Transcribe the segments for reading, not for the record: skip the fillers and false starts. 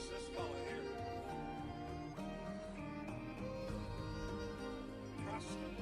this fella here. Preston.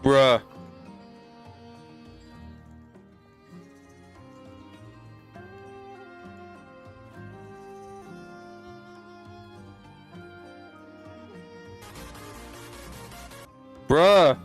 Bruh. Bruh.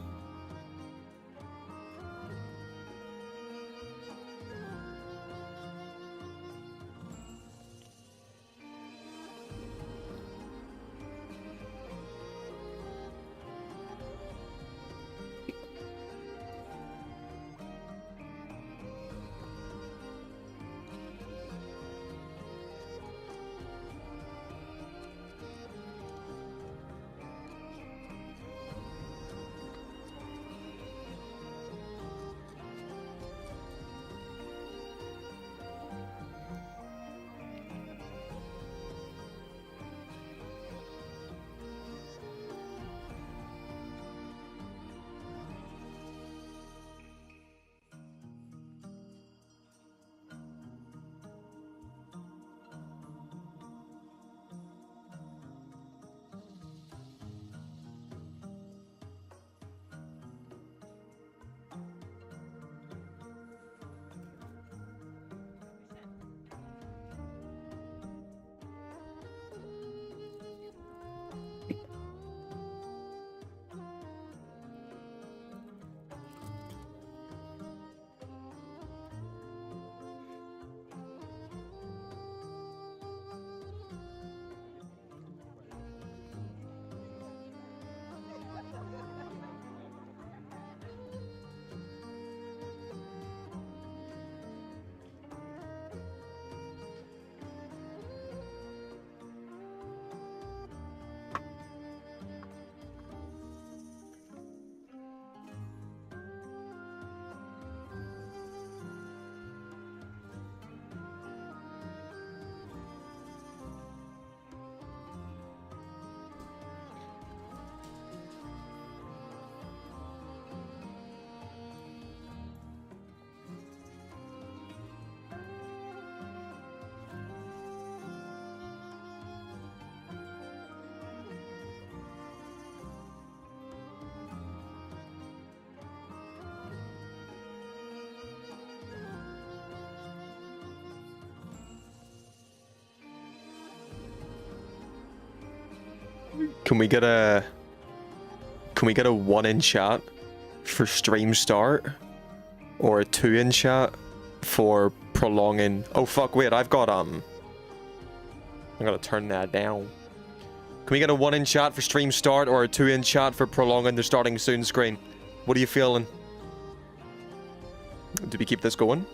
Can we get a 1 in chat for stream start? Or a 2 in chat for prolonging? Oh fuck, wait, I've got I'm gonna turn that down. Can we get a 1 in chat for stream start or a 2 in chat for prolonging the starting soon screen? What are you feeling? Do we keep this going?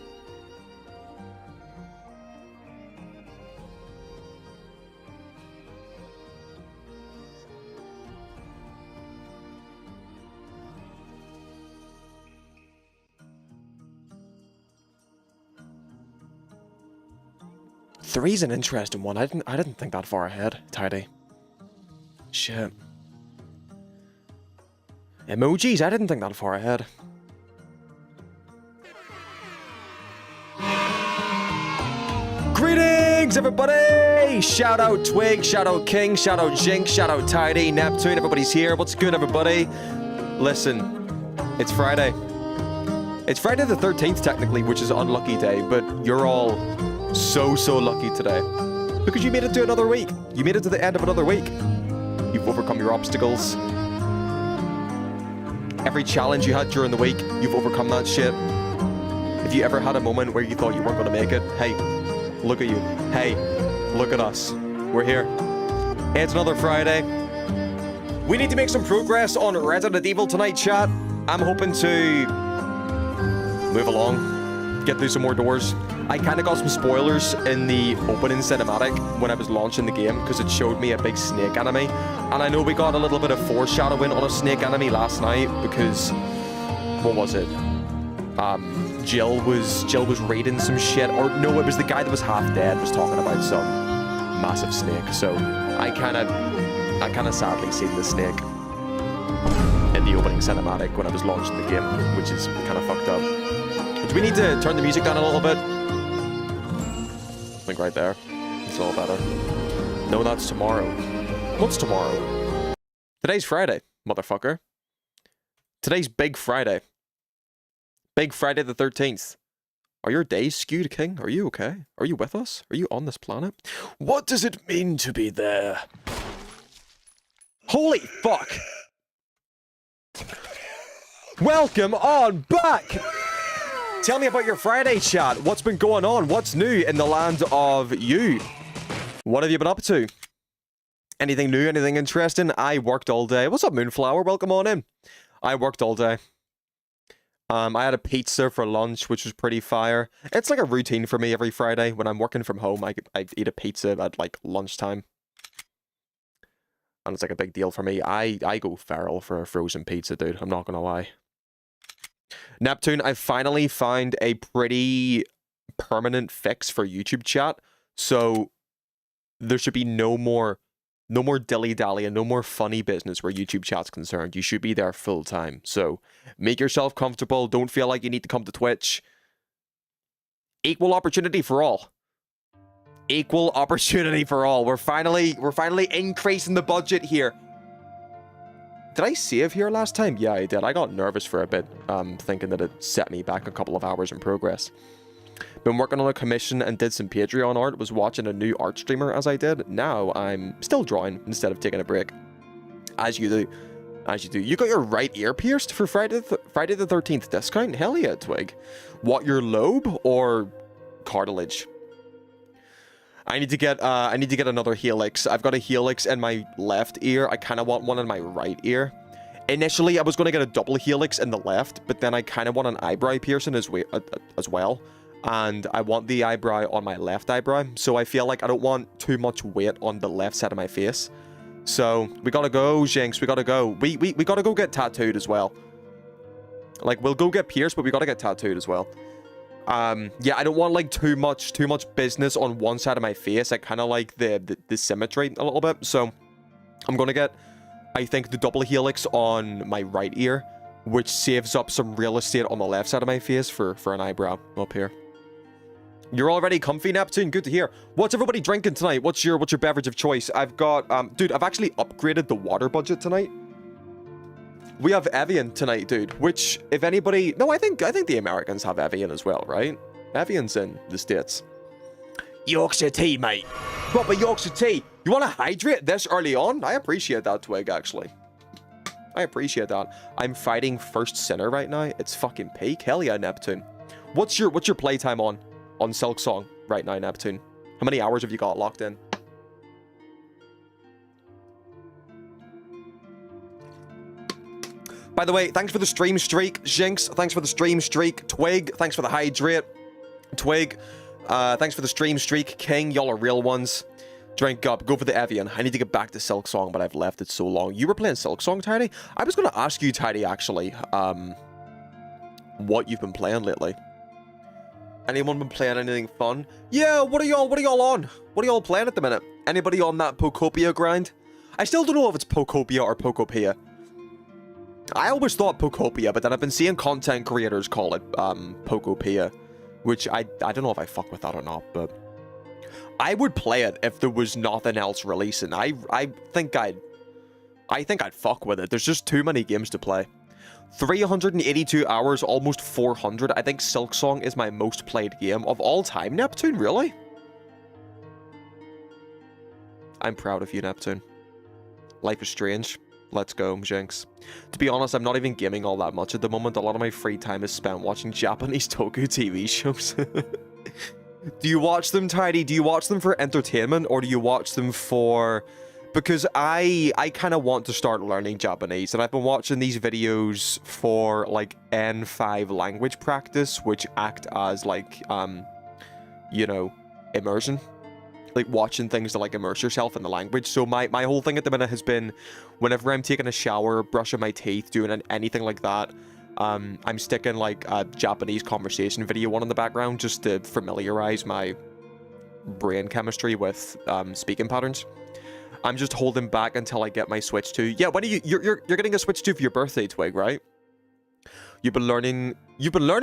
3's an interesting one. I didn't think that far ahead, Tidy. Shit. Emojis, I didn't think that far ahead. Greetings, everybody! Shout out Twig, shout out King, shout out Jinx, shout out Tidy, Neptune, everybody's here. What's good, everybody? Listen, it's Friday. It's Friday the 13th, technically, which is an unlucky day, but you're all so lucky today. Because you made it to another week. You made it to the end of another week. You've overcome your obstacles. Every challenge you had during the week, you've overcome that shit. If you ever had a moment where you thought you weren't going to make it, hey, look at you. Hey, look at us. We're here. Hey, it's another Friday. We need to make some progress on Resident Evil tonight, chat. I'm hoping to move along, get through some more doors. I kind of got some spoilers in the opening cinematic when I was launching the game because it showed me a big snake enemy. And I know we got a little bit of foreshadowing on a snake enemy last night because, what was it? Jill was raiding some shit, or no, it was the guy that was half dead was talking about some massive snake. So I kind of sadly seen the snake in the opening cinematic when I was launching the game, which is kind of fucked up. Do we need to turn the music down a little bit? I think right there. It's all better. No, that's tomorrow. What's tomorrow? Today's Friday, motherfucker. Today's Big Friday. Big Friday the 13th. Are your days skewed, King? Are you okay? Are you with us? Are you on this planet? What does it mean to be there? Holy fuck! Welcome on back! Tell me about your Friday, chat. What's been going on? What's new in the land of you? What have you been up to? Anything new? Anything interesting? I worked all day. What's up, Moonflower? Welcome on in. I worked all day. I had a pizza for lunch, which was pretty fire. It's like a routine for me every Friday. When I'm working from home, I eat a pizza at, like, lunchtime. And it's like a big deal for me. I go feral for a frozen pizza, dude. I'm not gonna lie. Neptune, I finally found a pretty permanent fix for YouTube chat. So there should be no more dilly-dally and no more funny business where YouTube chat's concerned. You should be there full time. So make yourself comfortable. Don't feel like you need to come to Twitch. Equal opportunity for all. Equal opportunity for all. We're finally increasing the budget here. Did I save here last time? Yeah, I did. I got nervous for a bit, thinking that it set me back a couple of hours in progress. Been working on a commission and did some Patreon art. Was watching a new art streamer as I did. Now I'm still drawing instead of taking a break. As you do. As you do. You got your right ear pierced for Friday the 13th discount? Hell yeah, Twig. What, your lobe or cartilage? I need to get another helix. I've got a helix in my left ear. I kind of want one in my right ear. Initially, I was going to get a double helix in the left, but then I kind of want an eyebrow piercing as well. And I want the eyebrow on my left eyebrow. So I feel like I don't want too much weight on the left side of my face. So we gotta go, Jinx. We gotta go. We gotta go get tattooed as well. Like, we'll go get pierced, but we gotta get tattooed as well. Yeah, I don't want like too much business on one side of my face. I kind of like the symmetry a little bit. So I'm gonna get, I think, the double helix on my right ear, which saves up some real estate on the left side of my face for an eyebrow up here. You're already comfy, Neptune? Good to hear. What's everybody drinking tonight? What's your beverage of choice? I've got, dude, I've actually upgraded the water budget tonight. We have Evian tonight, dude, which, if anybody... No, I think the Americans have Evian as well, right? Evian's in the States. Yorkshire tea, mate. Proper Yorkshire tea. You want to hydrate this early on? I appreciate that, Twig, actually. I appreciate that. I'm fighting First Sinner right now. It's fucking peak. Hell yeah, Neptune. What's your playtime on Silk Song right now, Neptune? How many hours have you got locked in? By the way, thanks for the stream streak, Jinx. Thanks for the stream streak, Twig. Thanks for the hydrate, Twig. Thanks for the stream streak, King. Y'all are real ones. Drink up. Go for the Evian. I need to get back to Silk Song, but I've left it so long. You were playing Silk Song, Tidy? I was going to ask you, Tidy, actually, what you've been playing lately. Anyone been playing anything fun? Yeah, what are y'all on? What are y'all playing at the minute? Anybody on that Pokopia grind? I still don't know if it's Pokopia or Pokopia. I always thought Pokopia, but then I've been seeing content creators call it Pokopia, which I don't know if I fuck with that or not, but I would play it if there was nothing else releasing. I think I'd fuck with it. There's just too many games to play. 382 hours, almost 400. I think Silksong is my most played game of all time. Neptune, really? I'm proud of you, Neptune. Life is strange. Let's go, Jinx. To be honest, I'm not even gaming all that much at the moment. A lot of my free time is spent watching Japanese Toku TV shows. Do you watch them, Tidy? Do you watch them for entertainment, or do you watch them for... Because I kind of want to start learning Japanese, and I've been watching these videos for, like, N5 language practice, which act as, like, you know, immersion. Like, watching things to, like, immerse yourself in the language. So my whole thing at the minute has been, whenever I'm taking a shower, brushing my teeth, doing anything like that, I'm sticking, like, a Japanese conversation video on in the background just to familiarize my brain chemistry with speaking patterns. I'm just holding back until I get my Switch 2. Yeah, when are you're getting a Switch 2 for your birthday, Twig, right? You've been learning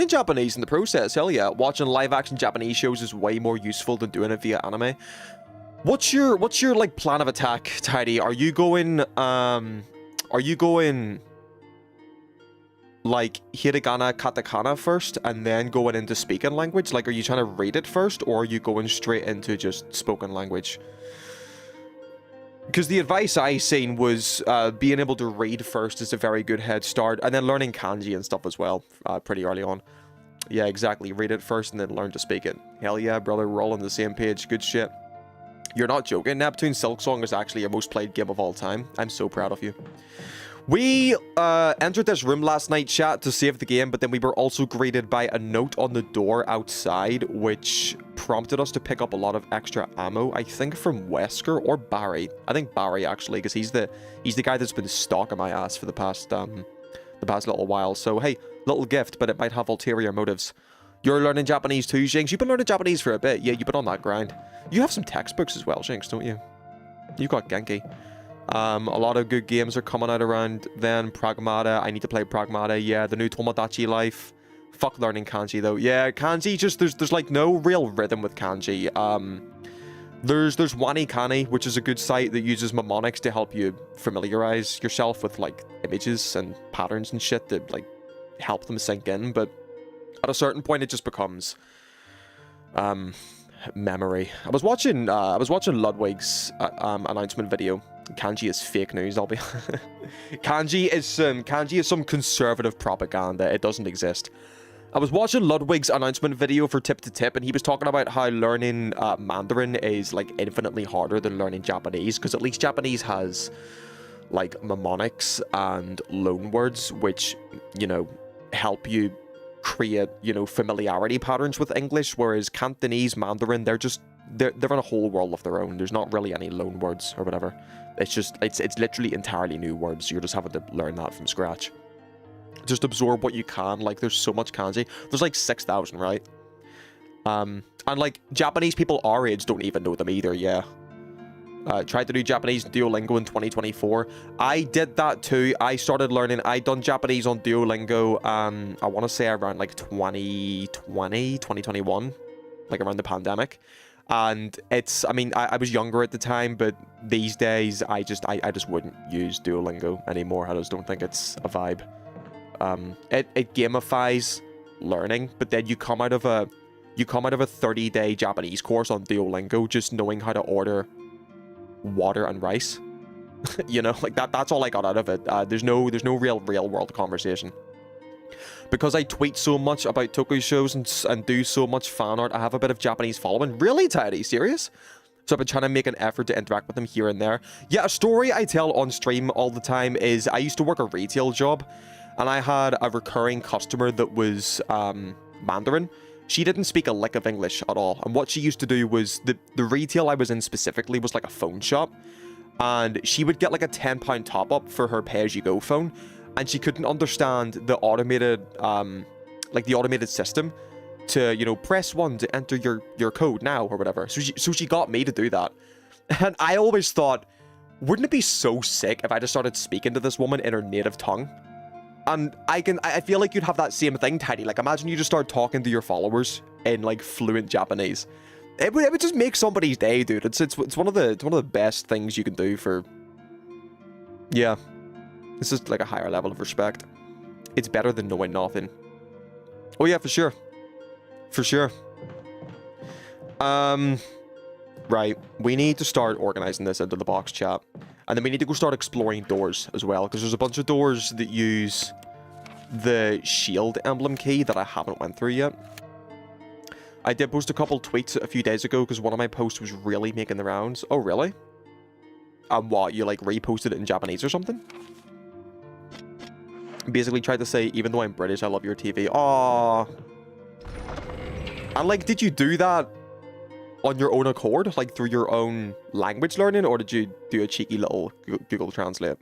Japanese in the process. Hell yeah. Watching live action Japanese shows is way more useful than doing it via anime. What's your like plan of attack, Tidy? Are you going like hiragana, katakana first and then going into speaking language? Like, are you trying to read it first, or are you going straight into just spoken language? Because the advice I seen was being able to read first is a very good head start, and then learning kanji and stuff as well, pretty early on. Yeah, exactly. Read it first and then learn to speak it. Hell yeah, brother. We're all on the same page. Good shit. You're not joking. Neptune Silksong is actually your most played game of all time. I'm so proud of you. We entered this room last night, chat, to save the game, but then we were also greeted by a note on the door outside, which prompted us to pick up a lot of extra ammo, I think from Wesker or Barry. I think Barry, actually, because he's the guy that's been stalking my ass for the past little while. So, hey, little gift, but it might have ulterior motives. You're learning Japanese too, Jinx? You've been learning Japanese for a bit. Yeah, you've been on that grind. You have some textbooks as well, Jinx, don't you? You've got Genki. A lot of good games are coming out around then. Pragmata. I need to play Pragmata. Yeah, the new Tomodachi Life. Fuck learning kanji, though. Yeah, kanji, just, there's like no real rhythm with kanji. There's WaniKani, which is a good site that uses mnemonics to help you familiarize yourself with, like, images and patterns and shit that, like, help them sink in. But at a certain point, it just becomes, memory. I was watching Ludwig's announcement video. Kanji is fake news. I'll be kanji is some conservative propaganda. It doesn't exist. I was watching Ludwig's announcement video for Tip to Tip, and he was talking about how learning Mandarin is, like, infinitely harder than learning Japanese, because at least Japanese has, like, mnemonics and loanwords, which, you know, help you create, you know, familiarity patterns with English, whereas Cantonese, Mandarin, they're in a whole world of their own. There's not really any loan words or whatever. It's just, it's literally entirely new words. You're just having to learn that from scratch. Just absorb what you can. Like, there's so much kanji. There's like 6,000, right? And like, Japanese people our age don't even know them either, yeah. Tried to do Japanese Duolingo in 2024. I did that too. I started learning. I done Japanese on Duolingo, I want to say around like 2021, like around the pandemic. And it's, I mean, I was younger at the time, but these days I just wouldn't use Duolingo anymore. I just don't think it's a vibe. It gamifies learning, but then you come out of a 30-day Japanese course on Duolingo just knowing how to order water and rice. You know, like that's all I got out of it. There's no real world conversation. Because I tweet so much about Toku shows and do so much fan art, I have a bit of Japanese following. Really, Tidy? Serious? So I've been trying to make an effort to interact with them here and there. Yeah, a story I tell on stream all the time is I used to work a retail job, and I had a recurring customer that was Mandarin. She didn't speak a lick of English at all. And what she used to do was, the retail I was in specifically was like a phone shop. And she would get like a £10 top up for her pay-as-you-go phone. And she couldn't understand the automated, like the automated system. to, you know, press 1 to enter your code now or whatever. So she got me to do that. And I always thought, wouldn't it be so sick if I just started speaking to this woman in her native tongue? And I feel like you'd have that same thing, Tidy. Like, imagine you just start talking to your followers in, like, fluent Japanese. It would just make somebody's day, dude. It's one of the best things you can do for... Yeah. It's just, like, a higher level of respect. It's better than knowing nothing. Oh, yeah, for sure. For sure. Right. We need to start organizing this into the box chat. And then we need to go start exploring doors as well, because there's a bunch of doors that use the shield emblem key that I haven't went through yet. I did post a couple tweets a few days ago because one of my posts was really making the rounds. Oh, really? What, you like reposted it in Japanese or something? Basically tried to say, even though I'm British, I love your TV. Aww. And like, did you do that on your own accord, like through your own language learning, or did you do a cheeky little Google Translate?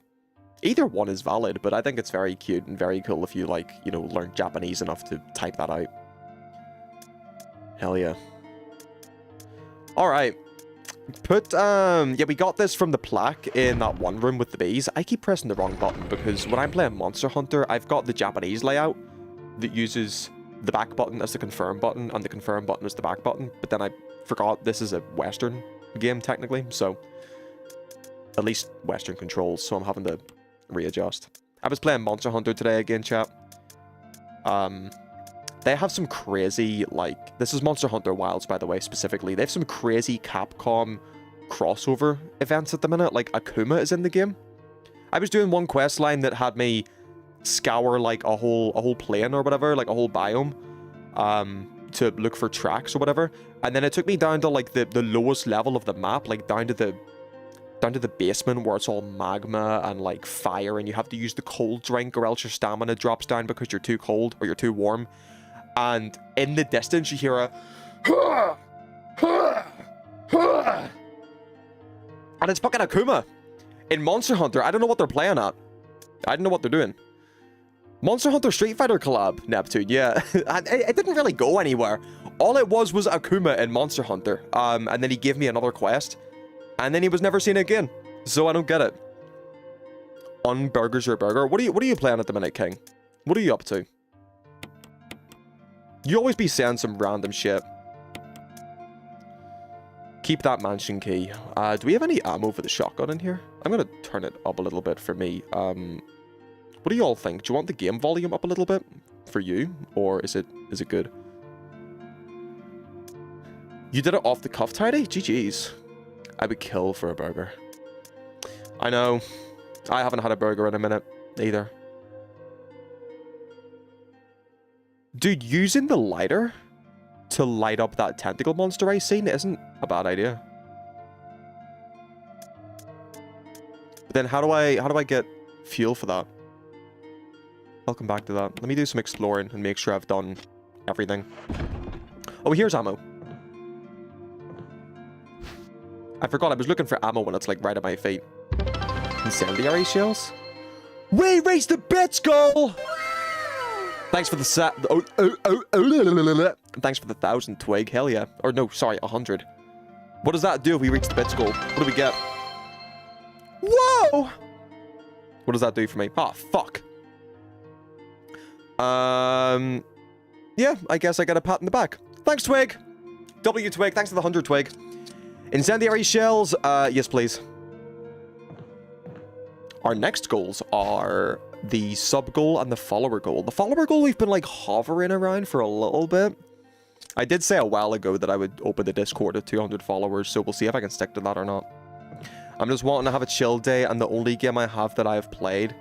Either one is valid, but I think it's very cute and very cool if you, like, you know, learn Japanese enough to type that out. Hell yeah. Alright. Yeah, we got this from the plaque in that one room with the bees. I keep pressing the wrong button because when I'm playing Monster Hunter, I've got the Japanese layout that uses the back button as the confirm button and the confirm button as the back button, but then I forgot this is a Western game technically, so at least Western controls, so I'm having to readjust. I was playing Monster Hunter today again, chat. They have some crazy, like, this is Monster Hunter Wilds, by the way, specifically. They have some crazy Capcom crossover events at the minute, like Akuma is in the game. I was doing one quest line that had me scour like a whole plane or whatever, like a whole biome, to look for tracks or whatever, and then it took me down to like the lowest level of the map, like down to the basement where it's all magma and like fire, and you have to use the cold drink or else your stamina drops down because you're too cold or you're too warm. And in the distance you hear a and it's fucking Akuma in Monster Hunter. I don't know what they're playing at. I don't know what they're doing. Monster Hunter Street Fighter collab, Neptune, yeah. It didn't really go anywhere. All it was Akuma in Monster Hunter. And then he gave me another quest. And then he was never seen again. So I don't get it. Unburgers your burger. What are you playing at the minute, King? What are you up to? You always be saying some random shit. Keep that mansion key. Do we have any ammo for the shotgun in here? I'm gonna turn it up a little bit for me. What do you all think? Do you want the game volume up a little bit for you, or is it good? You did it off the cuff, Tidy? GG's. I would kill for a burger. I know. I haven't had a burger in a minute either. Dude, using the lighter to light up that tentacle monster I seen isn't a bad idea. But then how do I get fuel for that? I'll come back to that. Let me do some exploring and make sure I've done everything. Oh, here's ammo. I forgot I was looking for ammo when it's like right at my feet. Incendiary shells? We reached the bits goal! Thanks for the thanks for the 1,000 twig. Hell yeah. Or no, sorry, 100. What does that do if we reach the bits goal? What do we get? Whoa! What does that do for me? Ah, fuck. Yeah, I guess I got a pat in the back. Thanks, Twig. W Twig, thanks for the 100 Twig. Incendiary shells, yes please. Our next goals are the sub goal and the follower goal. The follower goal we've been like hovering around for a little bit. I did say a while ago that I would open the Discord at 200 followers, so we'll see if I can stick to that or not. I'm just wanting to have a chill day, and the only game I have that I've played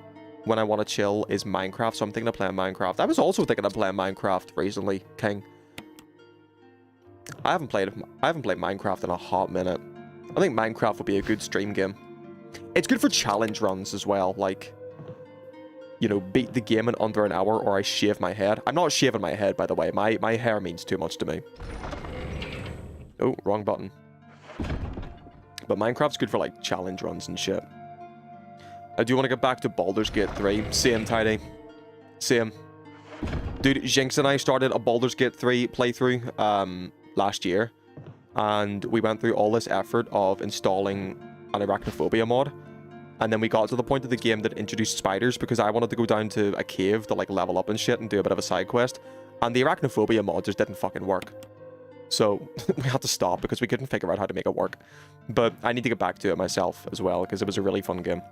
when I want to chill is Minecraft, so I'm thinking of playing Minecraft. I was also thinking of playing Minecraft recently, King. I haven't played Minecraft in a hot minute. I think Minecraft would be a good stream game. It's good for challenge runs as well, like, you know, beat the game in under an hour or I shave my head. I'm not shaving my head, by the way. My hair means too much to me. Oh, wrong button. But Minecraft's good for, like, challenge runs and shit. I do want to get back to Baldur's Gate 3. Same, Tidy. Same. Dude, Jinx and I started a Baldur's Gate 3 playthrough last year, and we went through all this effort of installing an arachnophobia mod, and then we got to the point of the game that introduced spiders because I wanted to go down to a cave to like level up and shit and do a bit of a side quest, and the arachnophobia mod just didn't fucking work. So we had to stop because we couldn't figure out how to make it work. But I need to get back to it myself as well because it was a really fun game.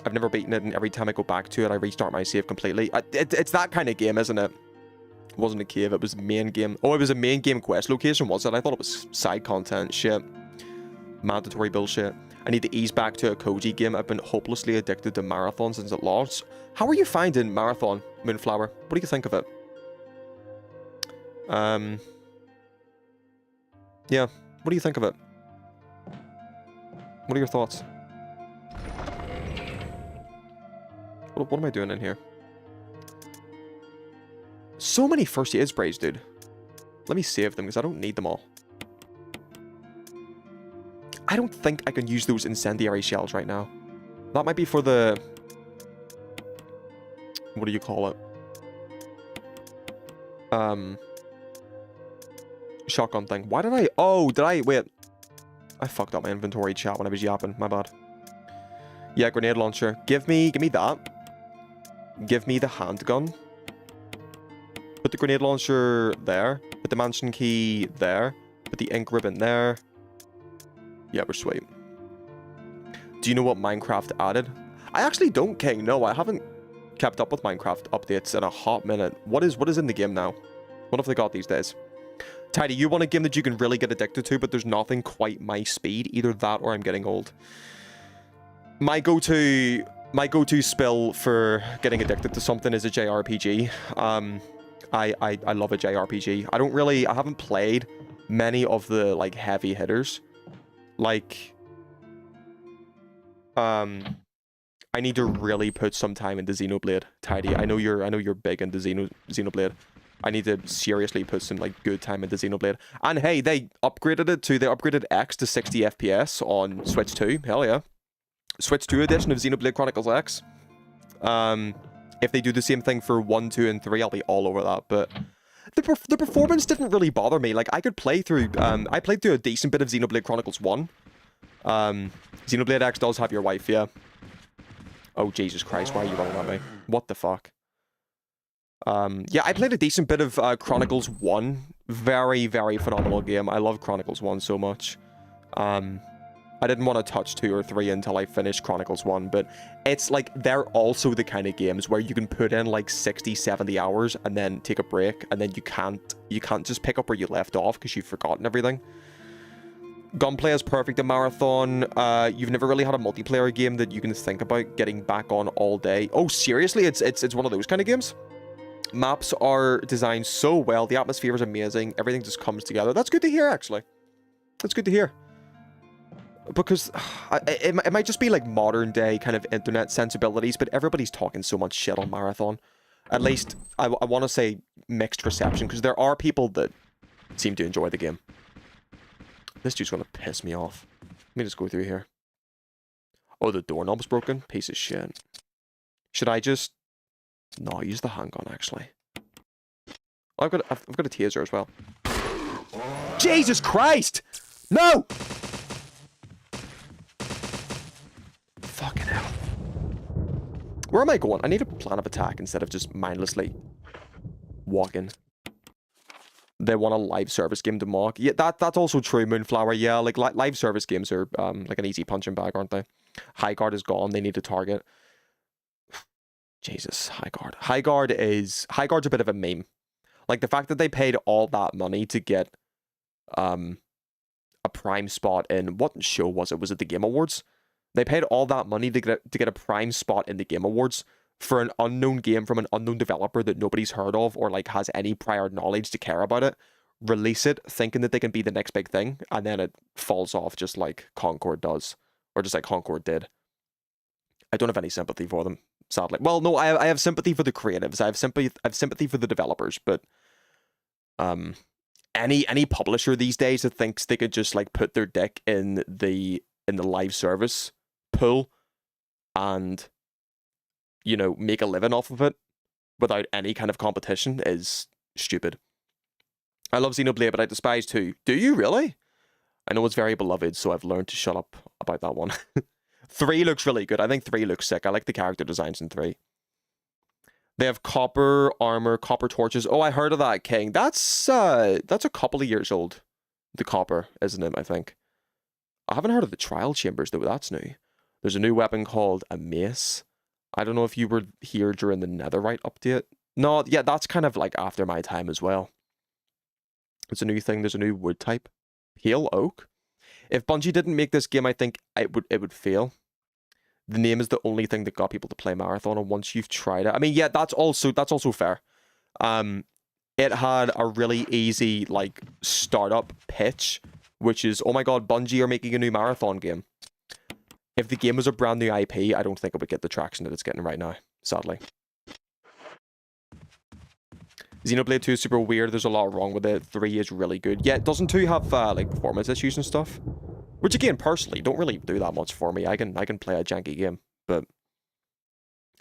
I've never beaten it, and every time I go back to it, I restart my save completely. It's that kind of game, isn't it? It wasn't a cave, it was a main game. Oh, it was a main game quest location, was it? I thought it was side content. Shit. Mandatory bullshit. I need to ease back to a Koji game. I've been hopelessly addicted to Marathon since it launched. How are you finding Marathon, Moonflower? What do you think of it? Yeah, what do you think of it? What are your thoughts? What am I doing in here? So many first aid sprays, dude. Let me save them because I don't need them all. I don't think I can use those incendiary shells right now. That might be for the... What do you call it? Shotgun thing. Why did I... Oh, did I... Wait. I fucked up my inventory chat when I was yapping. My bad. Yeah, grenade launcher. Give me that. Give me the handgun. Put the grenade launcher there. Put the mansion key there. Put the ink ribbon there. Yeah, we're sweet. Do you know what Minecraft added? I actually don't, King. No, I haven't kept up with Minecraft updates in a hot minute. What is in the game now? What have they got these days? Tidy, you want a game that you can really get addicted to, but there's nothing quite my speed. Either that or I'm getting old. My go-to spill for getting addicted to something is a JRPG. I love a JRPG. I haven't played many of the like heavy hitters. Like I need to really put some time into Xenoblade. Tidy, I know you're big into Xenoblade. I need to seriously put some like good time into Xenoblade. And hey, they upgraded X to 60 FPS on Switch 2. Hell yeah. Switch 2 edition of Xenoblade Chronicles X. If they do the same thing for 1, 2, and 3, I'll be all over that. But the performance didn't really bother me. Like, I could play through... I played through a decent bit of Xenoblade Chronicles 1. Xenoblade X does have your wife, yeah. Oh, Jesus Christ, why are you rolling at me? What the fuck? Yeah, I played a decent bit of Chronicles 1. Very, very phenomenal game. I love Chronicles 1 so much. I didn't want to touch 2 or 3 until I finished Chronicles 1, but it's like, they're also the kind of games where you can put in like 60, 70 hours and then take a break, and then you can't just pick up where you left off because you've forgotten everything. Gunplay is perfect in Marathon. You've never really had a multiplayer game that you can think about getting back on all day. Oh, seriously? It's one of those kind of games? Maps are designed so well. The atmosphere is amazing. Everything just comes together. That's good to hear, actually. That's good to hear. Because it might just be like modern day kind of internet sensibilities, but everybody's talking so much shit on Marathon. At least, I want to say mixed reception, because there are people that seem to enjoy the game. This dude's going to piss me off. Let me just go through here. Oh, the doorknob's broken? Piece of shit. Should I just... No, I'll use the handgun, actually. Oh, I've got a taser as well. Jesus Christ! No! Fucking hell. Where am I going? I need a plan of attack instead of just mindlessly walking. They want a live service game to mock. Yeah, that's also true, Moonflower. Yeah, like live service games are like an easy punching bag, aren't they? High guard is gone. They need a target. Jesus, high guard. High guard's a bit of a meme. Like the fact that they paid all that money to get a prime spot in what show was it? Was it the Game Awards? They paid all that money to get a prime spot in the Game Awards for an unknown game from an unknown developer that nobody's heard of or like has any prior knowledge to care about it. Release it thinking that they can be the next big thing, and then it falls off just like Concord does, or just like Concord did. I don't have any sympathy for them, sadly. Well, no, I have sympathy for the creatives. I have sympathy for the developers, but any publisher these days that thinks they could just like put their dick in the live service pool and you know, make a living off of it without any kind of competition is stupid. I love Xenoblade, but I despise 2. Do you really? I know it's very beloved, so I've learned to shut up about that one. 3 looks really good. I think 3 looks sick. I like the character designs in 3. They have copper armor, copper torches. Oh, I heard of that, King. That's a couple of years old. The copper, isn't it, I think. I haven't heard of the trial chambers, though. That's new. There's a new weapon called a mace. I don't know if you were here during the Netherite update. No, yeah, that's kind of like after my time as well. It's a new thing. There's a new wood type. Pale oak. If Bungie didn't make this game, I think it would fail. The name is the only thing that got people to play Marathon, and once you've tried it, I mean, yeah, that's also fair. It had a really easy like startup pitch, which is, oh my god, Bungie are making a new Marathon game. If the game was a brand new IP, I don't think it would get the traction that it's getting right now, sadly. Xenoblade 2 is super weird. There's a lot wrong with it. 3 is really good. Yeah, doesn't 2 have like performance issues and stuff? Which again, personally, don't really do that much for me. I can play a janky game, but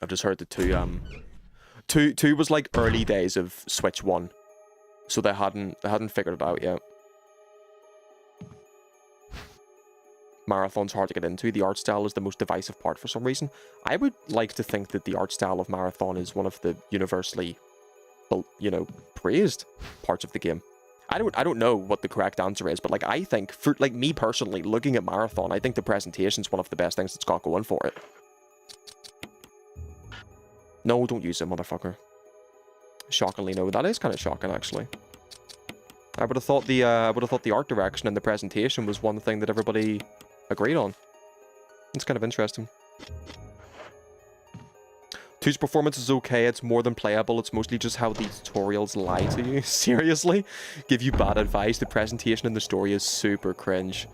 I've just heard that 2 was like early days of Switch 1, so they hadn't figured it out yet. Marathon's hard to get into. The art style is the most divisive part for some reason. I would like to think that the art style of Marathon is one of the universally, you know, praised parts of the game. I don't know what the correct answer is, but like I think, for like me personally, looking at Marathon, I think the presentation's one of the best things it's got going for it. No, don't use it, motherfucker. Shockingly, no. That is kind of shocking, actually. I would have thought the art direction and the presentation was one thing that everybody agreed on. It's kind of interesting. 2's performance is okay, it's more than playable, it's mostly just how these tutorials lie to you. Seriously? Give you bad advice, the presentation and the story is super cringe.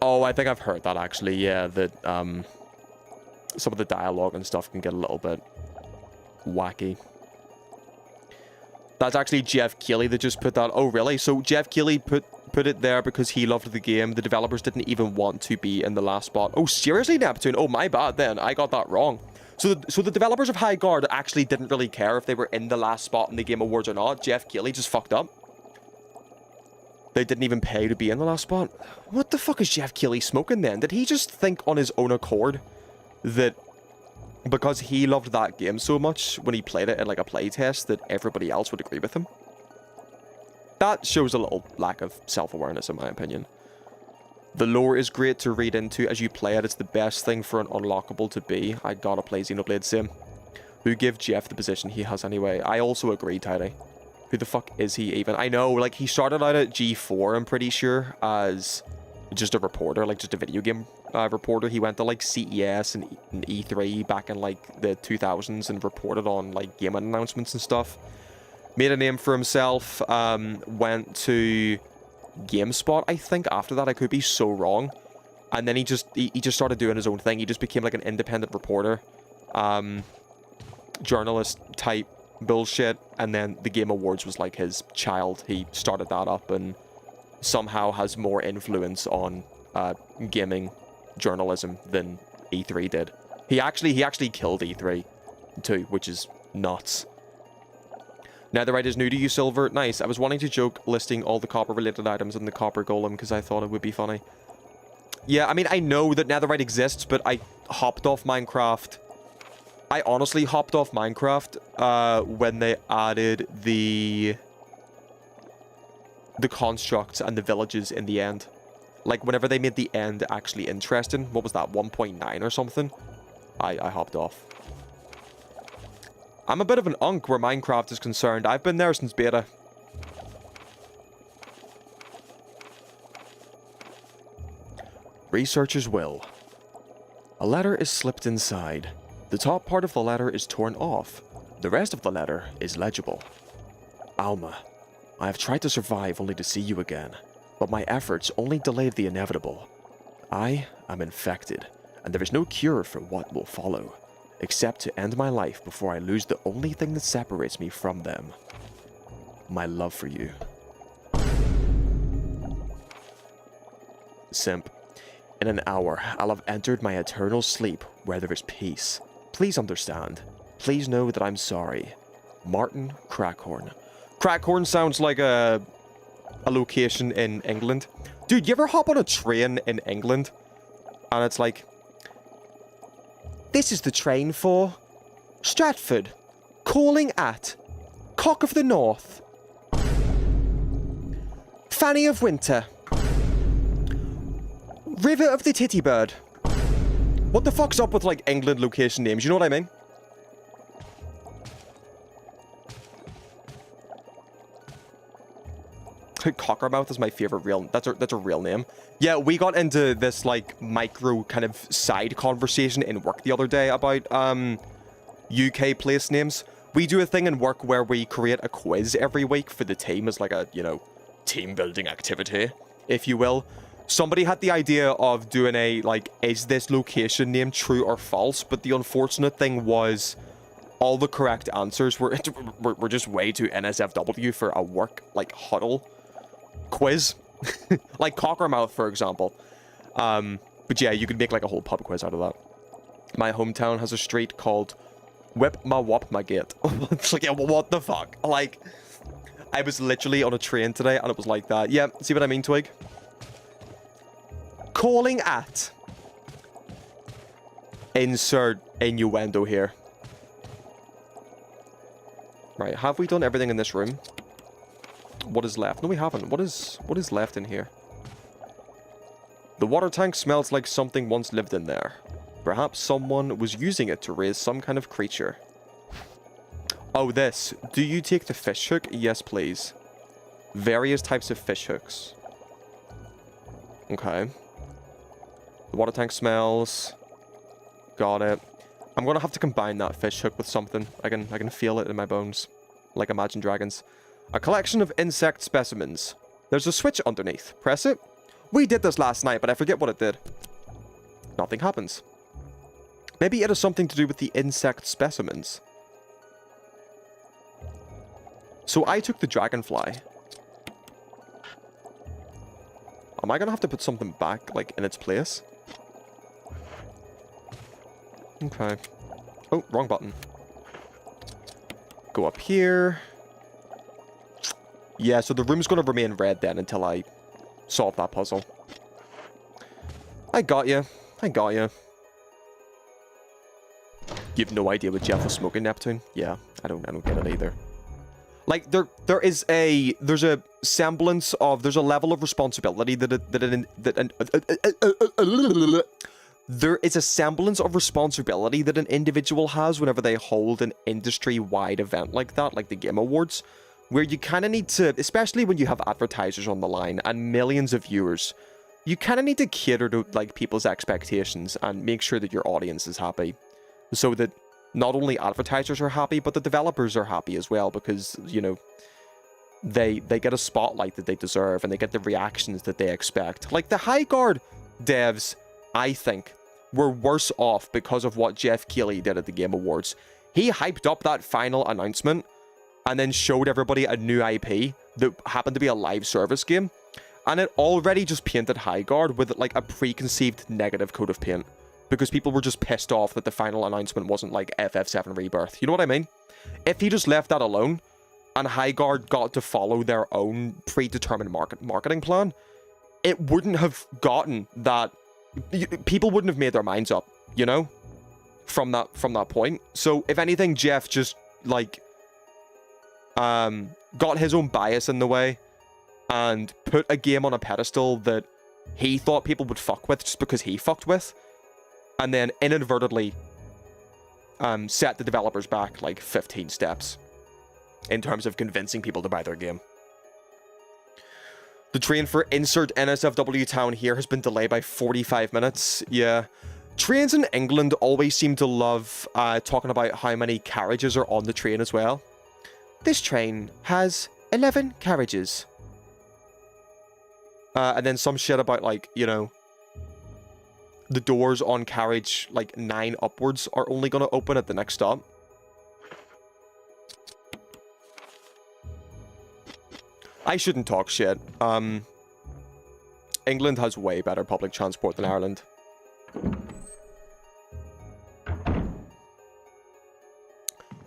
Oh, I think I've heard that actually, yeah, that some of the dialogue and stuff can get a little bit wacky. That's actually Jeff Keighley that just put that. Oh, really? So Jeff Keighley put it there because he loved the game. The developers didn't even want to be in the last spot. Oh, seriously, Neptune? Oh, my bad then. I got that wrong. So the developers of High Guard actually didn't really care if they were in the last spot in the Game Awards or not. Jeff Keighley just fucked up. They didn't even pay to be in the last spot. What the fuck is Jeff Keighley smoking then? Did he just think on his own accord that because he loved that game so much when he played it in like a playtest that everybody else would agree with him? That shows a little lack of self-awareness in my opinion. The lore is great to read into as you play it. It's the best thing for an unlockable to be. I gotta play Xenoblade Sim. Who give Jeff the position he has anyway? I also agree, Tidy. Who the fuck is he even? I know, like, he started out at G4, I'm pretty sure, as just a reporter, like, just a video game reporter. He went to, like, CES and E3 back in, like, the 2000s and reported on, like, gaming announcements and stuff. Made a name for himself, went to GameSpot, I think, after that. I could be so wrong. And then he just started doing his own thing. He just became, like, an independent reporter. Journalist type bullshit, and then the Game Awards was like his child. He started that up and somehow has more influence on gaming journalism than E3 did. He actually killed E3 too, which is nuts. Netherite is new to you, Silver. Nice. I was wanting to joke listing all the copper related items in the copper golem because I thought it would be funny. Yeah, I mean, I know that Netherite exists, but I hopped off Minecraft. I honestly hopped off Minecraft when they added the constructs and the villages in the end. Like, whenever they made the end actually interesting, what was that, 1.9 or something? I hopped off. I'm a bit of an unk where Minecraft is concerned. I've been there since beta. Researcher's will. A letter is slipped inside. The top part of the letter is torn off. The rest of the letter is legible. Alma, I have tried to survive only to see you again, but my efforts only delayed the inevitable. I am infected, and there is no cure for what will follow, except to end my life before I lose the only thing that separates me from them. My love for you. Simp. In an hour, I'll have entered my eternal sleep where there is peace. Please understand. Please know that I'm sorry. Martin Crackhorn. Crackhorn sounds like a location in England. Dude, you ever hop on a train in England? And it's like, this is the train for Stratford. Calling at Cock of the North. Fanny of Winter. River of the Titty Bird. What the fuck's up with, like, England location names? You know what I mean? Cockermouth is my favorite real... That's a real name. Yeah, we got into this, like, micro kind of side conversation in work the other day about, UK place names. We do a thing in work where we create a quiz every week for the team as, like, a, you know, team-building activity, if you will. Somebody had the idea of doing a, like, is this location name true or false? But the unfortunate thing was all the correct answers were just way too NSFW for a work, like, huddle quiz. Like Cockermouth, for example. But yeah, you could make, like, a whole pub quiz out of that. My hometown has a street called Whip Ma Wop Ma Gate. It's like, yeah, well, what the fuck? Like, I was literally on a train today and it was like that. Yeah, see what I mean, Twig? Calling at. Insert innuendo here. Right, have we done everything in this room? What is left? No, we haven't. What is left in here? The water tank smells like something once lived in there. Perhaps someone was using it to raise some kind of creature. Oh, this. Do you take the fish hook? Yes, please. Various types of fish hooks. Okay. The water tank smells. Got it. I'm gonna have to combine that fish hook with something. I can feel it in my bones. Like Imagine Dragons. A collection of insect specimens. There's a switch underneath. Press it. We did this last night, but I forget what it did. Nothing happens. Maybe it has something to do with the insect specimens. So I took the dragonfly. Am I gonna have to put something back, like, in its place? Okay. Oh, wrong button. Go up here. Yeah, so the room's gonna remain red then until I solve that puzzle. I got you. I got you. You have no idea what Jeff was smoking, Neptune? Yeah, I don't get it either. Like, there's a semblance of, there's a level of responsibility there is a semblance of responsibility that an individual has whenever they hold an industry-wide event like that, like the Game Awards, where you kind of need to, especially when you have advertisers on the line and millions of viewers, you kind of need to cater to, like, people's expectations and make sure that your audience is happy. So that not only advertisers are happy, but the developers are happy as well, because, you know, they get a spotlight that they deserve and they get the reactions that they expect. Like the High Guard devs, I think, were worse off because of what Jeff Keighley did at the Game Awards. He hyped up that final announcement and then showed everybody a new IP that happened to be a live service game, and it already just painted High Guard with, like, a preconceived negative coat of paint. Because people were just pissed off that the final announcement wasn't like FF7 Rebirth. You know what I mean? If he just left that alone, and High Guard got to follow their own predetermined marketing plan, it wouldn't have gotten that... People wouldn't have made their minds up, you know? From that point. So, if anything, Jeff just, like... got his own bias in the way, and put a game on a pedestal that he thought people would fuck with just because he fucked with. And then inadvertently set the developers back like 15 steps in terms of convincing people to buy their game. The train for insert NSFW town here has been delayed by 45 minutes. Yeah. Trains in England always seem to love talking about how many carriages are on the train as well. This train has 11 carriages. And then some shit about, like, you know, the doors on carriage, like, 9 upwards are only going to open at the next stop. I shouldn't talk shit. England has way better public transport than Ireland.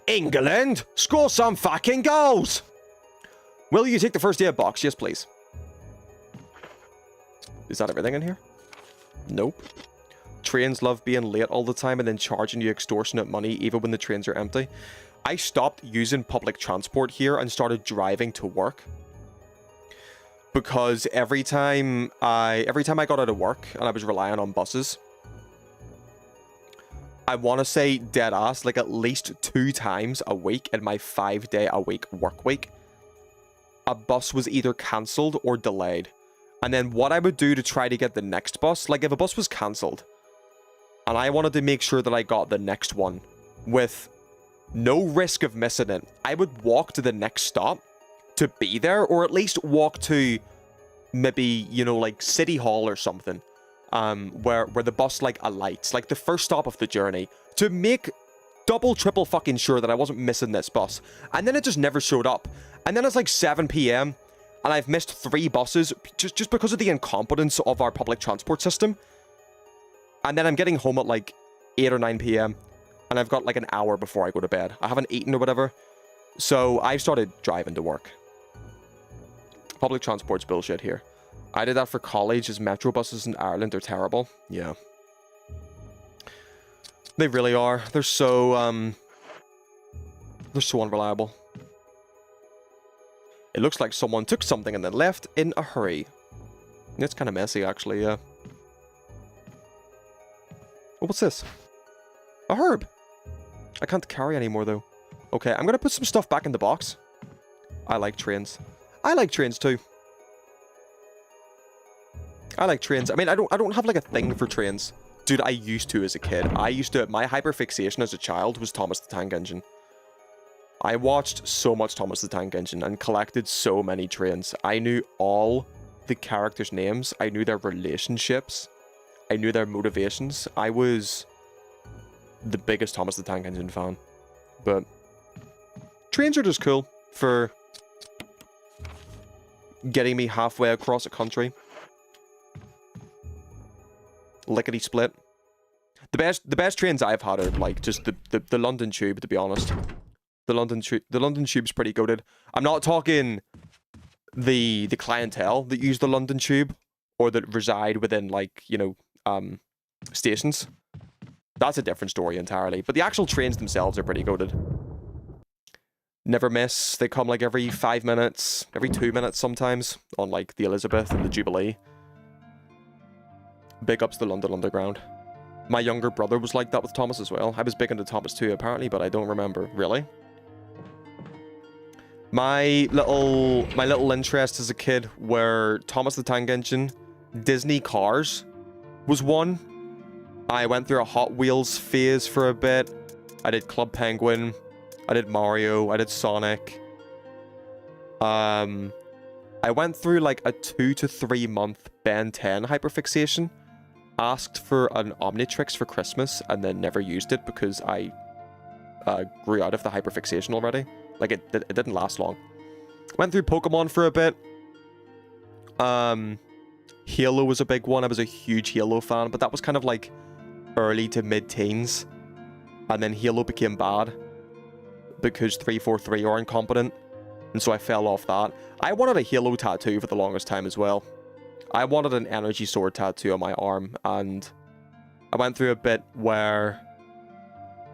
England, score some fucking goals! Will you take the first aid box? Yes, please. Is that everything in here? Nope. Trains love being late all the time and then charging you extortionate money even when the trains are empty. I stopped using public transport here and started driving to work. Because every time I got out of work and I was relying on buses, I want to say dead ass, like at least 2 times a week in my 5-day-a-week work week, a bus was either cancelled or delayed. And then what I would do to try to get the next bus, like if a bus was cancelled, and I wanted to make sure that I got the next one with no risk of missing it, I would walk to the next stop to be there, or at least walk to maybe, you know, like City Hall or something. Where the bus, like, alights, like the first stop of the journey, to make double, triple fucking sure that I wasn't missing this bus. And then it just never showed up. And then it's like 7 p.m. and I've missed 3 buses just because of the incompetence of our public transport system. And then I'm getting home at like 8 or 9 p.m. and I've got like an hour before I go to bed. I haven't eaten or whatever. So I've started driving to work. Public transport's bullshit here. I did that for college, as metro buses in Ireland are terrible. Yeah. They really are. They're so unreliable. It looks like someone took something and then left in a hurry. It's kind of messy, actually, yeah. Oh, what's this? A herb. I can't carry anymore, though. Okay, I'm gonna put some stuff back in the box. I like trains. I like trains, too. I like trains. I mean, I don't have like a thing for trains. Dude, I used to as a kid. My hyperfixation as a child was Thomas the Tank Engine. I watched so much Thomas the Tank Engine and collected so many trains. I knew all the characters' names. I knew their relationships. I knew their motivations. I was the biggest Thomas the Tank Engine fan. But trains are just cool for getting me halfway across a country. Lickety split. The best trains I've had are like just the London Tube, to be honest. The London Tube's pretty goated. I'm not talking the clientele that use the London Tube or that reside within, like, you know, stations. That's a different story entirely. But the actual trains themselves are pretty goated. Never miss. They come like every 5 minutes, every 2 minutes sometimes, on like the Elizabeth and the Jubilee. Big ups the London Underground. My younger brother was like that with Thomas as well. I was big into Thomas too, apparently, but I don't remember. Really? My little interest as a kid were Thomas the Tank Engine, Disney cars was one. I went through a Hot Wheels phase for a bit. I did Club Penguin. I did Mario. I did Sonic. I went through like a 2 to 3 month Ben 10 hyperfixation. Asked for an Omnitrix for Christmas and then never used it because I grew out of the hyperfixation already. Like, it didn't last long. Went through Pokemon for a bit. Halo was a big one. I was a huge Halo fan, but that was kind of like early to mid-teens. And then Halo became bad because 343 are incompetent. And so I fell off that. I wanted a Halo tattoo for the longest time as well. I wanted an energy sword tattoo on my arm, and I went through a bit where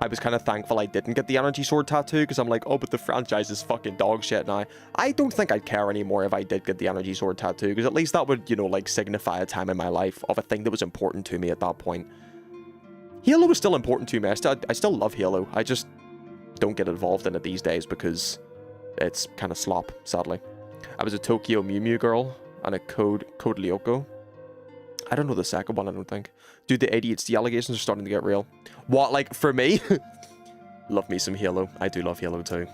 I was kind of thankful I didn't get the energy sword tattoo, because I'm like, oh, but the franchise is fucking dog shit now. I don't think I'd care anymore if I did get the energy sword tattoo, because at least that would, you know, like, signify a time in my life of a thing that was important to me at that point. Halo was still important to me. I still love Halo. I just don't get involved in it these days because it's kind of slop, sadly. I was a Tokyo Mew Mew girl and a Code Lyoko. I don't know the second one, I don't think. Dude, the ADHD allegations are starting to get real. What, like, for me? Love me some Halo. I do love Halo too.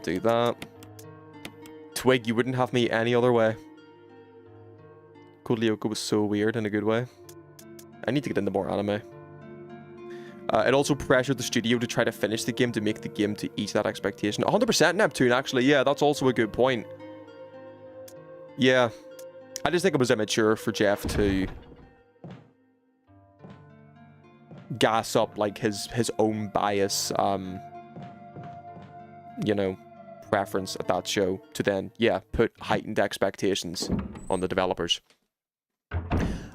Do that. Twig, you wouldn't have me any other way. Code Lyoko was so weird in a good way. I need to get into more anime. It also pressured the studio to try to finish the game to make the game to each that expectation. 100% Neptune, actually. Yeah, that's also a good point. Yeah. I just think it was immature for Jeff to gas up like his own bias, you know, preference at that show to then, yeah, put heightened expectations on the developers.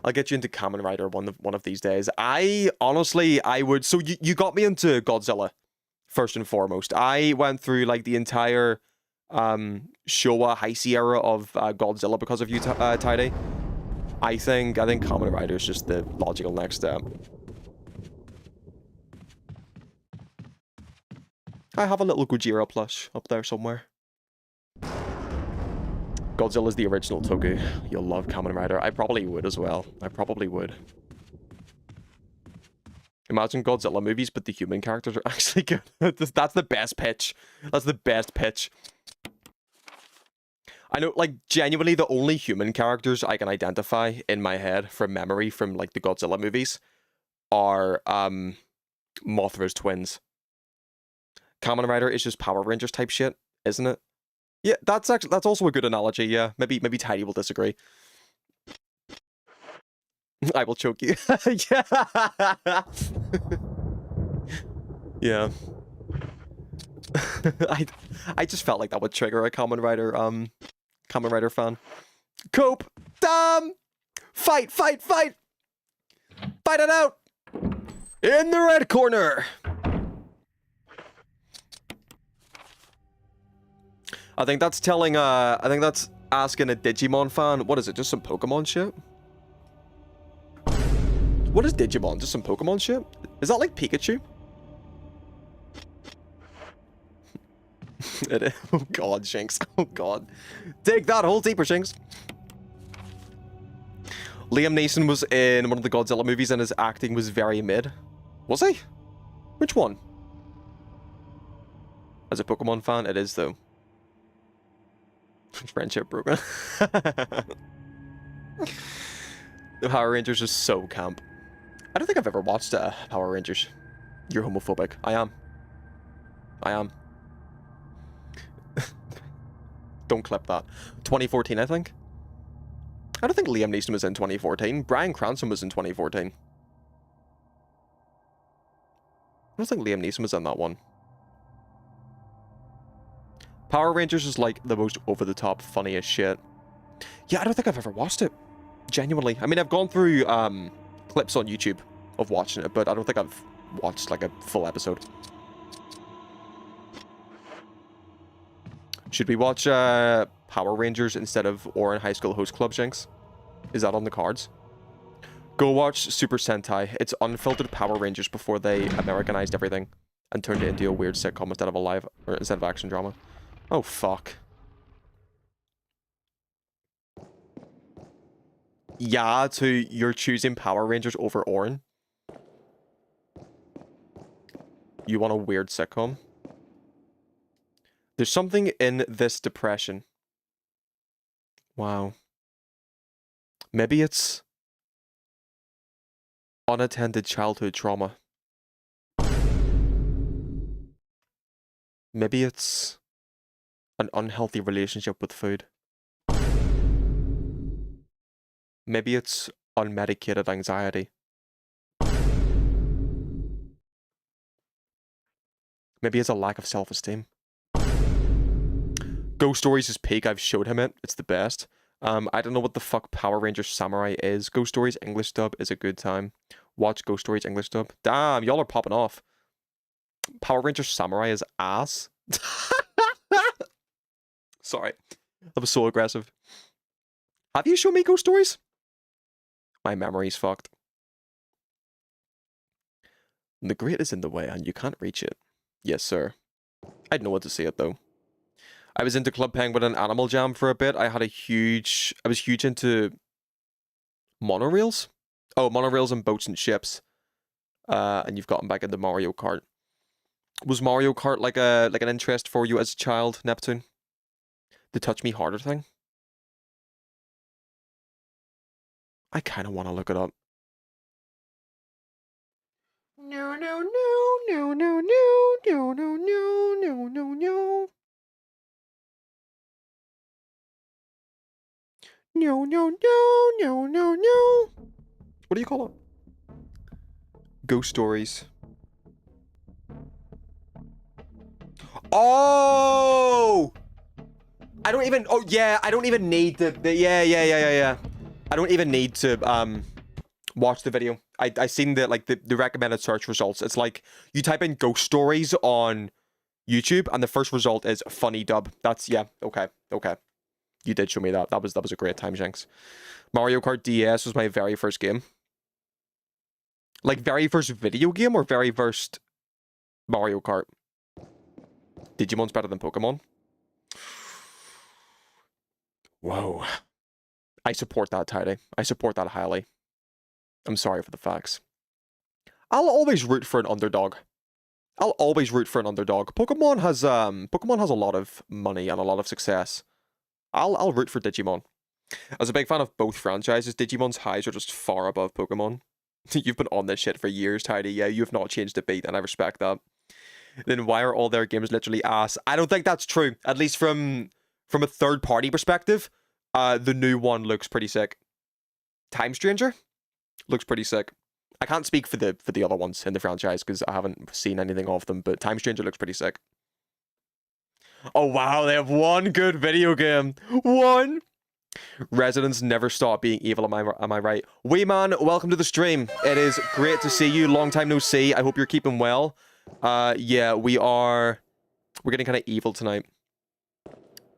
I'll get you into Kamen Rider one of these days. I would. So you got me into Godzilla first and foremost. I went through like the entire Showa Heisei era of Godzilla because of you, Taide. I think Kamen Rider is just the logical next step. I have a little Gojira plush up there somewhere. Godzilla's the original Toku. You'll love Kamen Rider. I probably would as well. I probably would. Imagine Godzilla movies, but the human characters are actually good. That's the best pitch. That's the best pitch. I know, like, genuinely the only human characters I can identify in my head from memory from, like, the Godzilla movies are, Mothra's twins. Kamen Rider is just Power Rangers type shit, isn't it? Yeah, that's also a good analogy, yeah. Maybe Tidy will disagree. I will choke you. Yeah. Yeah. I just felt like that would trigger a Kamen Rider fan. Cope! Damn! Fight! Fight it out! In the red corner! I think that's telling, I think that's asking a Digimon fan, what is it, just some Pokemon shit? What is Digimon? Just some Pokemon shit? Is that like Pikachu? It is. Oh god, Shinx. Oh god. Take that, whole deeper, Shinx. Liam Neeson was in one of the Godzilla movies and his acting was very mid. Was he? Which one? As a Pokemon fan, it is though. Friendship broken. The Power Rangers is so camp. I don't think I've ever watched Power Rangers. You're homophobic. I am. Don't clip that. 2014, I think. I don't think Liam Neeson was in 2014. Bryan Cranston was in 2014. I don't think Liam Neeson was in that one. Power Rangers is like the most over-the-top, funniest shit. Yeah, I don't think I've ever watched it. Genuinely. I mean, I've gone through clips on YouTube of watching it, but I don't think I've watched like a full episode. Should we watch Power Rangers instead of Ouran High School Host Club, Jinx? Is that on the cards? Go watch Super Sentai. It's unfiltered Power Rangers before they Americanized everything and turned it into a weird sitcom instead of a live or instead of action drama. Oh fuck. Yeah, so you're choosing Power Rangers over Ouran? You want a weird sitcom? There's something in this depression. Wow. Maybe it's unattended childhood trauma. Maybe it's an unhealthy relationship with food. Maybe it's unmedicated anxiety. Maybe it's a lack of self-esteem. Ghost Stories is peak. I've showed him it. It's the best. I don't know what the fuck Power Rangers Samurai is. Ghost Stories English dub is a good time. Watch Ghost Stories English dub. Damn, y'all are popping off. Power Rangers Samurai is ass. Sorry. That was so aggressive. Have you shown me Ghost Stories? My memory's fucked. The great is in the way and you can't reach it. Yes, sir. I don't know what to say it though. I was into Club Penguin and Animal Jam for a bit. I was huge into monorails. Oh, monorails and boats and ships. And you've gotten back into Mario Kart. Was Mario Kart like an interest for you as a child, Neptune? The Touch Me Harder thing? I kind of want to look it up. No, no, no, no, no, no, no, no, no, no, no, no. No, no, no, no, no, no. What do you call it? Ghost stories. Oh! I don't even... Oh, yeah. I don't even need to... Yeah. I don't even need to, watch the video. I seen the, like, the recommended search results. It's like, you type in ghost stories on YouTube, and the first result is funny dub. That's... Yeah. Okay. You did show me that. That was a great time, Shanks. Mario Kart DS was my very first game. Like, very first video game or very first Mario Kart? Digimon's better than Pokemon? Whoa. I support that, Tidy. I support that highly. I'm sorry for the facts. I'll always root for an underdog. Pokemon has a lot of money and a lot of success. I'll root for Digimon. As a big fan of both franchises, Digimon's highs are just far above Pokemon. You've been on this shit for years, Tidy. Yeah, you've not changed a beat, and I respect that. Then why are all their games literally ass? I don't think that's true. At least from a third-party perspective, the new one looks pretty sick. Time Stranger looks pretty sick. I can't speak for the other ones in the franchise because I haven't seen anything of them, but Time Stranger looks pretty sick. Oh wow, they have one good video game. One. Residents never stop being evil, am I right? Wee man, welcome to the stream. It is great to see you. Long time no see. I hope you're keeping well. Yeah, we're getting kind of evil tonight.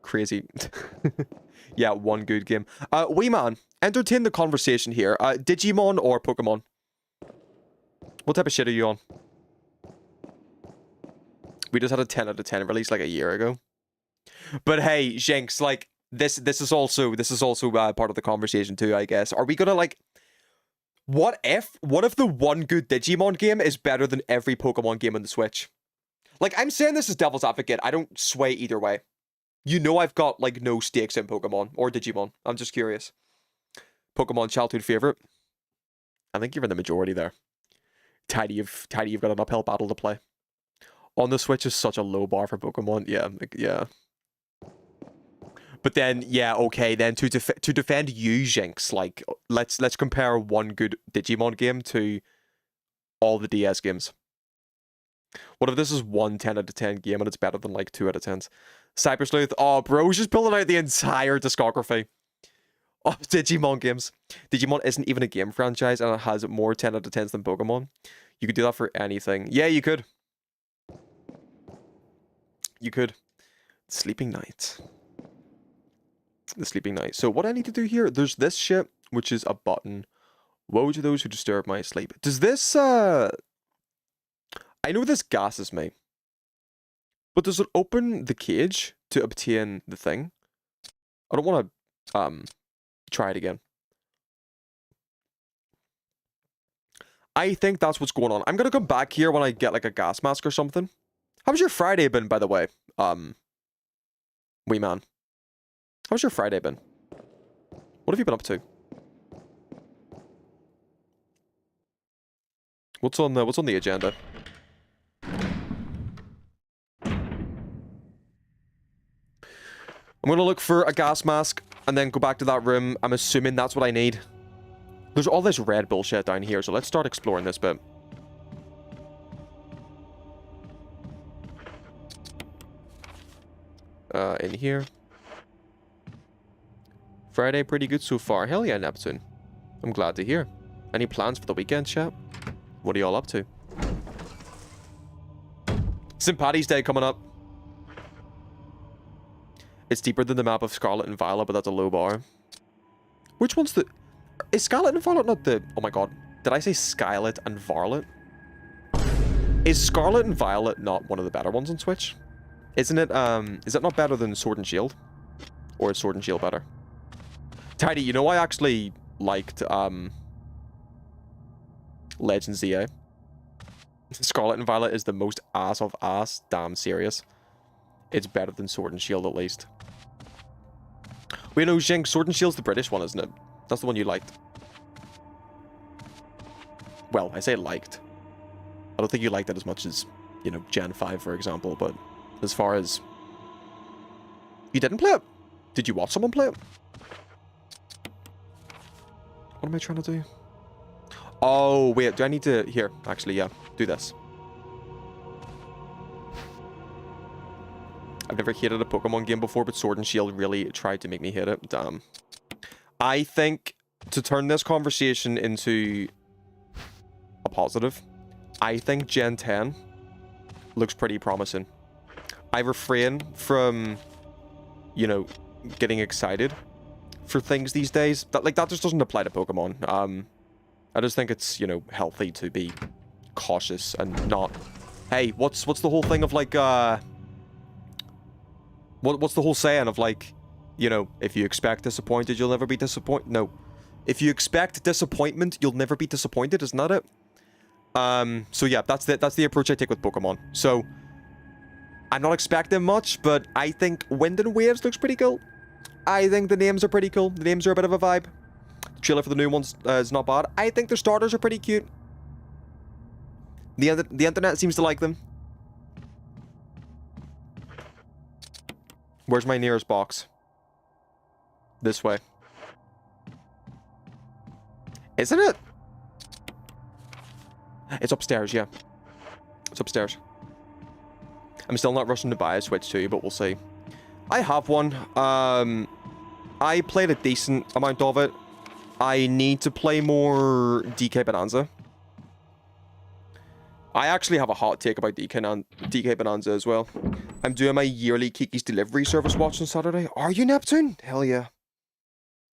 Crazy. Yeah, one good game. Wee man, entertain the conversation here. Digimon or Pokemon? What type of shit are you on? We just had a 10 out of 10 release like a year ago. But hey, Jinx, like, this is also part of the conversation too, I guess. Are we gonna, like... What if the one good Digimon game is better than every Pokemon game on the Switch? Like, I'm saying this as devil's advocate. I don't sway either way. You know I've got, like, no stakes in Pokemon or Digimon. I'm just curious. Pokemon childhood favorite? I think you're in the majority there. Tidy, you've got an uphill battle to play. On the Switch is such a low bar for Pokemon. Yeah. But then, yeah, okay, then to defend you, Jinx, like, let's compare one good Digimon game to all the DS games. What if this is one 10 out of 10 game and it's better than, like, 2 out of 10s? Cyber Sleuth, oh, bro's just pulling out the entire discography of Digimon games. Digimon isn't even a game franchise and it has more 10 out of 10s than Pokemon. You could do that for anything. Yeah, you could. You could. Sleeping Night. The Sleeping Night. So what I need to do here, there's this shit, which is a button. Woe to those who disturb my sleep. Does this, I know this gasses me. But does it open the cage to obtain the thing? I don't want to, try it again. I think that's what's going on. I'm gonna come back here when I get, like, a gas mask or something. How's your Friday been, by the way? Wee man. How's your Friday been? What have you been up to? What's on the agenda? I'm gonna look for a gas mask and then go back to that room. I'm assuming that's what I need. There's all this red bullshit down here, so let's start exploring this bit. In here. Friday pretty good so far. Hell yeah, Neptune. I'm glad to hear. Any plans for the weekend, chat? What are y'all up to? St. Paddy's Day coming up. It's deeper than the map of Scarlet and Violet, but that's a low bar. Which one's the... Is Scarlet and Violet not the... Oh my god. Did I say Scarlet and Varlet? Is Scarlet and Violet not one of the better ones on Switch? Isn't it, is it not better than Sword and Shield? Or is Sword and Shield better? Tidy, you know I actually liked, Legends ZA. Scarlet and Violet is the most ass of ass. Damn serious. It's better than Sword and Shield at least. Wait, no, Jinx, Sword and Shield's the British one, isn't it? That's the one you liked. Well, I say liked. I don't think you liked it as much as, you know, Gen 5, for example, but as far as... You didn't play it? Did you watch someone play it? What am I trying to do? Oh, wait, do I need to... Here, actually, yeah, do this. I've never hated a Pokemon game before, but Sword and Shield really tried to make me hate it. Damn. I think, to turn this conversation into a positive, I think Gen 10 looks pretty promising. I refrain from, you know, getting excited for things these days. That just doesn't apply to Pokemon. I just think it's, you know, healthy to be cautious and not... Hey, what's the whole thing of, like, What's the whole saying of, like, you know, if you expect disappointed, you'll never be disappointed? No. If you expect disappointment, you'll never be disappointed, isn't that it? So yeah, that's the approach I take with Pokemon. So, I'm not expecting much, but I think Wind and Waves looks pretty cool. I think the names are pretty cool. The names are a bit of a vibe. The trailer for the new ones is not bad. I think their starters are pretty cute. The internet seems to like them. Where's my nearest box? This way. Isn't it? It's upstairs, yeah. It's upstairs. I'm still not rushing to buy a Switch 2, but we'll see. I have one. I played a decent amount of it. I need to play more DK Bonanza. I actually have a hot take about DK Bonanza as well. I'm doing my yearly Kiki's Delivery Service watch on Saturday. Are you, Neptune? Hell yeah.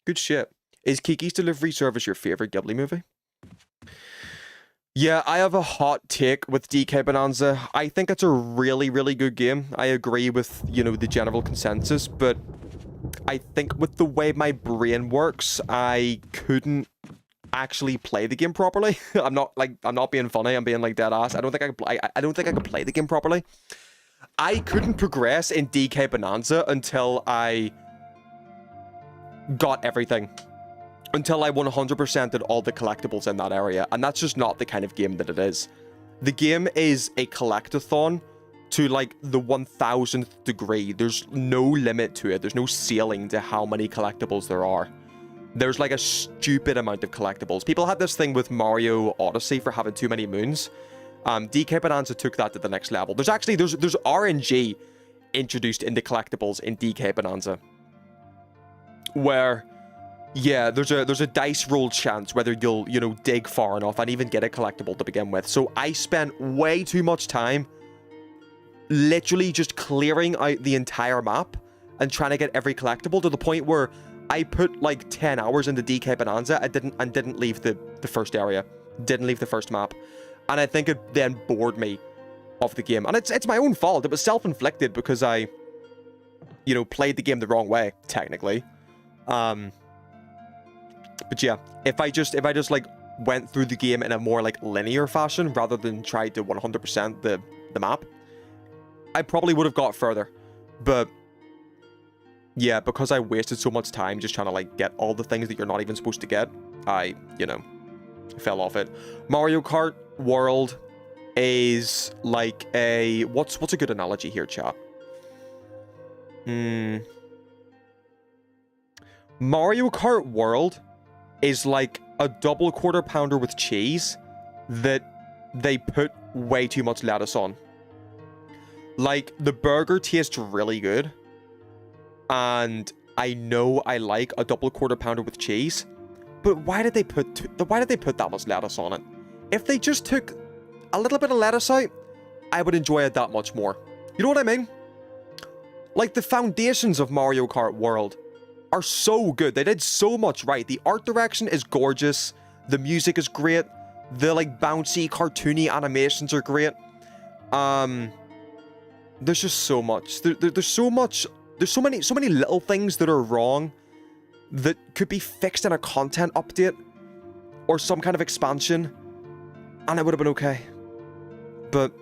Good shit. Is Kiki's Delivery Service your favorite Ghibli movie? Yeah, I have a hot take with DK Bonanza. I think it's a really, really good game. I agree with, you know, the general consensus, but I think with the way my brain works, I couldn't actually play the game properly. I'm not being funny. I'm being like dead ass. I don't think I could play the game properly. I couldn't progress in DK Bonanza until I got everything. Until I 100%ed all the collectibles in that area. And that's just not the kind of game that it is. The game is a collectathon to, like, the 1000th degree. There's no limit to it. There's no ceiling to how many collectibles there are. There's, like, a stupid amount of collectibles. People had this thing with Mario Odyssey for having too many moons. DK Bonanza took that to the next level. There's RNG introduced into collectibles in DK Bonanza. Where... yeah, there's a dice roll chance whether you'll, you know, dig far enough and even get a collectible to begin with. So I spent way too much time literally just clearing out the entire map and trying to get every collectible to the point where I put like 10 hours into DK Bonanza. I didn't leave the first area. Didn't leave the first map. And I think it then bored me of the game. And it's my own fault. It was self-inflicted because I, you know, played the game the wrong way, technically. But yeah, if I just like went through the game in a more like linear fashion rather than tried to 100% the map, I probably would have got further. But yeah, because I wasted so much time just trying to like get all the things that you're not even supposed to get, I, you know, fell off it. Mario Kart World is like a what's a good analogy here, chat? Mario Kart World is like a double quarter pounder with cheese that they put way too much lettuce on. Like, the burger tastes really good, and I know I like a double quarter pounder with cheese, but why did they put that much lettuce on it? If they just took a little bit of lettuce out, I would enjoy it that much more. You know what I mean? Like, the foundations of Mario Kart World are so good. They did so much right. The art direction is gorgeous. The music is great. The like bouncy, cartoony animations are great. There's just so much. There's so much. There's so many little things that are wrong that could be fixed in a content update or some kind of expansion, and it would have been okay. But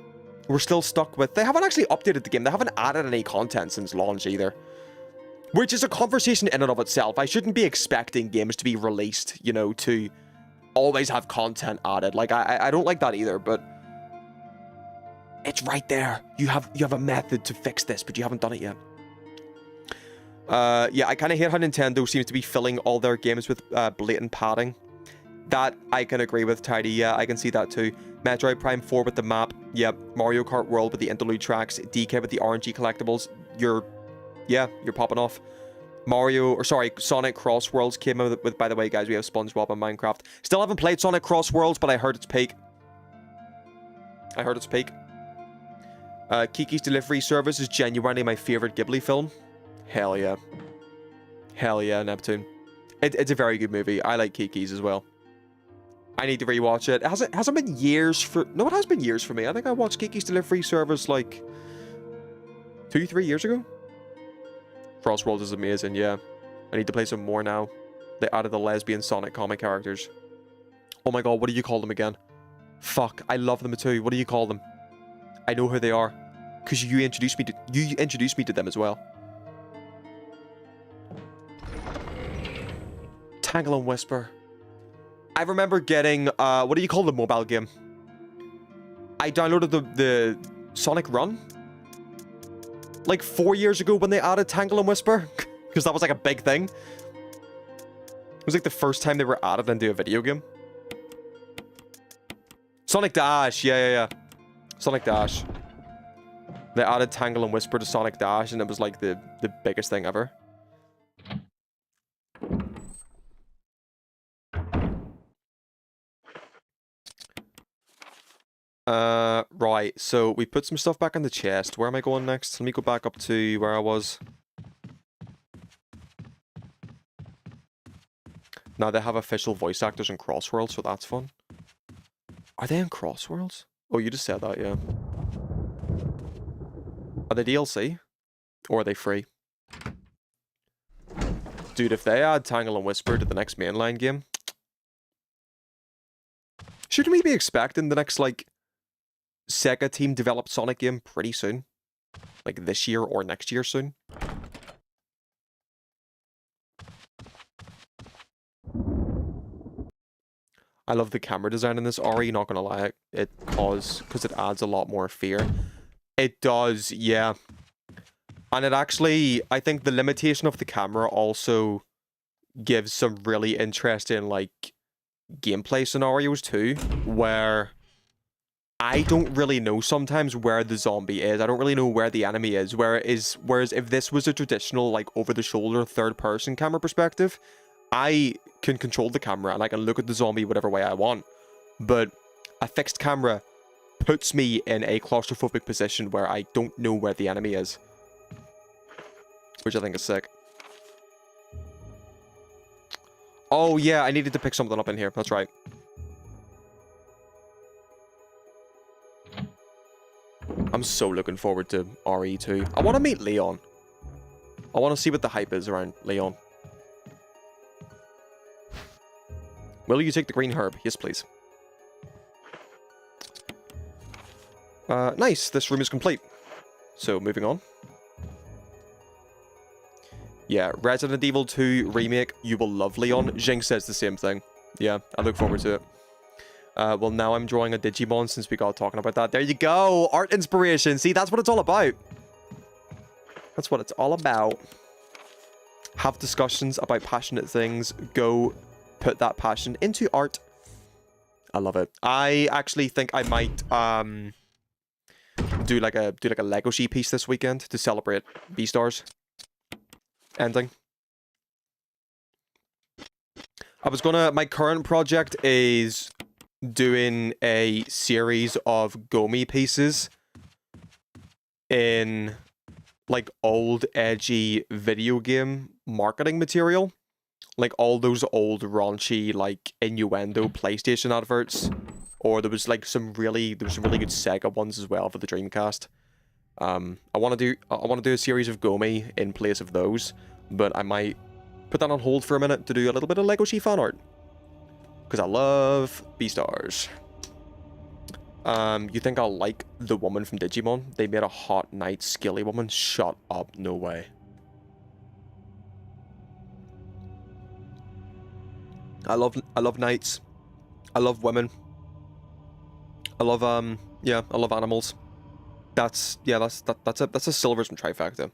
we're still stuck with. They haven't actually updated the game. They haven't added any content since launch either. Which is a conversation in and of itself. I shouldn't be expecting games to be released, you know, to always have content added. Like, I don't like that either, but it's right there. You have a method to fix this, but you haven't done it yet. Yeah, I kind of hate how Nintendo seems to be filling all their games with blatant padding. That I can agree with, Tidy. Yeah, I can see that too. Metroid Prime 4 with the map. Yep. Mario Kart World with the interlude tracks. DK with the RNG collectibles. You're popping off. Sonic Cross Worlds came out with, by the way, guys, we have SpongeBob and Minecraft. Still haven't played Sonic Cross Worlds, but I heard it's peak. Kiki's Delivery Service is genuinely my favorite Ghibli film. Hell yeah. Hell yeah, Neptune. It's a very good movie. I like Kiki's as well. I need to rewatch it. It hasn't been years for... No, it has been years for me. I think I watched Kiki's Delivery Service like 2-3 years ago. Crossworlds is amazing, yeah. I need to play some more now. They added the lesbian Sonic comic characters. Oh my god, what do you call them again? Fuck, I love them too. What do you call them? I know who they are. Because you introduced me to them as well. Tangle and Whisper. I remember getting, what do you call the mobile game? I downloaded the Sonic Run like 4 years ago when they added Tangle and Whisper, because that was like a big thing. It was like the first time they were added into a video game. Sonic Dash, yeah. Sonic Dash. They added Tangle and Whisper to Sonic Dash, and it was like the biggest thing ever. Right, so we put some stuff back in the chest. Where am I going next? Let me go back up to where I was. Now they have official voice actors in Crossworlds, so that's fun. Are they in Crossworlds? Oh, you just said that, yeah. Are they DLC? Or are they free? Dude, if they add Tangle and Whisper to the next mainline game... Shouldn't we be expecting the next, like... Sega team developed Sonic game pretty soon? Like this year or next year soon? I love the camera design in this, Ori, not gonna lie. Because it adds a lot more fear. It does, yeah. And it actually, I think the limitation of the camera also gives some really interesting, like, gameplay scenarios too, where I don't really know sometimes where the zombie is. I don't really know where the enemy is. Whereas if this was a traditional, like, over-the-shoulder, third-person camera perspective, I can control the camera and I can look at the zombie whatever way I want. But a fixed camera puts me in a claustrophobic position where I don't know where the enemy is. Which I think is sick. Oh, yeah, I needed to pick something up in here. That's right. I'm so looking forward to RE2. I want to meet Leon. I want to see what the hype is around Leon. Will you take the green herb? Yes, please. Nice. This room is complete. So, moving on. Yeah, Resident Evil 2 Remake. You will love Leon. Jing says the same thing. Yeah, I look forward to it. Well, now I'm drawing a Digimon since we got talking about that. There you go! Art inspiration! See, that's what it's all about. That's what it's all about. Have discussions about passionate things. Go put that passion into art. I love it. I actually think I might do like a Lego sheet piece this weekend to celebrate Beastars ending. My current project is doing a series of Gomi pieces in like old edgy video game marketing material, like all those old raunchy like innuendo PlayStation adverts, or there was some really good Sega ones as well for the Dreamcast. I want to do a series of Gomi in place of those, but I might put that on hold for a minute to do a little bit of Lego Sheet fan art. Because I love Beastars. You think I'll like the woman from Digimon? They made a hot knight skilly woman? Shut up, no way. I love knights. I love women. I love I love animals. That's a Silversman trifecta.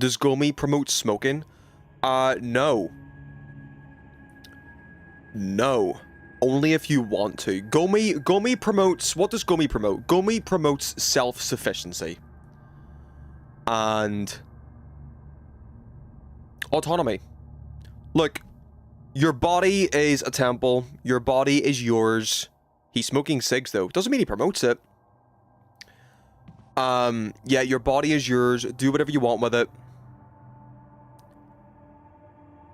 Does Gomi promote smoking? No. No. Only if you want to. Gomi promotes... What does Gomi promote? Gomi promotes self-sufficiency. And... autonomy. Look, your body is a temple. Your body is yours. He's smoking cigs, though. Doesn't mean he promotes it. Yeah, your body is yours. Do whatever you want with it.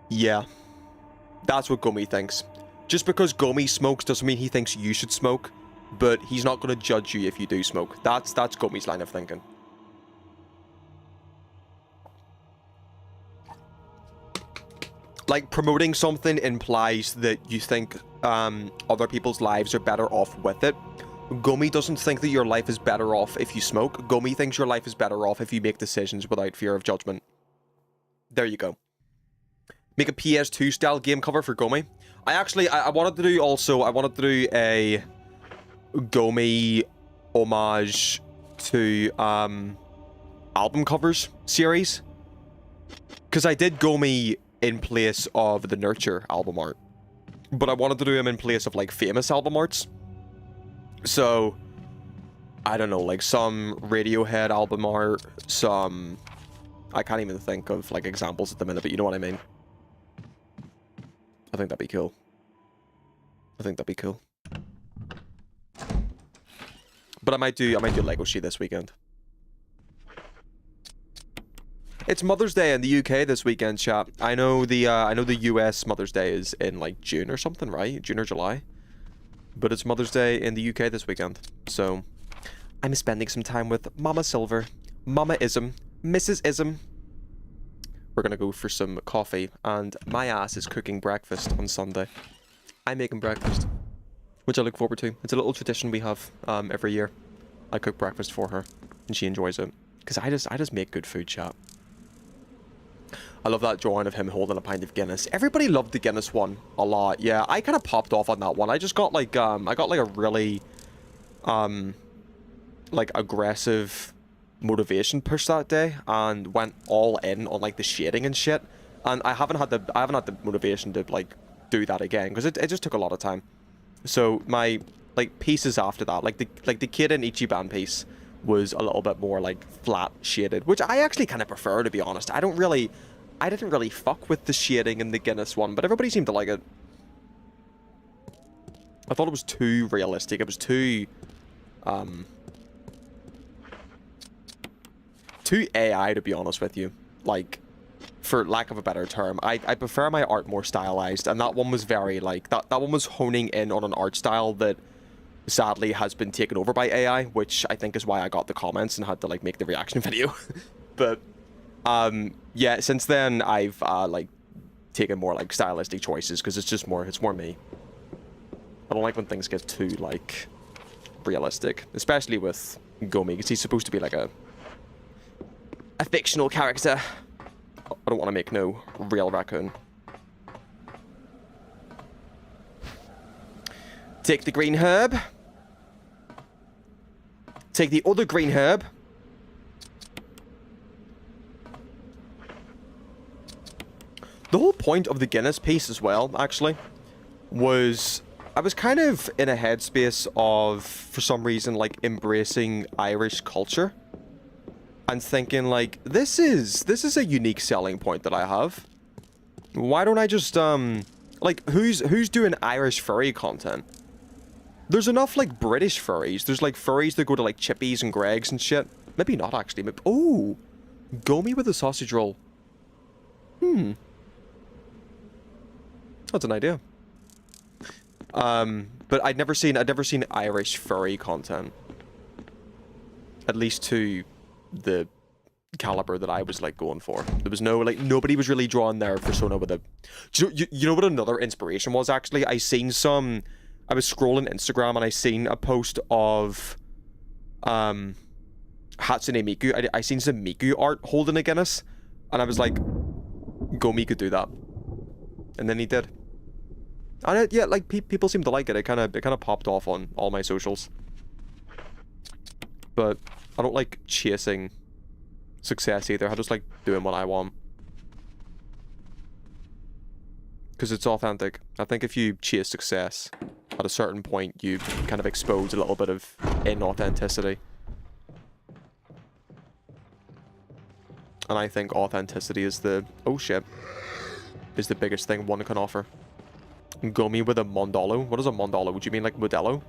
Yeah. That's what Gomi thinks. Just because Gomi smokes doesn't mean he thinks you should smoke, but he's not going to judge you if you do smoke. That's Gomi's line of thinking. Like, promoting something implies that you think other people's lives are better off with it. Gomi doesn't think that your life is better off if you smoke. Gomi thinks your life is better off if you make decisions without fear of judgment. There you go. Make a PS2 style game cover for Gomi. I wanted to do also, I wanted to do a Gomi homage to album covers series. Because I did Gomi in place of the Nurture album art. But I wanted to do him in place of like famous album arts. So, I don't know, like some Radiohead album art, some... I can't even think of like examples at the minute, but you know what I mean. I think that'd be cool. I think that'd be cool. But I might do Lego Sheet this weekend. It's Mother's Day in the UK this weekend, chat. I know the US Mother's Day is in like June or something, right? June or July. But it's Mother's Day in the UK this weekend. So I'm spending some time with Mama Silver, Mama Ism, Mrs. Ism. We're gonna go for some coffee, and my ass is cooking breakfast on Sunday. I'm making breakfast, which I look forward to. It's a little tradition we have every year. I cook breakfast for her, and she enjoys it. Because I just make good food, chat. I love that drawing of him holding a pint of Guinness. Everybody loved the Guinness one a lot. Yeah, I kind of popped off on that one. I just got like a really like aggressive motivation push that day and went all in on like the shading and shit. And I haven't had the motivation to like do that again because it just took a lot of time. So my like pieces after that, like the Kid in Ichiban piece was a little bit more like flat shaded, which I actually kind of prefer, to be honest. I didn't really fuck with the shading in the Guinness one, but everybody seemed to like it. I thought it was too realistic. It was too AI, to be honest with you. Like, for lack of a better term, I prefer my art more stylized, and that one was very like that one was honing in on an art style that sadly has been taken over by AI, which I think is why I got the comments and had to like make the reaction video. But yeah, since then I've like taken more like stylistic choices because it's more me. I don't like when things get too like realistic, especially with Gomi, because he's supposed to be like a fictional character. I don't want to make no real raccoon. Take the green herb. Take the other green herb. The whole point of the Guinness piece as well, actually, was I was kind of in a headspace of, for some reason, like embracing Irish culture and thinking like, this is a unique selling point that I have. Why don't I just like who's doing Irish furry content? There's enough like British furries. There's like furries that go to like Chippies and Greggs and shit. Maybe not actually. Maybe, oh, Gomi with a sausage roll. That's an idea. But I'd never seen Irish furry content. At least to the caliber that I was like going for. There was no like nobody was really drawn their persona with a. You know what another inspiration was actually? I was scrolling Instagram and I seen a post of Hatsune Miku. I seen some Miku art holding a Guinness, and I was like, Gomi could do that, and then he did. And yeah, like people seem to like it. It kind of popped off on all my socials. But I don't like chasing success either. I just like doing what I want. Because it's authentic. I think if you chase success, at a certain point, you kind of expose a little bit of inauthenticity. And I think authenticity is the... oh shit. Is the biggest thing one can offer. Go me with a Mondolo. What is a Mondolo? Would you mean like Modelo?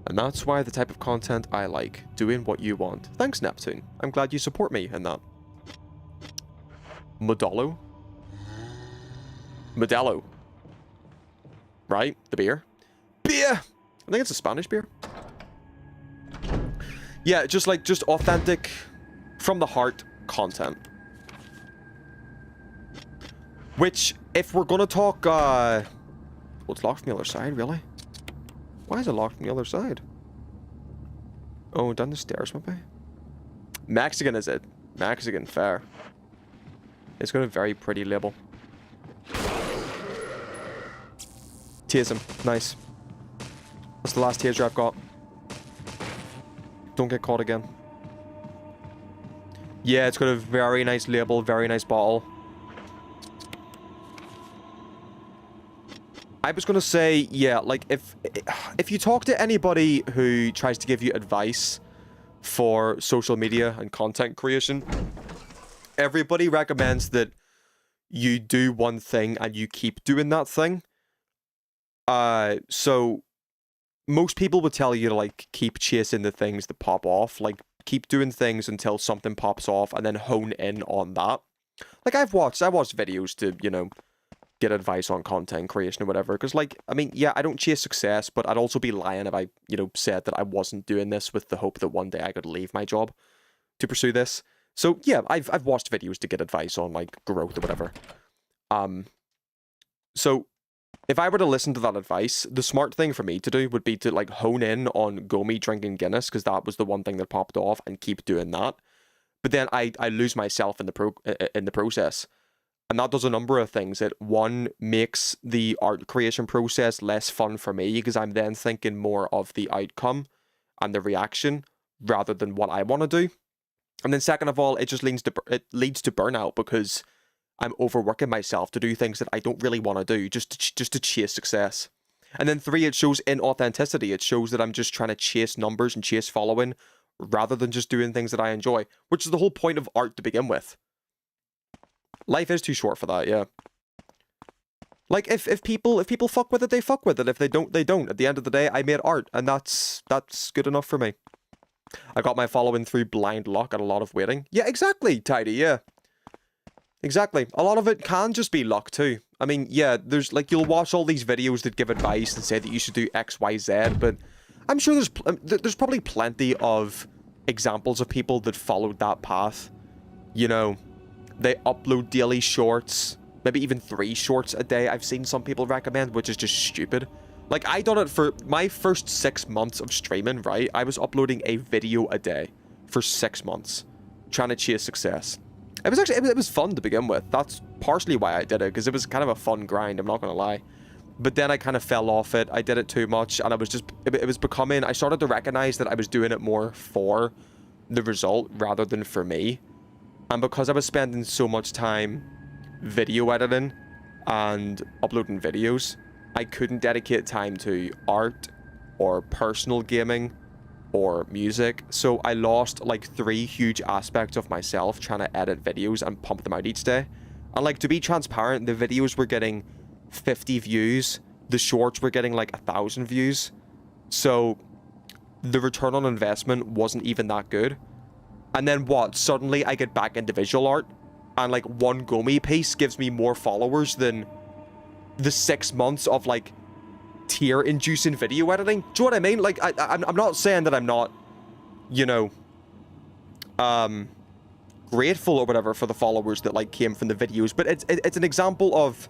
And that's why the type of content I like. Doing what you want. Thanks, Neptune. I'm glad you support me in that. Modelo? Modelo. Right? The beer? Beer! I think it's a Spanish beer. Yeah, just authentic, from the heart content. Which, if we're gonna talk, well, it's locked from the other side, really? Why is it locked from the other side? Oh, down the stairs, maybe? Mexican, is it? Mexican, fair. It's got a very pretty label. Tase him. Nice. That's the last taser I've got. Don't get caught again. Yeah, it's got a very nice label, very nice bottle. I was gonna say, yeah, like, if you talk to anybody who tries to give you advice for social media and content creation, everybody recommends that you do one thing and you keep doing that thing. So most people would tell you to, like, keep chasing the things that pop off. Like, keep doing things until something pops off and then hone in on that. Like, I watched videos to, you know, get advice on content creation or whatever. Because, like, I mean, yeah, I don't chase success, but I'd also be lying if I, you know, said that I wasn't doing this with the hope that one day I could leave my job to pursue this. So, yeah, I've watched videos to get advice on, like, growth or whatever. So if I were to listen to that advice, the smart thing for me to do would be to, like, hone in on Gomi drinking Guinness, because that was the one thing that popped off, and keep doing that. But then I lose myself in the process. And that does a number of things. It, one, makes the art creation process less fun for me, because I'm then thinking more of the outcome and the reaction rather than what I want to do. And then second of all, it just leads to burnout, because I'm overworking myself to do things that I don't really want to do, just to chase success. And then three, it shows inauthenticity. It shows that I'm just trying to chase numbers and chase following rather than just doing things that I enjoy, which is the whole point of art to begin with. Life is too short for that, yeah. Like, if people fuck with it, they fuck with it. If they don't, they don't. At the end of the day, I made art, and that's good enough for me. I got my following through blind luck and a lot of waiting. Yeah, exactly, Tidy, yeah. Exactly. A lot of it can just be luck, too. I mean, yeah, there's, like, you'll watch all these videos that give advice and say that you should do X, Y, Z, but I'm sure there's probably plenty of examples of people that followed that path. You know, they upload daily shorts, maybe even 3 shorts a day. I've seen some people recommend, which is just stupid. Like, I done it for my first 6 months of streaming, right? I was uploading a video a day for 6 months, trying to chase success. It was actually, it was fun to begin with. That's partially why I did it, because it was kind of a fun grind, I'm not going to lie. But then I kind of fell off it. I did it too much, and I was just, it was becoming, I started to recognize that I was doing it more for the result rather than for me. And because I was spending so much time video editing and uploading videos, I couldn't dedicate time to art or personal gaming or music. So I lost like 3 huge aspects of myself trying to edit videos and pump them out each day. And like, to be transparent, the videos were getting 50 views. The shorts were getting like 1,000 views. So the return on investment wasn't even that good. And then what? Suddenly I get back into visual art, and like 1 Gomi piece gives me more followers than the 6 months of like tear-inducing video editing. Do you know what I mean? Like, I'm not saying that I'm not, you know, grateful or whatever for the followers that like came from the videos, but it's an example of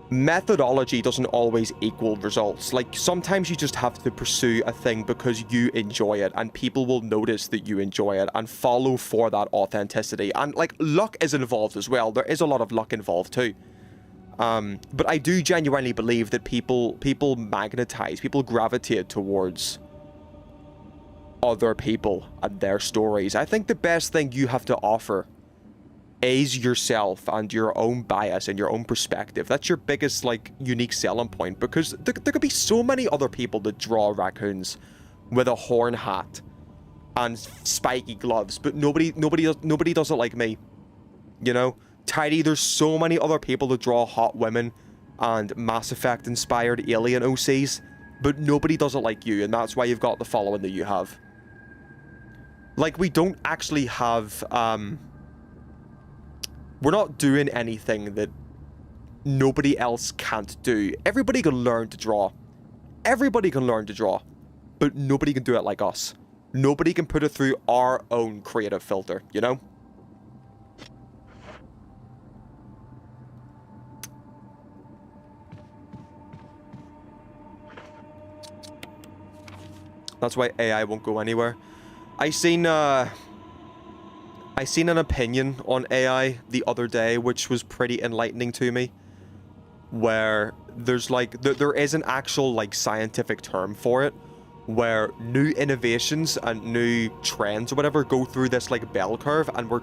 methodology doesn't always equal results. Like, sometimes you just have to pursue a thing because you enjoy it, and people will notice that you enjoy it and follow for that authenticity. And like, luck is involved as well. There is a lot of luck involved too. But I do genuinely believe that people magnetize, people gravitate towards other people and their stories. I think the best thing you have to offer is yourself and your own bias and your own perspective. That's your biggest, like, unique selling point, because there could be so many other people that draw raccoons with a horn hat and spiky gloves, but nobody does it like me. You know? Tidy, there's so many other people that draw hot women and Mass Effect inspired alien OCs, but nobody does it like you, and that's why you've got the following that you have. Like, we don't actually have, we're not doing anything that nobody else can't do. Everybody can learn to draw. Everybody can learn to draw, but nobody can do it like us. Nobody can put it through our own creative filter, you know? That's why AI won't go anywhere. I seen an opinion on AI the other day, which was pretty enlightening to me, where there's like, there is an actual like scientific term for it, where new innovations and new trends or whatever go through this like bell curve, and we're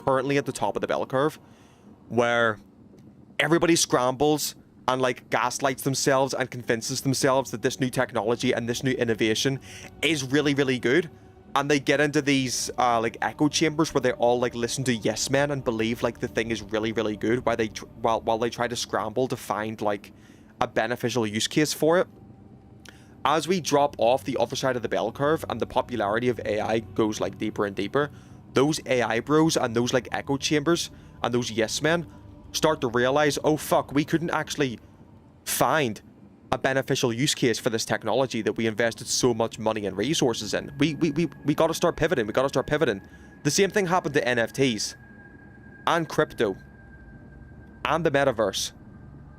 currently at the top of the bell curve, where everybody scrambles and like gaslights themselves and convinces themselves that this new technology and this new innovation is really, really good. And they get into these like echo chambers where they all like listen to yes men and believe like the thing is really, really good, while they try to scramble to find like a beneficial use case for it. As we drop off the other side of the bell curve and the popularity of AI goes like deeper and deeper, those AI bros and those like echo chambers and those yes men start to realize, oh fuck, we couldn't actually find a beneficial use case for this technology that we invested so much money and resources in. We got to start pivoting. We got to start pivoting. The same thing happened to NFTs and crypto and the metaverse,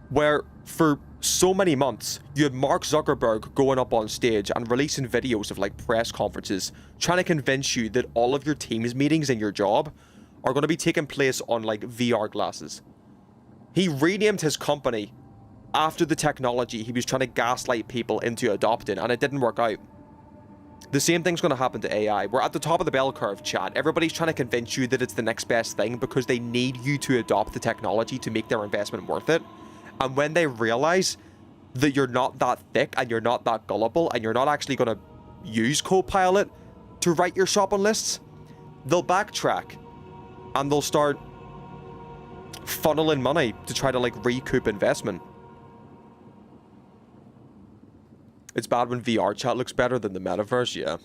where for so many months you had Mark Zuckerberg going up on stage and releasing videos of like press conferences trying to convince you that all of your Teams meetings in your job are going to be taking place on like VR glasses. He renamed his company after the technology he was trying to gaslight people into adopting, and it didn't work out. The same thing's going to happen to AI. We're at the top of the bell curve, chat. Everybody's trying to convince you that it's the next best thing because they need you to adopt the technology to make their investment worth it. And when they realize that you're not that thick and you're not that gullible and you're not actually going to use Copilot to write your shopping lists, they'll backtrack and they'll start funneling money to try to like recoup investment. It's bad when VR chat looks better than the metaverse, yeah.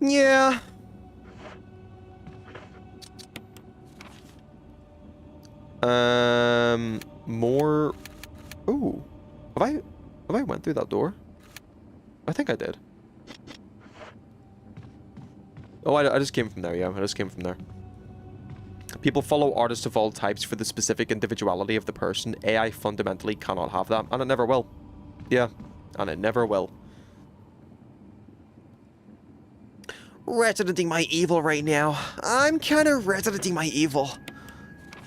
Yeah. More... Ooh. Have I went through that door? I think I did. Oh, I just came from there, yeah. I just came from there. People follow artists of all types for the specific individuality of the person. AI fundamentally cannot have that, and it never will. Yeah, and it never will. Residenting my evil right now. I'm kind of residenting my evil.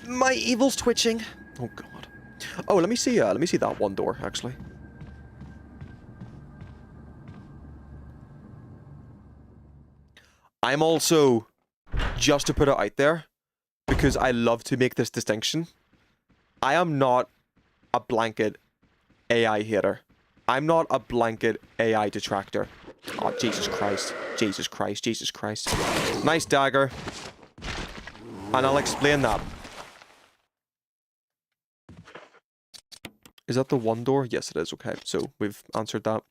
My evil's twitching. Oh god. Oh, let me see that one door, actually. I'm also, just to put it out there, because I love to make this distinction, I am not a blanket AI hater. I'm not a blanket AI detractor. Oh, Jesus Christ. Jesus Christ. Jesus Christ. Nice dagger. And I'll explain that. Is that the one door? Yes, it is. Okay, so we've answered that.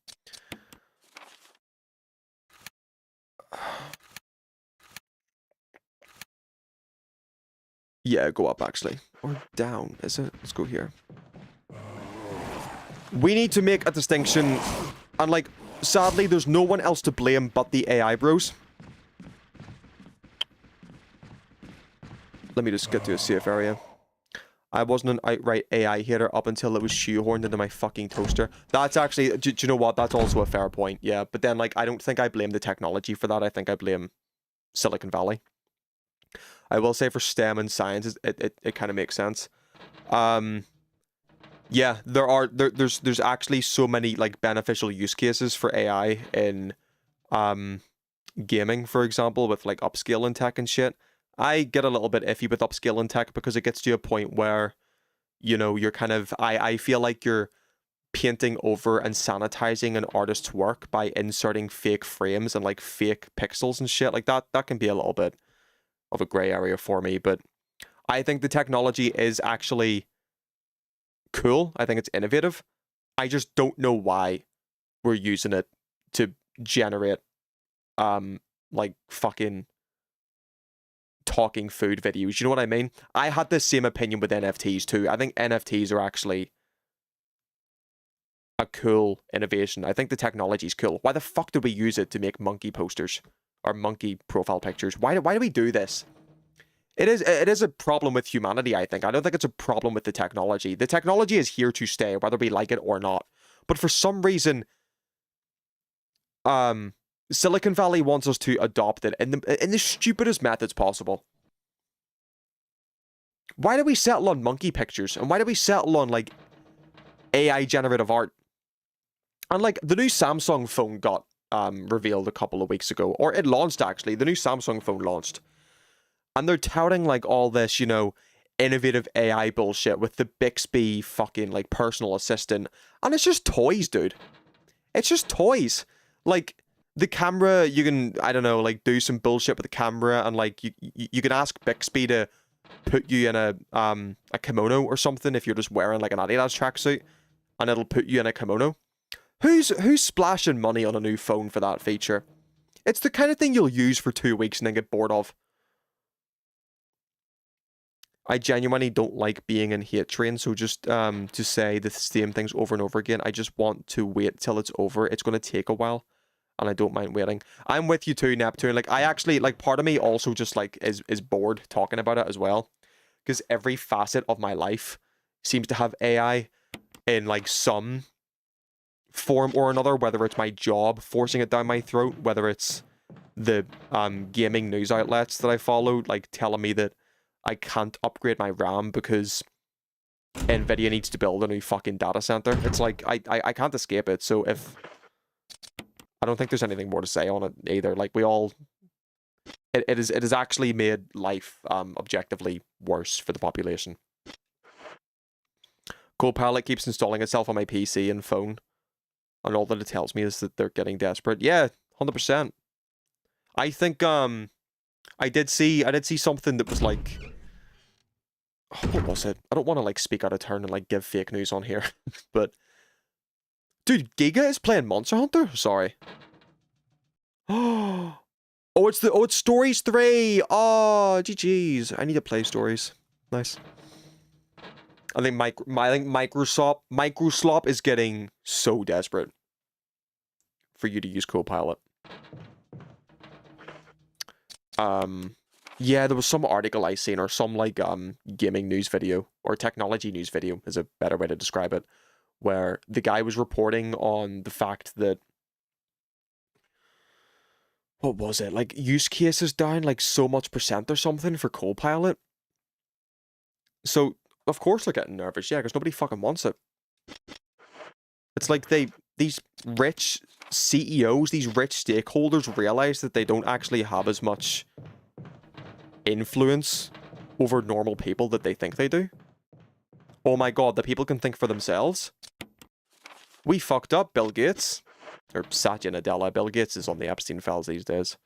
Yeah, go up, actually. Or down, is it? Let's go here. We need to make a distinction, and like, sadly, there's no one else to blame but the AI bros. Let me just get to a safe area. I wasn't an outright AI hater up until it was shoehorned into my fucking toaster. That's actually, do you know what? That's also a fair point, yeah. But then, like, I don't think I blame the technology for that. I think I blame Silicon Valley. I will say for STEM and science, it kind of makes sense. Yeah, there's actually so many like beneficial use cases for AI in um gaming, for example, with like upscaling tech and shit. I get a little bit iffy with upscaling tech because it gets to a point where, you know, you're kind of I feel like you're painting over and sanitizing an artist's work by inserting fake frames and like fake pixels and shit like that. That can be a little bit of a gray area for me, but I think the technology is actually cool. I think it's innovative. I just don't know why we're using it to generate like fucking talking food videos. You know what I mean? I had the same opinion with NFTs too. I think NFTs are actually a cool innovation. I think the technology is cool. Why the fuck do we use it to make monkey posters or monkey profile pictures? Why do we do this? It is a problem with humanity, I think. I don't think it's a problem with the technology. The technology is here to stay, whether we like it or not. But for some reason, Silicon Valley wants us to adopt it in the stupidest methods possible. Why do we settle on monkey pictures? And why do we settle on, like, AI generative art? And, like, the new Samsung phone got revealed a couple of weeks ago. Or it launched, actually. The new Samsung phone launched. And they're touting, like, all this, you know, innovative AI bullshit with the Bixby fucking, like, personal assistant. And it's just toys, dude. It's just toys. Like, the camera, you can, I don't know, like, do some bullshit with the camera, and, like, you can ask Bixby to put you in a kimono or something if you're just wearing, like, an Adidas tracksuit, and it'll put you in a kimono. Who's splashing money on a new phone for that feature? It's the kind of thing you'll use for 2 weeks and then get bored of. I genuinely don't like being in hate train, so just to say the same things over and over again, I just want to wait till it's over. It's going to take a while, and I don't mind waiting. I'm with you too, Neptune. Like, I actually, like, part of me also just, like, is bored talking about it as well, because every facet of my life seems to have AI in, like, some form or another, whether it's my job forcing it down my throat, whether it's the gaming news outlets that I follow, like, telling me that I can't upgrade my RAM because Nvidia needs to build a new fucking data center. It's like, I can't escape it, so if... I don't think there's anything more to say on it either. Like, we all... It has actually made life objectively worse for the population. Copilot keeps installing itself on my PC and phone, and all that it tells me is that they're getting desperate. Yeah, 100%. I think, I did see something that was like... Oh, what was it? I don't want to, like, speak out of turn and, like, give fake news on here, but... Dude, Giga is playing Monster Hunter? Sorry. Oh, it's Stories 3! Oh, GG's. I need to play Stories. Nice. I think Microsoft is getting so desperate for you to use Copilot. Yeah, there was some article I seen, or some, like, gaming news video, or technology news video is a better way to describe it, where the guy was reporting on the fact that, what was it, like, use cases down, like, so much % or something for Copilot. So, of course they're getting nervous, yeah, because nobody fucking wants it. It's like these rich CEOs, these rich stakeholders realize that they don't actually have as much influence over normal people that they think they do. Oh my god, the people can think for themselves. We fucked up, Bill Gates. Or Satya Nadella. Bill Gates is on the Epstein files these days.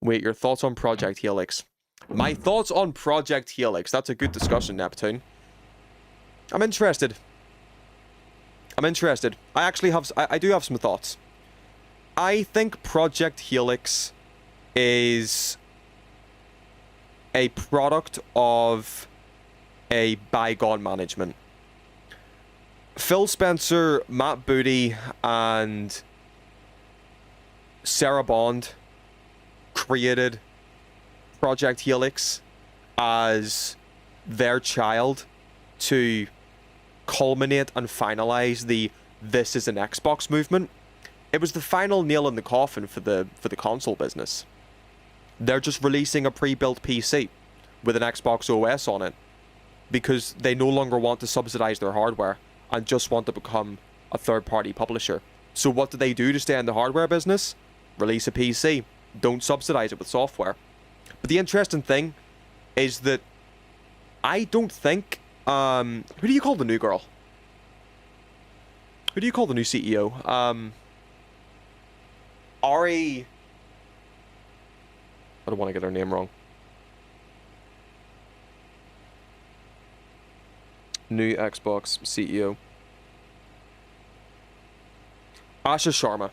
Wait, your thoughts on Project Helix? My thoughts on Project Helix. That's a good discussion, Neptune. I'm interested. I actually have... I do have some thoughts. I think Project Helix is a product of a bygone management. Phil Spencer, Matt Booty, and Sarah Bond created Project Helix as their child to culminate and finalize the "this is an Xbox" movement. It was the final nail in the coffin for the console business. They're just releasing a pre-built PC with an Xbox OS on it, because they no longer want to subsidize their hardware and just want to become a third-party publisher. So what do they do to stay in the hardware business? Release a PC. Don't subsidize it with software. But the interesting thing is that I don't think... who do you call the new girl? Who do you call the new CEO? Ari... I don't want to get her name wrong. New Xbox CEO. Asha Sharma.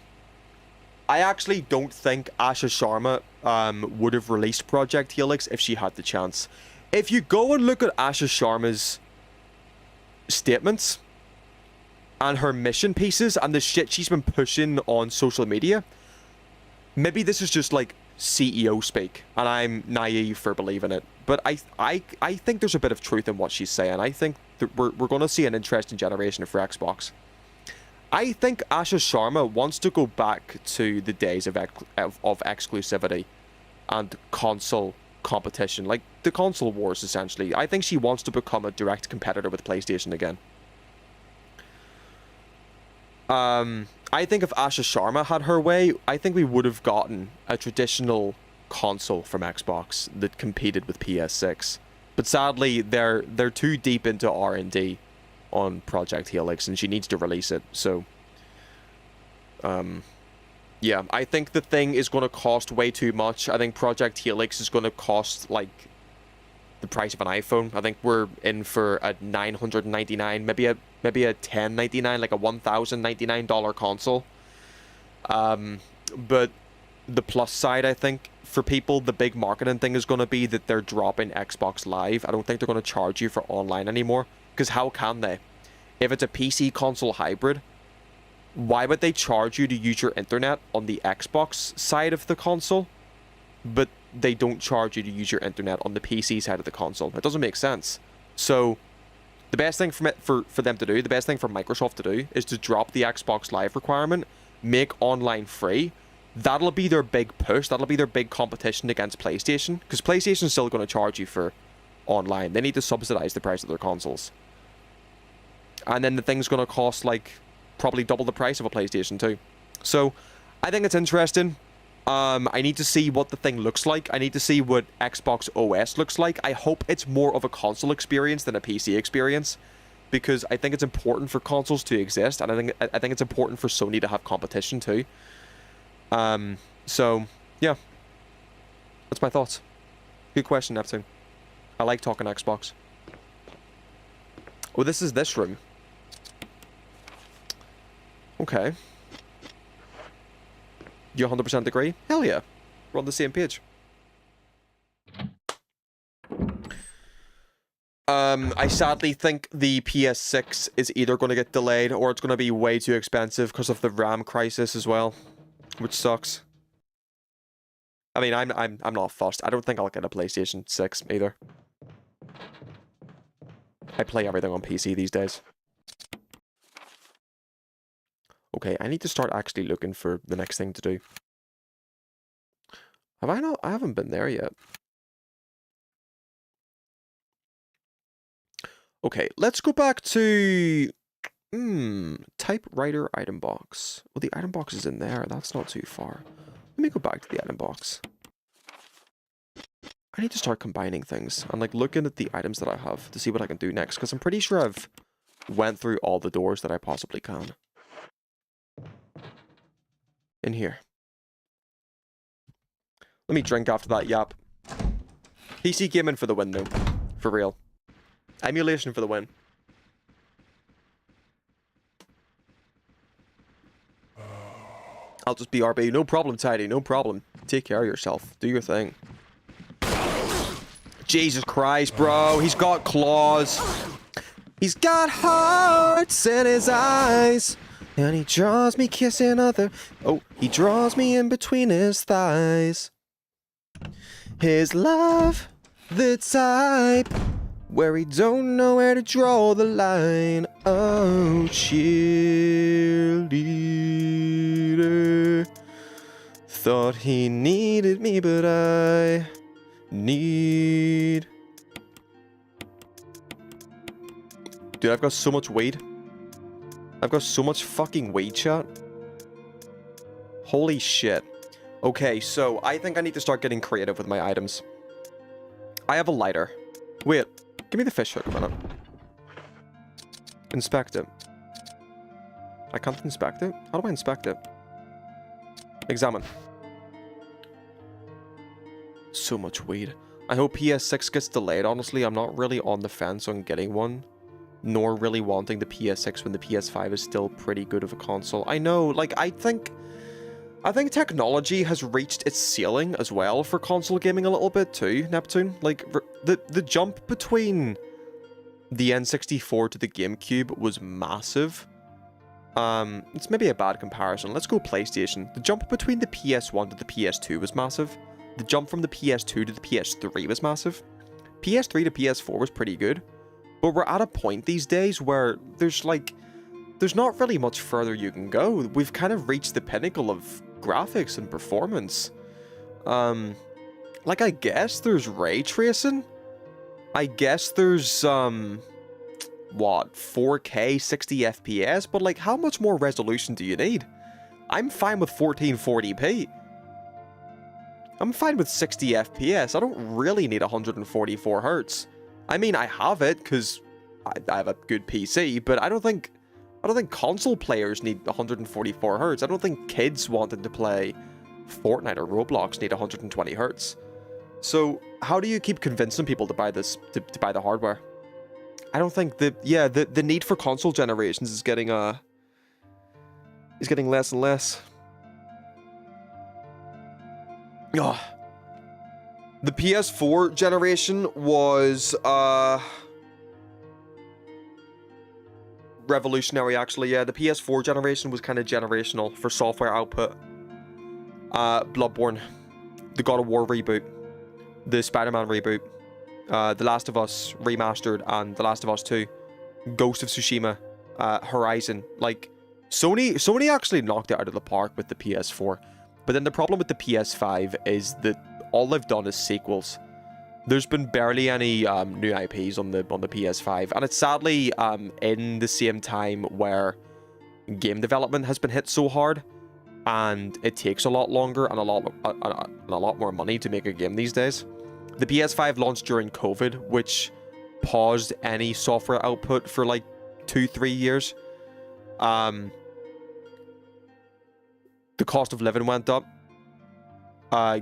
I actually don't think Asha Sharma would have released Project Helix if she had the chance. If you go and look at Asha Sharma's statements and her mission pieces and the shit she's been pushing on social media, maybe this is just like CEO speak and I'm naive for believing it, but I think there's a bit of truth in what she's saying. I think that we're going to see an interesting generation for Xbox. I think Asha Sharma wants to go back to the days of exclusivity and console competition, like the console wars essentially. I think she wants to become a direct competitor with PlayStation again. I think if Asha Sharma had her way, I think we would have gotten a traditional console from Xbox that competed with PS6. But sadly, they're too deep into R&D on Project Helix, and she needs to release it. So, yeah, I think the thing is going to cost way too much. I think Project Helix is going to cost like the price of an iPhone. I think we're in for a $999, maybe a $1099, like a $1,099 console. But the plus side, I think, for people, the big marketing thing is going to be that they're dropping Xbox Live. I don't think they're going to charge you for online anymore, because how can they? If it's a PC console hybrid, why would they charge you to use your internet on the Xbox side of the console, but they don't charge you to use your internet on the PC side of the console? It doesn't make sense. So the best thing for them to do, the best thing for Microsoft to do, is to drop the Xbox Live requirement, make online free. That'll be their big push. That'll be their big competition against PlayStation, because PlayStation's still going to charge you for online. They need to subsidize the price of their consoles. And then the thing's going to cost like probably double the price of a PlayStation 2. So I think it's interesting. I need to see what the thing looks like. I need to see what Xbox OS looks like. I hope it's more of a console experience than a PC experience, because I think it's important for consoles to exist, and I think it's important for Sony to have competition too. So yeah, that's my thoughts. Good question, Neptune. I like talking Xbox. Oh, this is this room. Okay. You 100% agree? Hell yeah. We're on the same page. I sadly think the PS6 is either going to get delayed or it's going to be way too expensive because of the RAM crisis as well, which sucks. I mean, I'm not fussed. I don't think I'll get a PlayStation 6 either. I play everything on PC these days. Okay, I need to start actually looking for the next thing to do. Have I not? I haven't been there yet. Okay, let's go back to... typewriter item box. Well, the item box is in there. That's not too far. Let me go back to the item box. I need to start combining things and like looking at the items that I have to see what I can do next, because I'm pretty sure I've went through all the doors that I possibly can. In here. Let me drink after that yap. PC gaming for the win though. For real. Emulation for the win. I'll just be RB. No problem, Tidy. No problem. Take care of yourself. Do your thing. Jesus Christ, bro. He's got claws. He's got hearts in his eyes. And he draws me kissing other... Oh, he draws me in between his thighs. His love, the type where he don't know where to draw the line. Oh, cheerleader. Thought he needed me, but I need Dude, I've got so much weed. I've got so much fucking weed, chat. Holy shit. Okay, so I think I need to start getting creative with my items. I have a lighter. Wait, give me the fish hook a minute. Inspect it. I can't inspect it? How do I inspect it? Examine. So much weed. I hope PS6 gets delayed, honestly. I'm not really on the fence on getting one. Nor really wanting the PS6 when the PS5 is still pretty good of a console. I know, like, I think technology has reached its ceiling as well for console gaming a little bit too, Neptune. Like, the jump between the N64 to the GameCube was massive. It's maybe a bad comparison. Let's go PlayStation. The jump between the PS1 to the PS2 was massive. The jump from the PS2 to the PS3 was massive. PS3 to PS4 was pretty good. But we're at a point these days where there's not really much further you can go. We've kind of reached the pinnacle of graphics and performance. Like, I guess there's ray tracing. I guess there's, what, 4K 60 FPS? But, like, how much more resolution do you need? I'm fine with 1440p. I'm fine with 60 FPS. I don't really need 144 Hz. I mean, I have it because I have a good PC, but I don't think console players need 144 Hz. I don't think kids wanting to play Fortnite or Roblox need 120 Hz. So how do you keep convincing people to buy this, to buy the hardware? I don't think the need for console generations is getting less and less. Ugh. The PS4 generation was revolutionary, actually. Yeah, the PS4 generation was kind of generational for software output. Bloodborne, the God of War reboot, the Spider-Man reboot, The Last of Us Remastered, and The Last of Us 2, Ghost of Tsushima, Horizon. Like, Sony actually knocked it out of the park with the PS4. But then the problem with the PS5 is that all they've done is sequels. There's been barely any new IPs on the PS5, and it's sadly in the same time where game development has been hit so hard, and it takes a lot longer and a lot more money to make a game these days. The PS5 launched during COVID, which paused any software output for like 2-3 years. The cost of living went up.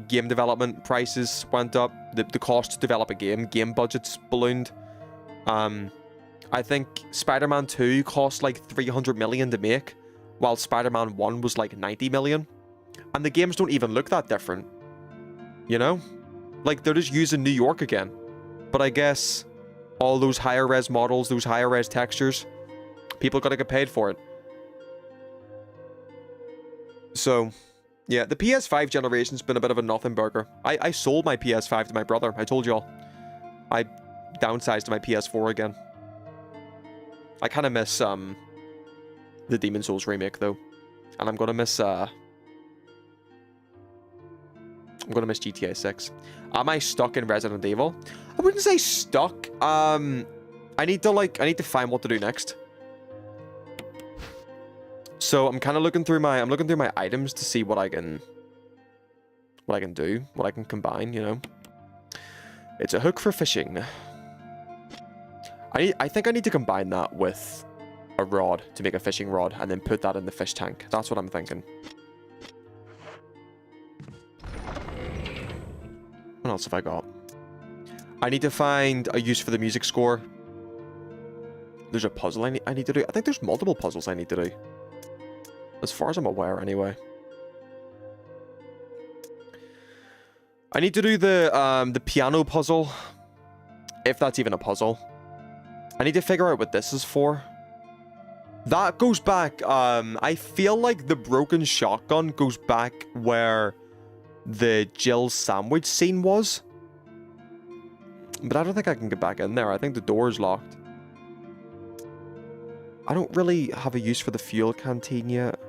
Game development prices went up. The cost to develop a game budgets ballooned. I think Spider-Man 2 cost like 300 million to make, while Spider-Man 1 was like 90 million. And the games don't even look that different. You know? Like, they're just using New York again. But I guess all those higher res models, those higher res textures, people gotta get paid for it. So, yeah, the PS5 generation's been a bit of a nothing burger. I sold my PS5 to my brother, I told y'all. I downsized to my PS4 again. I kind of miss, the Demon's Souls remake, though. And I'm gonna miss GTA 6. Am I stuck in Resident Evil? I wouldn't say stuck. I need to find what to do next. So I'm kind of looking through my items to see what I can do, what I can combine, you know. It's a hook for fishing. I think I need to combine that with a rod to make a fishing rod and then put that in the fish tank. That's what I'm thinking. What else have I got? I need to find a use for the music score. There's a puzzle I need to do. I think there's multiple puzzles I need to do. As far as I'm aware, anyway. I need to do the piano puzzle. If that's even a puzzle. I need to figure out what this is for. That goes back, I feel like the broken shotgun goes back where the Jill sandwich scene was. But I don't think I can get back in there. I think the door is locked. I don't really have a use for the fuel canteen yet.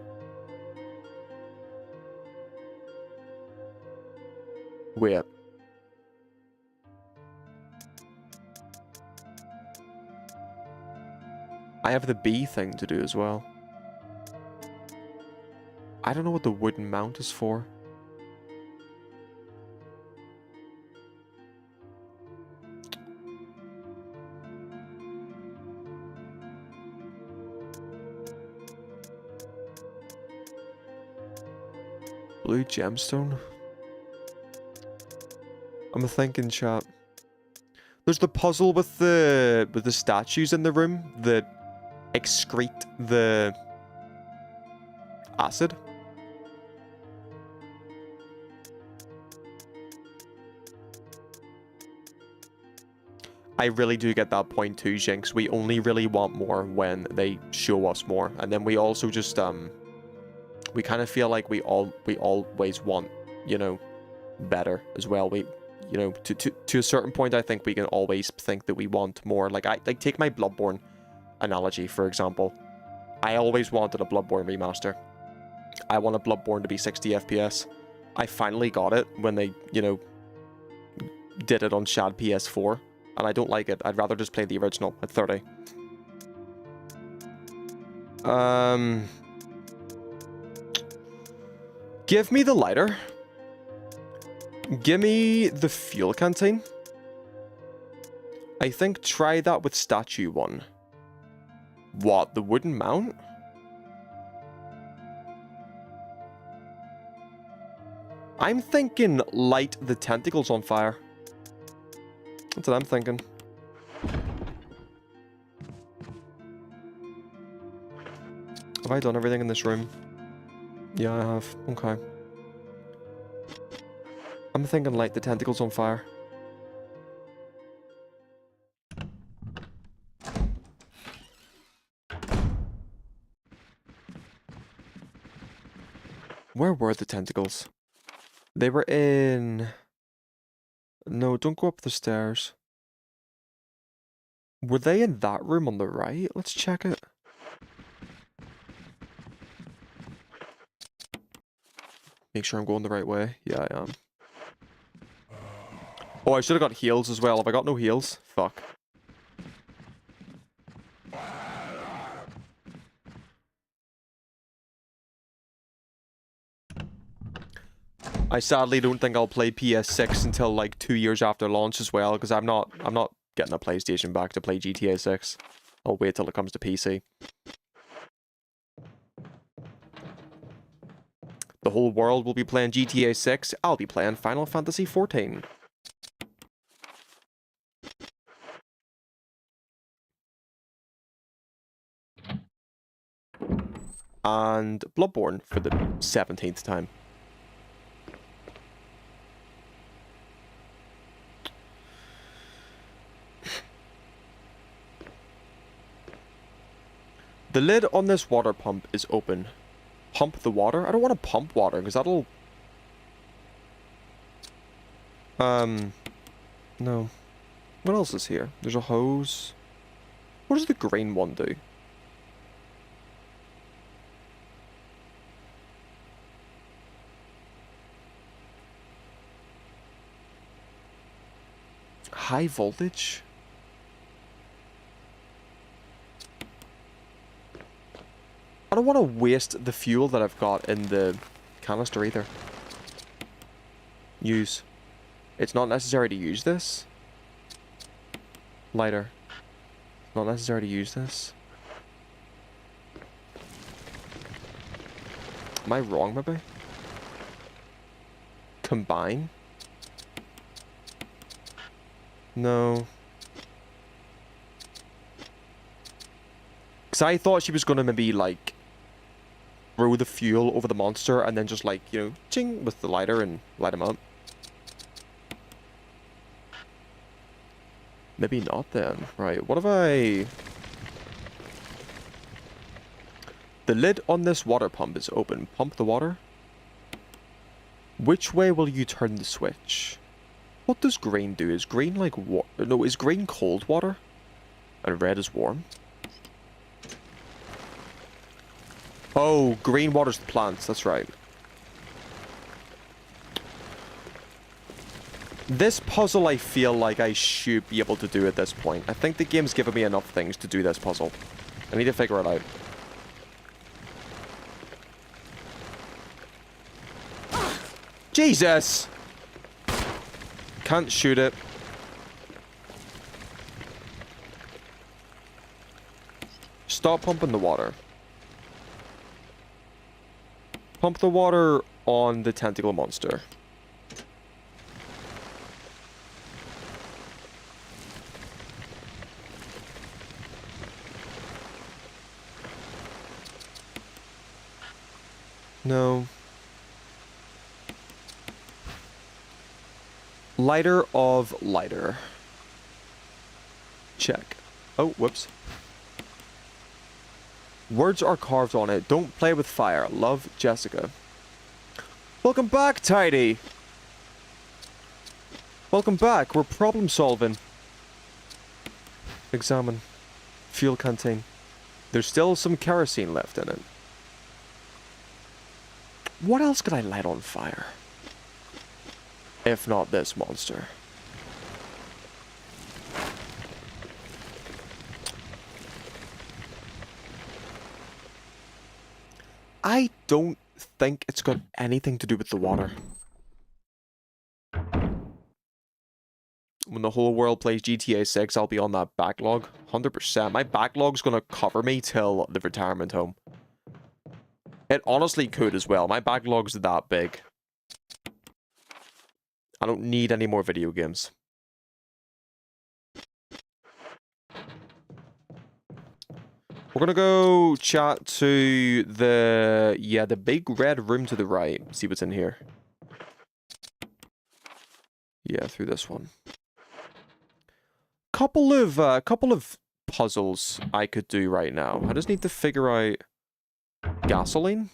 Wait. I have the bee thing to do as well. I don't know what the wooden mount is for. Blue gemstone. I'm thinking, chat. There's the puzzle with the statues in the room that excrete the acid. I really do get that point too, Jinx. We only really want more when they show us more, and then we also just we kind of feel like we always want, you know, better as well. We, you know, to a certain point, I think we can always think that we want more. Like take my Bloodborne analogy, for example. I always wanted a Bloodborne remaster. I want a Bloodborne to be 60 FPS. I finally got it when they, you know, did it on Shad PS4, and I don't like it. I'd rather just play the original at 30. Give me the lighter. Give me the fuel canteen. I think try that with statue 1. What, the wooden mount? I'm thinking light the tentacles on fire. That's what I'm thinking. Have I done everything in this room? Yeah, I have. Okay. I'm thinking light the tentacles on fire. Where were the tentacles? They were in... No, don't go up the stairs. Were they in that room on the right? Let's check it. Make sure I'm going the right way. Yeah, I am. Oh, I should have got heals as well. Have I got no heals? Fuck. I sadly don't think I'll play PS6 until like 2 years after launch as well, because I'm not getting a PlayStation back to play GTA 6. I'll wait till it comes to PC. The whole world will be playing GTA 6. I'll be playing Final Fantasy 14. And Bloodborne for the 17th time. The lid on this water pump is open. Pump the water? I don't want to pump water, because that'll... No. What else is here? There's a hose. What does the green one do? High voltage? I don't want to waste the fuel that I've got in the canister either. Use. It's not necessary to use this. Lighter. Not necessary to use this. Am I wrong, maybe? Combine? No. Because I thought she was going to maybe, like, throw the fuel over the monster and then just, like, you know, ching with the lighter and light him up. Maybe not then. Right, what if I... The lid on this water pump is open. Pump the water. Which way will you turn the switch? What does green do? Is green like no, is green cold water? And red is warm? Oh, green waters the plants, that's right. This puzzle I feel like I should be able to do at this point. I think the game's given me enough things to do this puzzle. I need to figure it out. Jesus! Can't shoot it. Stop pumping the water. Pump the water on the tentacle monster. No. Lighter of lighter. Check. Oh, whoops. Words are carved on it. Don't play with fire. Love, Jessica. Welcome back, Tidy. Welcome back. We're problem solving. Examine. Fuel canteen. There's still some kerosene left in it. What else could I light on fire? If not this monster. I don't think it's got anything to do with the water. When the whole world plays GTA 6, I'll be on that backlog. 100%. My backlog's gonna cover me till the retirement home. It honestly could as well. My backlog's that big. I don't need any more video games. We're gonna go chat to the big red room to the right. See what's in here. Yeah, through this one. Couple of puzzles I could do right now. I just need to figure out gasoline.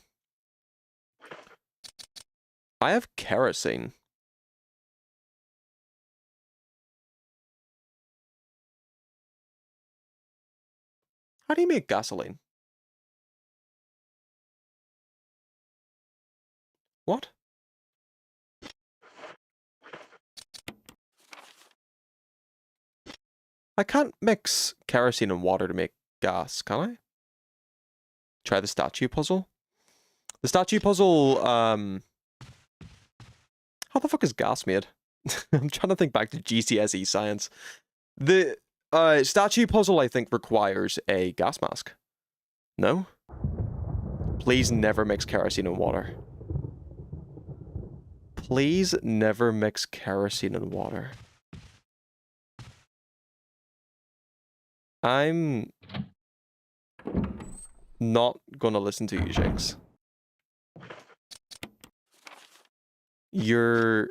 I have kerosene. How do you make gasoline? What? I can't mix kerosene and water to make gas, can I? Try the statue puzzle. The statue puzzle, how the fuck is gas made? I'm trying to think back to GCSE science. The statue puzzle, I think, requires a gas mask. No? Please never mix kerosene and water. Please never mix kerosene and water. I'm not gonna listen to you, Jinx. Your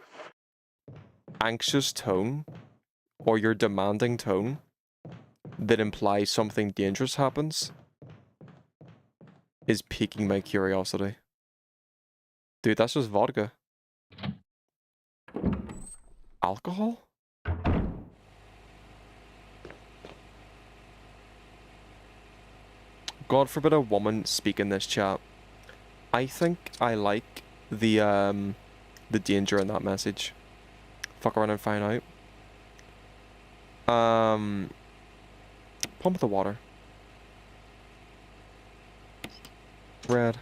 anxious tone, or your demanding tone, that implies something dangerous happens, is piquing my curiosity. Dude, that's just vodka. Alcohol? God forbid a woman speak in this chat. I think I like the danger in that message. Fuck around and find out. Pump the water. Red.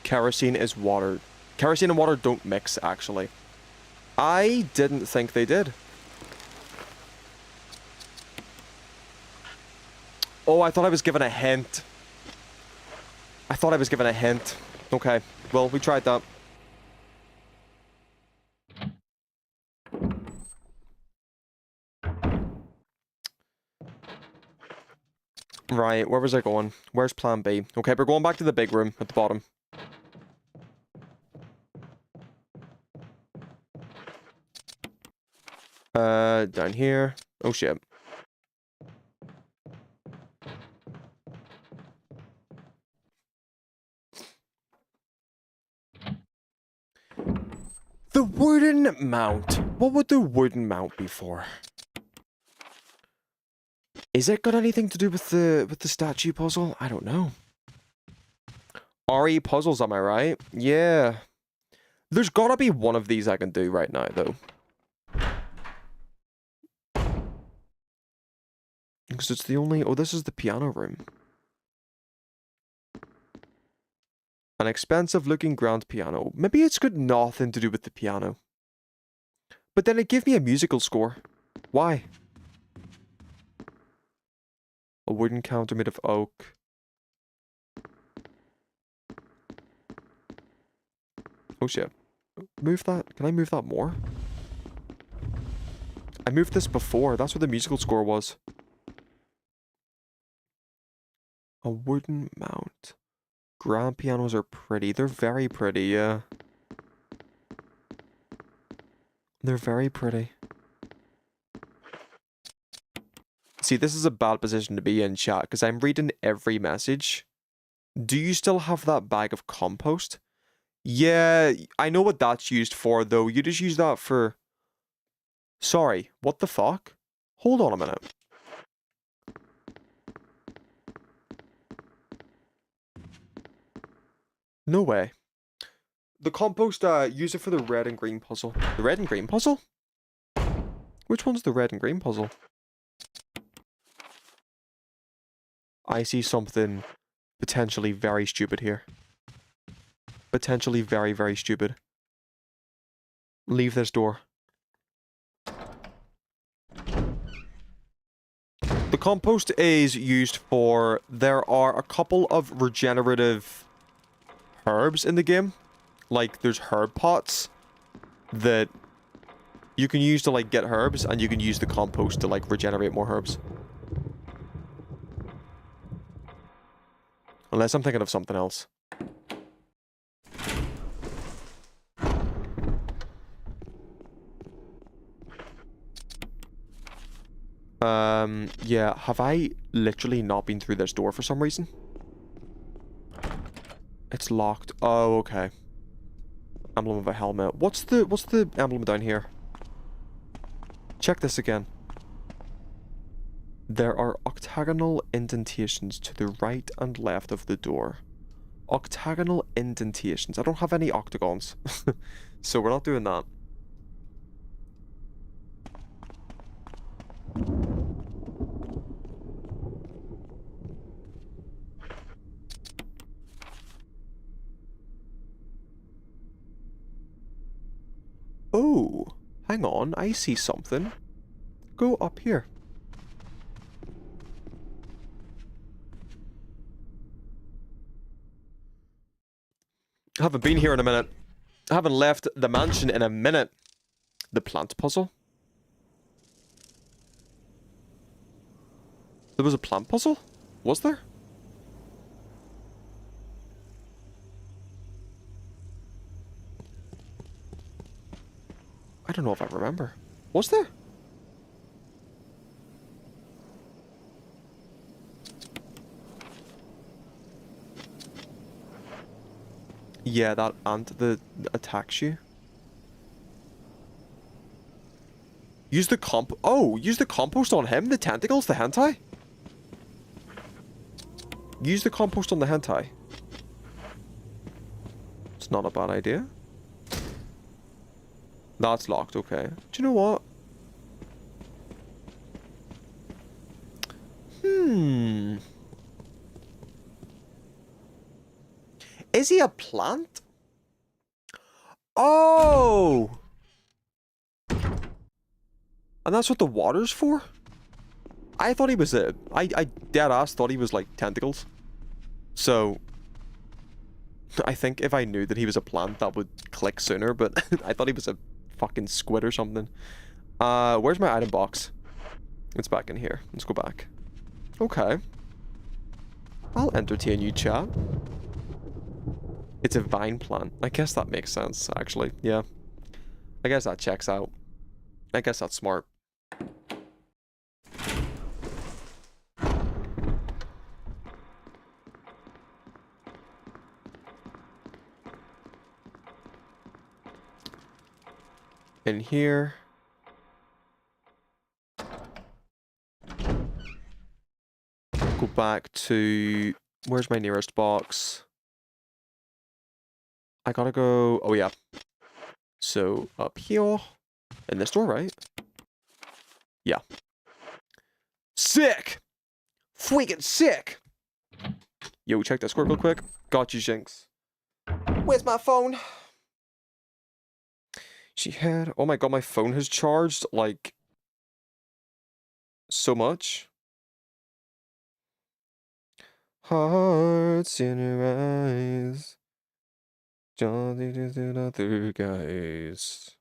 Kerosene is water. Kerosene and water don't mix, actually. I didn't think they did. Oh, I thought I was given a hint. I thought I was given a hint. Okay, well, we tried that. Right, where was I going? Where's plan B? Okay, we're going back to the big room at the bottom. Down here. Oh shit. The wooden mount. What would the wooden mount be for? Is it got anything to do with the statue puzzle? I don't know. RE puzzles, am I right? Yeah. There's gotta be one of these I can do right now, though. Because it's the only... Oh, this is the piano room. An expensive-looking grand piano. Maybe it's got nothing to do with the piano. But then it gave me a musical score. Why? A wooden counter made of oak. Oh shit. Move that. Can I move that more? I moved this before. That's what the musical score was. A wooden mount. Grand pianos are pretty. They're very pretty, yeah. They're very pretty. See, this is a bad position to be in, chat, because I'm reading every message. Do you still have that bag of compost? Yeah, I know what that's used for, though. You just use that for... Sorry, what the fuck? Hold on a minute. No way. The compost, use it for the red and green puzzle. The red and green puzzle? Which one's the red and green puzzle? I see something potentially very stupid here. Potentially very, very stupid. Leave this door. The compost is used for... There are a couple of regenerative herbs in the game. Like, there's herb pots that you can use to, like, get herbs, and you can use the compost to, like, regenerate more herbs. Unless I'm thinking of something else. Yeah, have I literally not been through this door for some reason? It's locked. Oh, okay. Emblem of a helmet. What's the emblem down here? Check this again. There are octagonal indentations to the right and left of the door. Octagonal indentations. I don't have any octagons. So we're not doing that. Oh, hang on. I see something. Go up here. I haven't been here in a minute. I haven't left the mansion in a minute. The plant puzzle? There was a plant puzzle? Was there? I don't know if I remember. Was there? Yeah, that ant that attacks you. Use the use the compost on him? The tentacles? The hentai? Use the compost on the hentai. It's not a bad idea. That's locked, okay. Do you know what? Is he a plant? Oh! And that's what the water's for? I thought he was a... I dead ass thought he was like tentacles. So... I think if I knew that he was a plant, that would click sooner, but I thought he was a fucking squid or something. Where's my item box? It's back in here. Let's go back. Okay. I'll entertain you, chat. It's a vine plant. I guess that makes sense, actually. Yeah. I guess that checks out. I guess that's smart. In here. Go back to... Where's my nearest box? I gotta go... Oh, yeah. So, up here. In this door, right? Yeah. Sick! Freaking sick! Yo, check Discord real quick. Got you, Jinx. Where's my phone? She had... Oh my god, my phone has charged, like... so much. Hearts in your eyes. Jolly to other guys.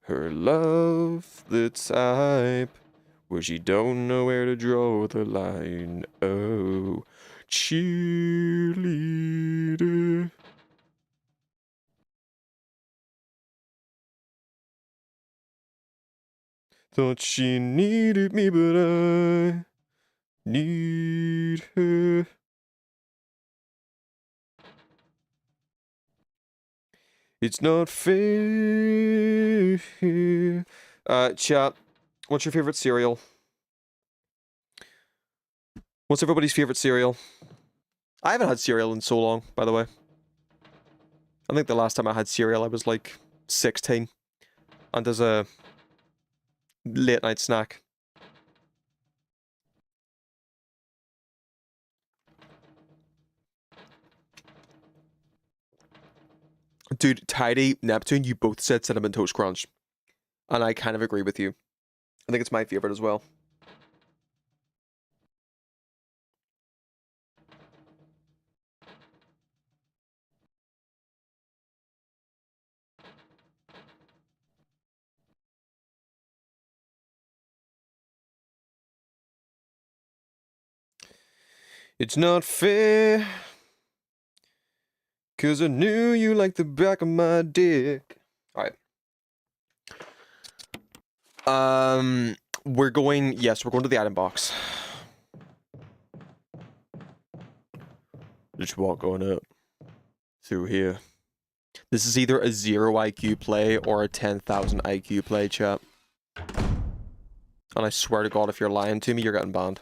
Her love, the type where she don't know where to draw the line. Oh, cheerleader. Thought she needed me, but I need her. It's not fair. Chat, what's your favorite cereal? What's everybody's favorite cereal? I haven't had cereal in so long, by the way. I think the last time I had cereal, I was like 16. And as a late night snack. Dude, Tidy, Neptune, you both said Cinnamon Toast Crunch. And I kind of agree with you. I think it's my favorite as well. It's not fair. 'Cause I knew you like the back of my dick. Alright. We're going to the item box. Just walk on up. Through here. This is either a 0 IQ play or a 10,000 IQ play, chat. And I swear to God, if you're lying to me, you're getting banned.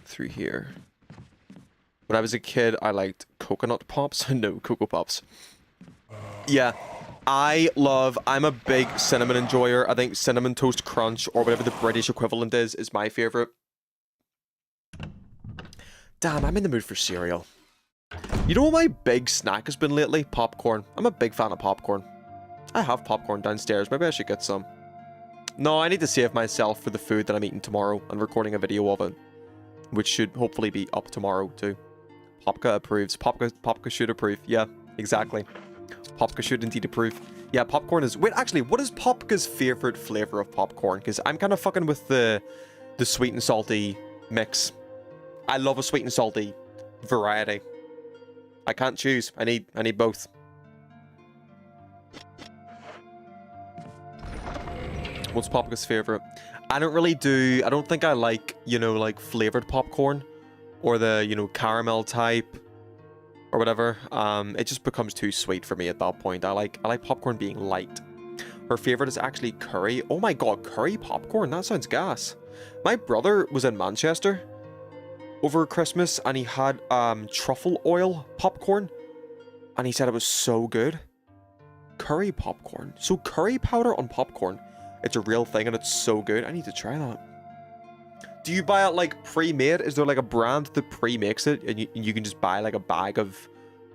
Through here. When I was a kid, I liked coconut pops. No, Cocoa Pops. Yeah. I'm a big cinnamon enjoyer. I think Cinnamon Toast Crunch, or whatever the British equivalent is my favorite. Damn, I'm in the mood for cereal. You know what my big snack has been lately? Popcorn. I'm a big fan of popcorn. I have popcorn downstairs. Maybe I should get some. No, I need to save myself for the food that I'm eating tomorrow and recording a video of it. Which should hopefully be up tomorrow too. Popka approves. Popka should approve. Yeah, exactly. Popka should indeed approve. Yeah, popcorn is... Wait, actually, what is Popka's favorite flavor of popcorn? Because I'm kind of fucking with the sweet and salty mix. I love a sweet and salty variety. I can't choose. I need both. What's Popka's favorite? I don't think I like, you know, like flavored popcorn or the, you know, caramel type or whatever. It just becomes too sweet for me at that point. I like popcorn being light. Her favorite is actually curry. Oh my god, curry popcorn? That sounds gas. My brother was in Manchester over Christmas and he had truffle oil popcorn and he said it was so good. Curry popcorn. So curry powder on popcorn. It's a real thing and it's so good. I need to try that. Do you buy it like pre-made? Is there like a brand that pre-makes it and you can just buy like a bag of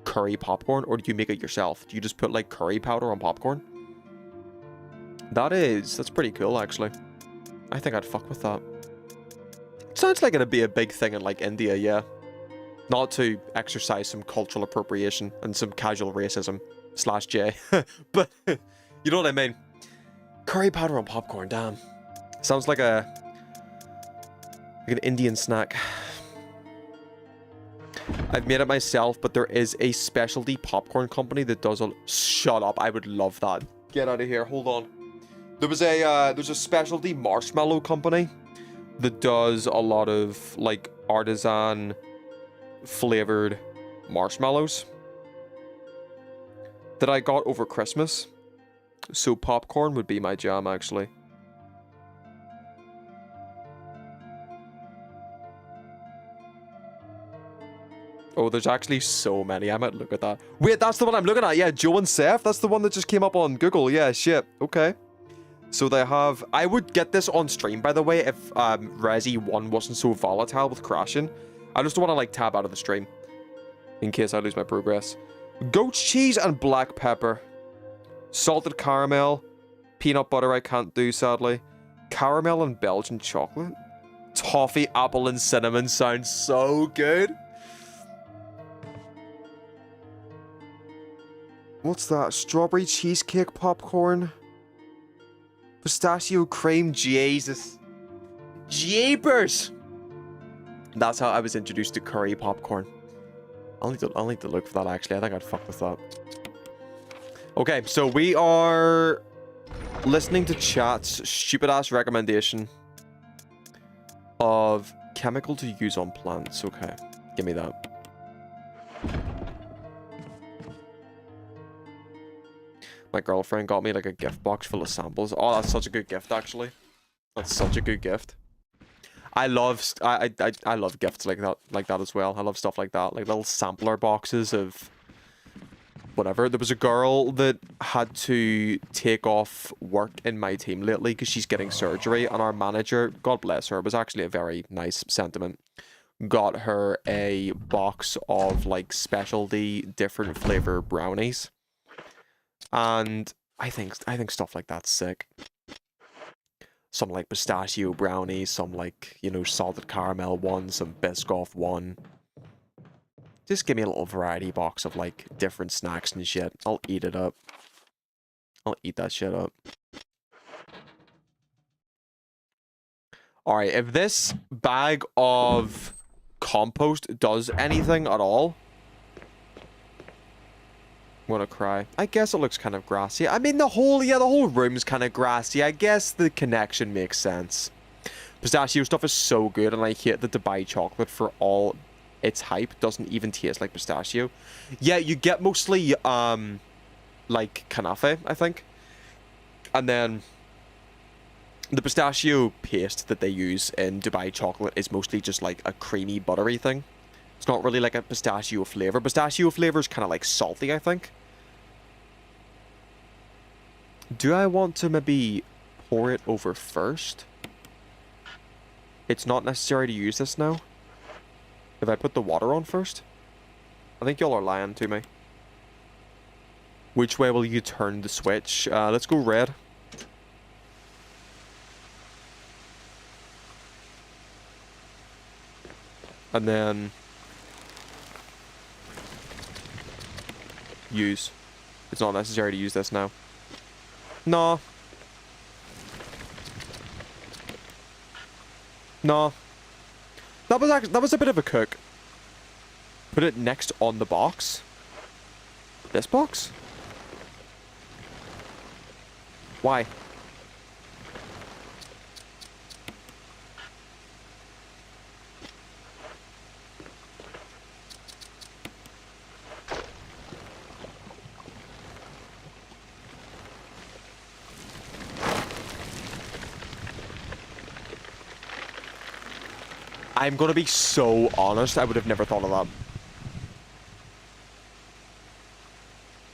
curry popcorn, or do you make it yourself? Do you just put like curry powder on popcorn? That's pretty cool actually. I think I'd fuck with that. Sounds like it'd be a big thing in like India, yeah. Not to exercise some cultural appropriation and some casual racism / J, but you know what I mean. Curry powder on popcorn, damn. Sounds like an Indian snack. I've made it myself, but there is a specialty popcorn company that does a... Shut up, I would love that. Get out of here, hold on. There's a specialty marshmallow company that does a lot of, like, artisan flavored marshmallows that I got over Christmas. So popcorn would be my jam, actually. Oh, there's actually so many. I might look at that. Wait, that's the one I'm looking at. Yeah, Joe and Seth. That's the one that just came up on Google. Yeah, shit. Okay. So they have... I would get this on stream, by the way, if Resi 1 wasn't so volatile with crashing. I just don't want to, like, tab out of the stream in case I lose my progress. Goat cheese and black pepper. Salted caramel. Peanut butter I can't do, sadly. Caramel and Belgian chocolate. Toffee, apple, and cinnamon sounds so good. What's that? Strawberry cheesecake popcorn? Pistachio cream? Jesus. Jeepers! That's how I was introduced to curry popcorn. I'll need to look for that, actually. I think I'd fuck with that. Okay, so we are listening to chat's stupid-ass recommendation of chemical to use on plants. Okay, give me that. My girlfriend got me like a gift box full of samples. Oh, that's such a good gift, actually. That's such a good gift. I love gifts like that as well. I love stuff like that, like little sampler boxes of whatever. There was a girl that had to take off work in my team lately because she's getting surgery, and our manager, God bless her, was actually a very nice sentiment, got her a box of like specialty different flavor brownies. And I think stuff like that's sick. Some like pistachio brownies, some like, you know, salted caramel one, some Biscoff one. Just give me a little variety box of like different snacks and shit. I'll eat it up. I'll eat that shit up. Alright, if this bag of compost does anything at all, I'm gonna cry. I guess it looks kind of grassy. I mean, the whole room's kind of grassy. I guess the connection makes sense. Pistachio stuff is so good, and I hate that Dubai chocolate, for all its hype, doesn't even taste like pistachio. Yeah, you get mostly, like, kanafe, I think. And then the pistachio paste that they use in Dubai chocolate is mostly just, like, a creamy, buttery thing. It's not really like a pistachio flavor. Pistachio flavor is kind of like salty, I think. Do I want to maybe pour it over first? It's not necessary to use this now. If I put the water on first? I think y'all are lying to me. Which way will you turn the switch? Let's go red. And then use. It's not necessary to use this now. No. No. That was a bit of a cook. Put it next on the box. This box? Why? I'm gonna be so honest, I would have never thought of that.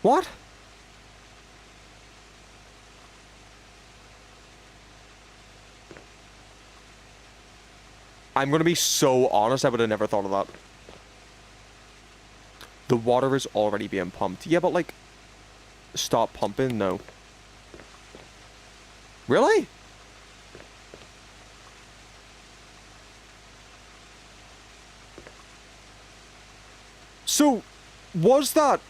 What? I'm gonna be so honest, I would have never thought of that. The water is already being pumped. Yeah, but like, stop pumping? No. Really? So, was that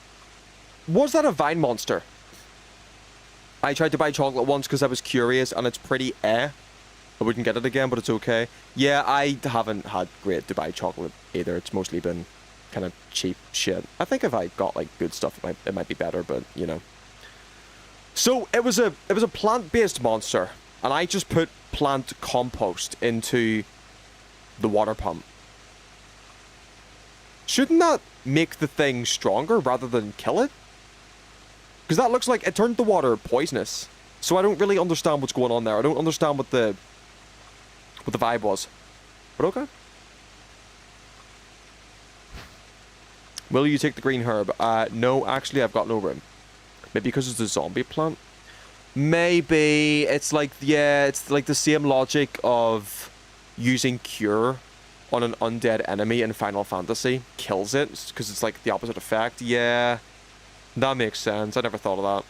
a Vine monster? I tried to buy chocolate once because I was curious, and it's pretty I wouldn't get it again, but it's okay. Yeah, I haven't had great Dubai chocolate either. It's mostly been kind of cheap shit. I think if I got like good stuff, it might be better, but you know. So it was a plant-based monster, and I just put plant compost into the water pump. Shouldn't that make the thing stronger rather than kill it? Because that looks like it turned the water poisonous. So I don't really understand what's going on there. I don't understand what the vibe was. But okay. Will you take the green herb? No, actually, I've got no room. Maybe because it's a zombie plant? Maybe it's like, yeah, it's like the same logic of using cure on an undead enemy in Final Fantasy. Kills it, because it's like the opposite effect. Yeah, that makes sense. I never thought of that.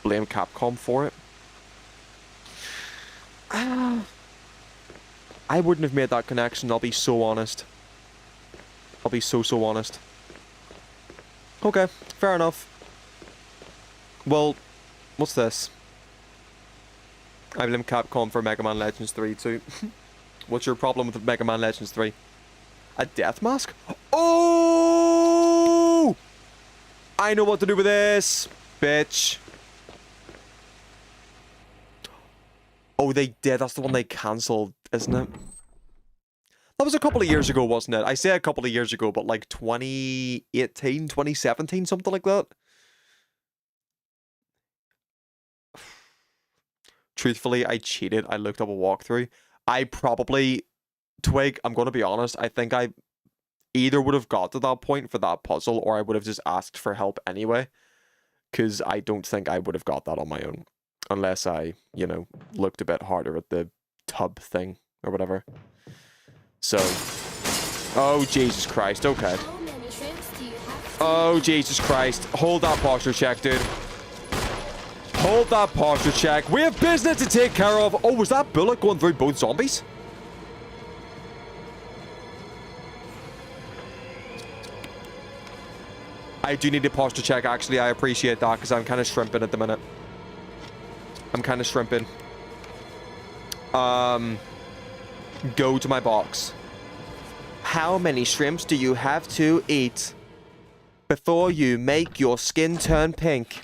Blame Capcom for it. I wouldn't have made that connection, I'll be so honest. I'll be so honest. Okay, fair enough. Well, what's this? I blame Capcom for Mega Man Legends 3 too. What's your problem with Mega Man Legends 3? A death mask? Oh! I know what to do with this, bitch. Oh, they did. That's the one they cancelled, isn't it? That was a couple of years ago, wasn't it? I say a couple of years ago, but like 2018, 2017, something like that. Truthfully, I cheated. I looked up a walkthrough. I probably... Twig, I'm going to be honest. I think I either would have got to that point for that puzzle, or I would have just asked for help anyway. Because I don't think I would have got that on my own. Unless I, you know, looked a bit harder at the tub thing, or whatever. So... Oh, Jesus Christ. Okay. Oh, Jesus Christ. Hold that posture check, dude. Hold that posture check. We have business to take care of. Oh, was that bullet going through both zombies? I do need a posture check, actually. I appreciate that, because I'm kind of shrimping at the minute. I'm kind of shrimping. Go to my box. How many shrimps do you have to eat before you make your skin turn pink?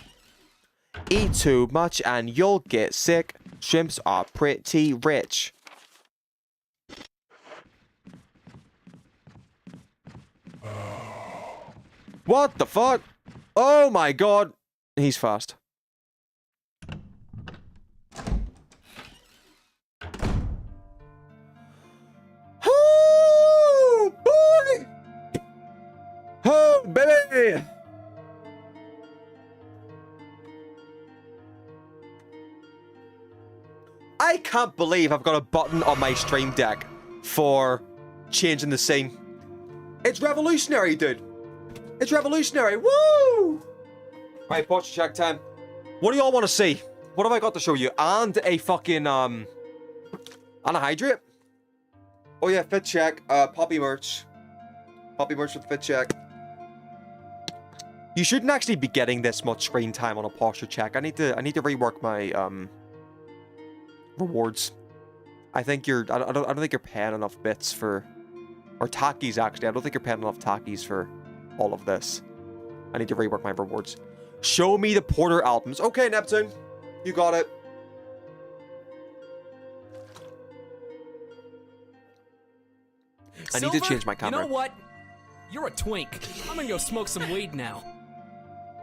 Eat too much and you'll get sick. Shrimps are pretty rich. What the fuck? Oh my god. He's fast. Oh boy! Oh baby! I can't believe I've got a button on my stream deck for changing the scene. It's revolutionary, dude. It's revolutionary. Woo! Right, posture check time. What do y'all want to see? What have I got to show you? And a fucking, and a hydrate? Oh yeah, fit check. Poppy merch. Poppy merch with fit check. You shouldn't actually be getting this much screen time on a posture check. I need to rework my, rewards. I think I don't think you're paying enough bits for, or tackies actually. I don't think you're paying enough tackies for all of this. I need to rework my rewards. Show me the Porter albums. Okay, Neptune, you got it. I need to change my camera. You know what? You're a twink. I'm gonna go smoke some weed now.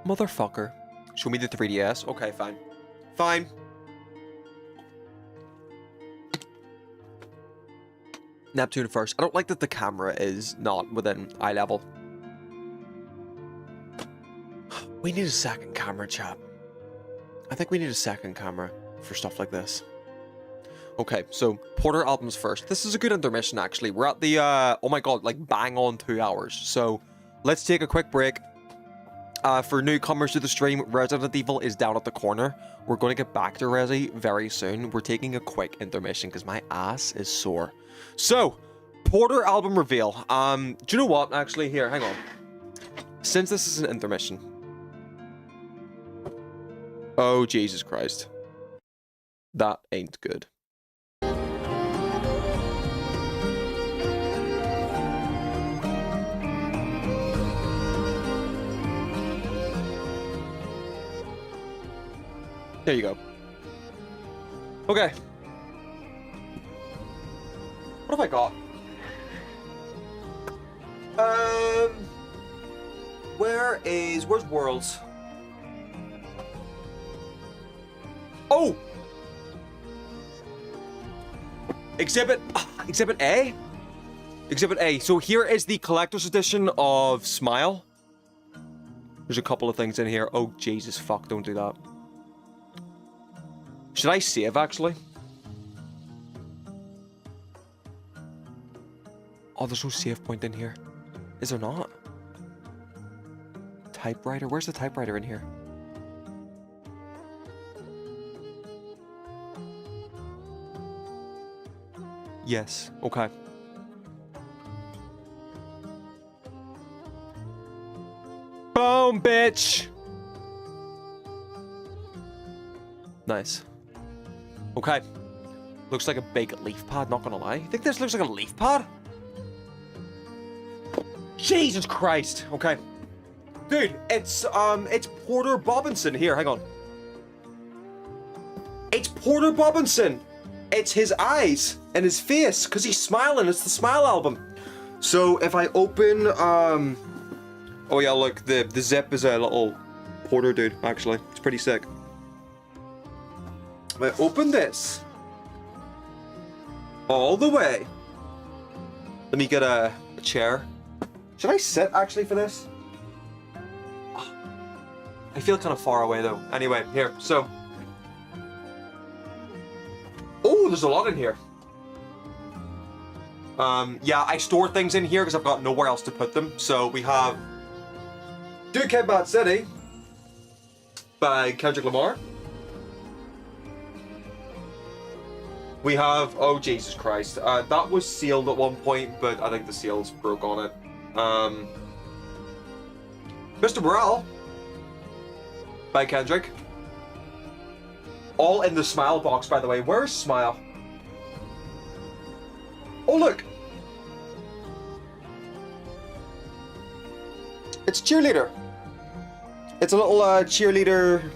Motherfucker. Show me the 3DS. Okay, fine. Fine. Neptune first. I don't like that the camera is not within eye level. We need a second camera, chat. I think we need a second camera for stuff like this. Okay, so Porter albums first. This is a good intermission, actually. We're at the, oh my god, like bang on 2 hours. So let's take a quick break. For newcomers to the stream, Resident Evil is down at the corner. We're going to get back to Resi very soon. We're taking a quick intermission because my ass is sore. So, Porter album reveal. Do you know what? Actually, here, hang on. Since this is an intermission. Oh, Jesus Christ. That ain't good. There you go. Okay. What have I got? Where's Worlds? Oh! Exhibit A? Exhibit A. So here is the collector's edition of Smile. There's a couple of things in here. Oh, Jesus, fuck, don't do that. Should I save, actually? Oh, there's no save point in here. Is there not? Typewriter? Where's the typewriter in here? Yes, okay. Boom, bitch! Nice. Okay. Looks like a big leaf pad, not gonna lie. You think this looks like a leaf pad? Jesus Christ! Okay. Dude, it's Porter Robinson. Here, hang on. It's Porter Robinson! It's his eyes and his face, because he's smiling. It's the Smile album. So, if I open, oh yeah, look, the zip is a little Porter dude, actually. It's pretty sick. If I open this all the way. Let me get a chair. Should I sit, actually, for this? I feel kind of far away, though. Anyway, here, so. Oh, there's a lot in here. Yeah, I store things in here because I've got nowhere else to put them. So we have Duke Head Bad City by Kendrick Lamar. We have, oh Jesus Christ, that was sealed at one point, but I think the seals broke on it. Mr. Morale by Kendrick. All in the Smile box, by the way. Where's Smile? Oh, look! It's Cheerleader. It's a little Cheerleader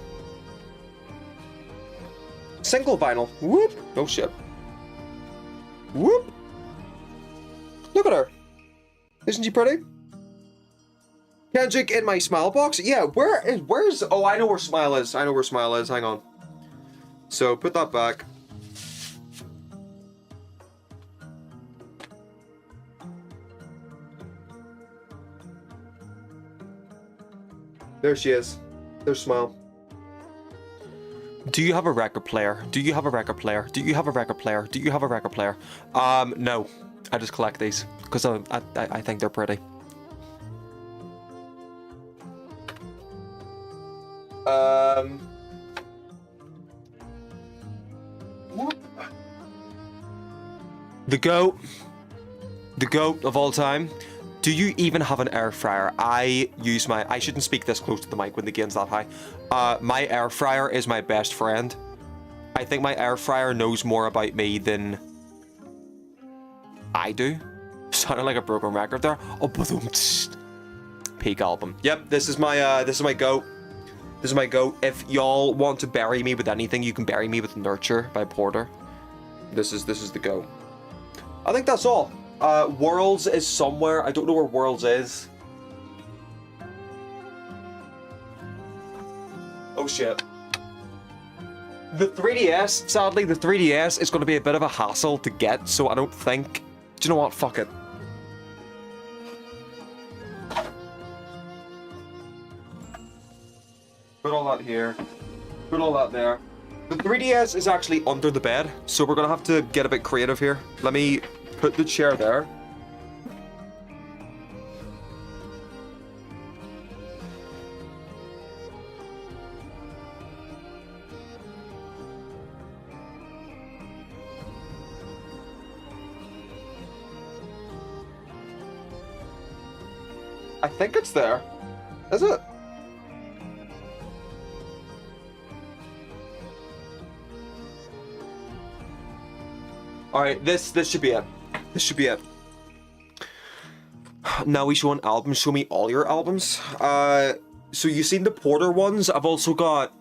single vinyl. Whoop! Oh shit. Whoop! Look at her. Isn't she pretty? Kendrick in my Smile box? Yeah, where's... Oh, I know where Smile is. I know where Smile is. Hang on. So, put that back. There she is. There's Smile. Do you have a record player? Do you have a record player? Do you have a record player? Do you have a record player? No. I just collect these because I think they're pretty. The goat of all time. Do you even have an air fryer? I shouldn't speak this close to the mic when the gain's that high. My air fryer is my best friend. I think my air fryer knows more about me than I do. Sounded like a broken record there. Oh, boom. Peak album. Yep, this is my goat. This is my goat. If y'all want to bury me with anything, you can bury me with Nurture by Porter. This is the goat. I think that's all. Worlds is somewhere. I don't know where Worlds is. Oh shit. The 3DS, sadly, the 3DS is going to be a bit of a hassle to get, so I don't think... Do you know what? Fuck it. Put all that here. Put all that there. The 3DS is actually under the bed, so we're going to have to get a bit creative here. Let me put the chair there. I think it's there. Is it? Alright, this should be it. This should be it. Now we show an album. Show me all your albums. So you've seen the Porter ones. I've also got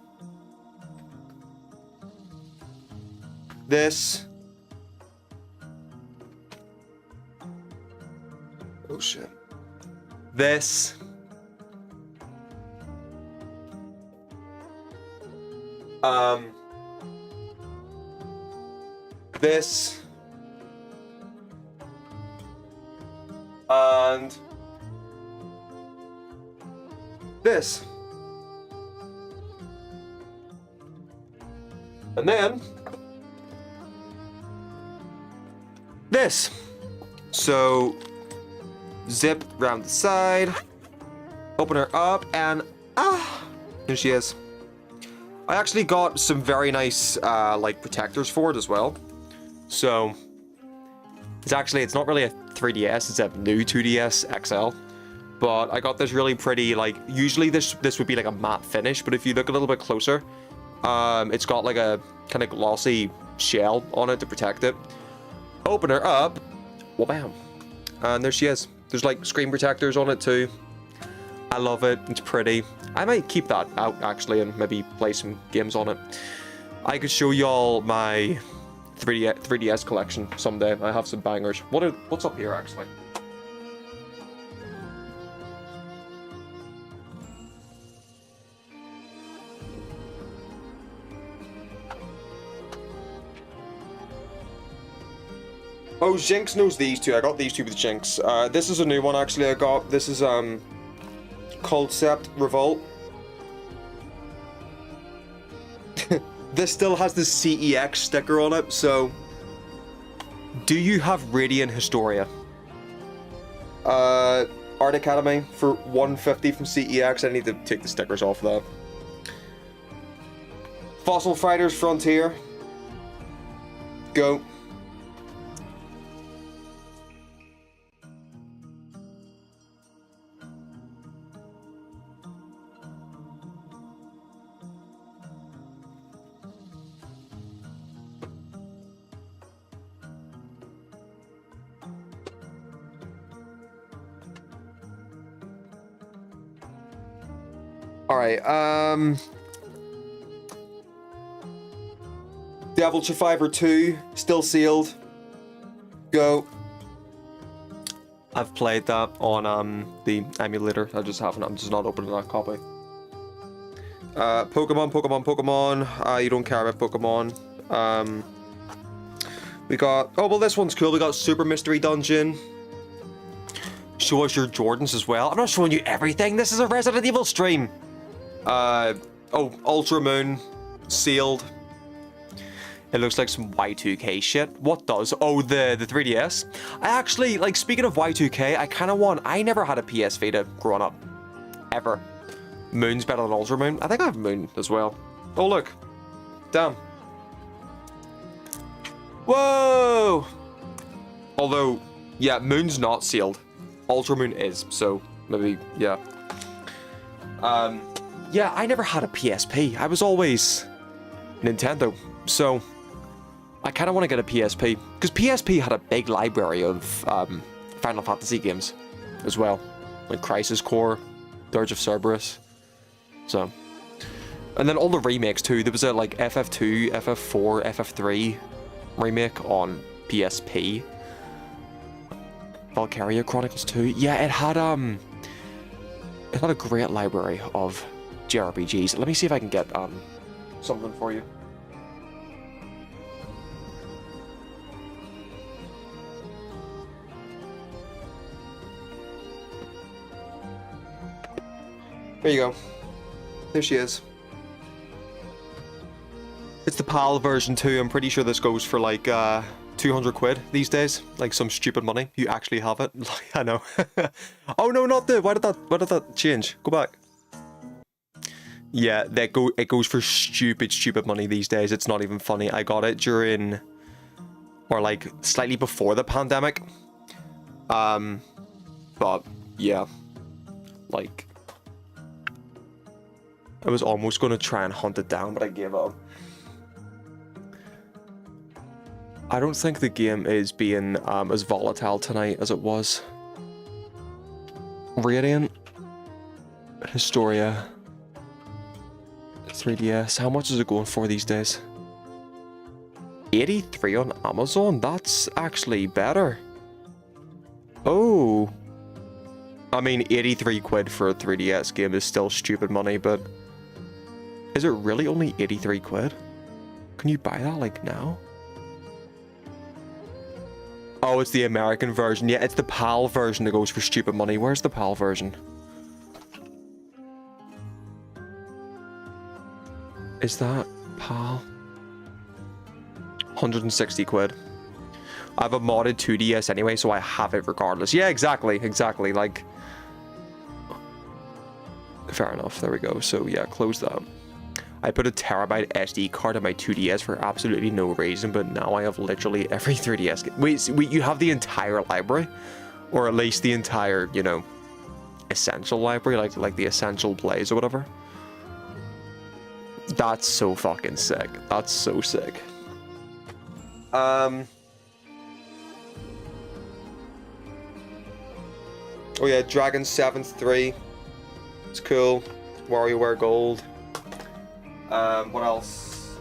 this. Oh shit. This. This. And this. And then this. So zip around the side, open her up, and here she is. I actually got some very nice like protectors for it as well. So it's not really a 3DS, it's a new 2DS XL. But I got this really pretty, like, usually this would be like a matte finish, but if you look a little bit closer, it's got like a kind of glossy shell on it to protect it. Open her up, well, bam, and there she is. There's like screen protectors on it too. I love it, it's pretty. I might keep that out actually and maybe play some games on it. I could show y'all my 3DS collection someday. I have some bangers. What's up here actually? Oh, Jinx knows these two. I got these two with Jinx. This is a new one actually I got. This is Concept Revolt. This still has the CEX sticker on it, so do you have Radiant Historia? Art Academy for 150 from CEX. I need to take the stickers off of that. Fossil Fighters Frontier. Go. Alright, Devil Survivor 2, still sealed. Go. I've played that on the emulator. I'm just not opening that copy. Pokemon. You don't care about Pokemon. We got, oh well, this one's cool. We got Super Mystery Dungeon. Show us your Jordans as well. I'm not showing you everything. This is a Resident Evil stream. Ultra Moon, sealed. It looks like some Y2K shit. What does? Oh, the 3DS. I actually, like, speaking of Y2K, I never had a PS Vita growing up. Ever. Moon's better than Ultra Moon. I think I have Moon as well. Oh, look. Damn. Whoa! Although, yeah, Moon's not sealed. Ultra Moon is, so maybe, yeah. Yeah, I never had a PSP. I was always Nintendo, so I kind of want to get a PSP because PSP had a big library of Final Fantasy games as well, like Crisis Core, Dirge of Cerberus. So, and then all the remakes too. There was a like FF2, FF4, FF3 remake on PSP. Valkyria Chronicles 2. Yeah, it had a great library of JRPGs. Let me see if I can get something for you. There you go. There she is. It's the PAL version too. I'm pretty sure this goes for like 200 quid these days, like some stupid money. You actually have it. I know. Oh no, not the. Why did that change? Go back. Yeah, it goes for stupid money these days. It's not even funny. I got it during, or like slightly before the pandemic. But yeah, like I was almost gonna try and hunt it down, but I gave up. I don't think the game is being as volatile tonight as it was. Radiant Historia 3DS. How much is it going for these days? 83 on Amazon? That's actually better. Oh. I mean, 83 quid for a 3DS game is still stupid money, but is it really only 83 quid? Can you buy that like now? Oh, it's the American version. Yeah, it's the PAL version that goes for stupid money. Where's the PAL version? Is that PAL? 160 quid. I have a modded 2DS anyway, so I have it regardless. Yeah, exactly. Like, fair enough. There we go. So yeah, close that. I put a terabyte SD card on my 2DS for absolutely no reason, but now I have literally every 3DS game. Wait, you have the entire library? Or at least the entire, you know, essential library, like the essential plays or whatever? That's so fucking sick. That's so sick. Oh yeah, Dragon 7th 3. It's cool. WarioWare Gold. What else?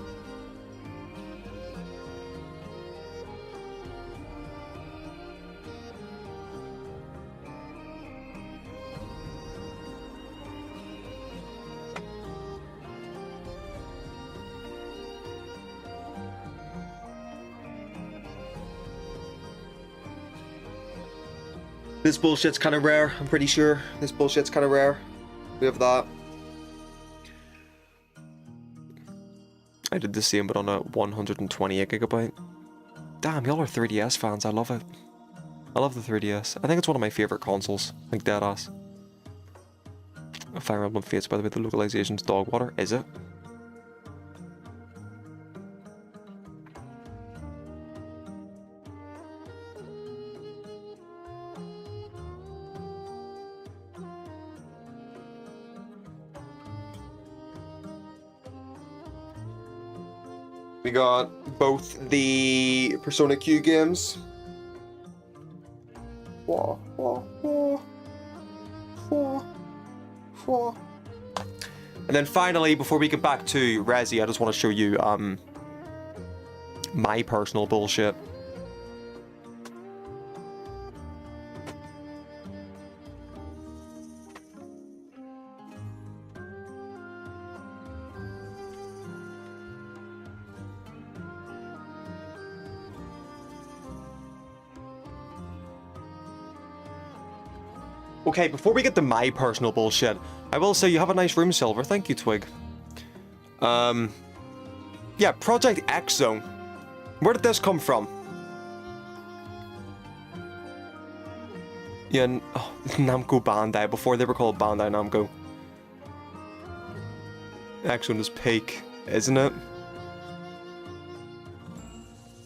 This bullshit's kind of rare, I'm pretty sure. This bullshit's kind of rare. We have that. I did the same, but on a 128 gigabyte. Damn, y'all are 3DS fans. I love it. I love the 3DS. I think it's one of my favorite consoles. Like, deadass. Fire Emblem Fates, by the way, the localization's dog water. Is it? We got both the Persona Q games. And then finally, before we get back to Resi, I just want to show you my personal bullshit. Okay, before we get to my personal bullshit, I will say you have a nice room, Silver. Thank you, Twig. Yeah, Project X Zone. Where did this come from? Yeah, oh, Namco Bandai, before they were called Bandai Namco. X Zone is peak, isn't it?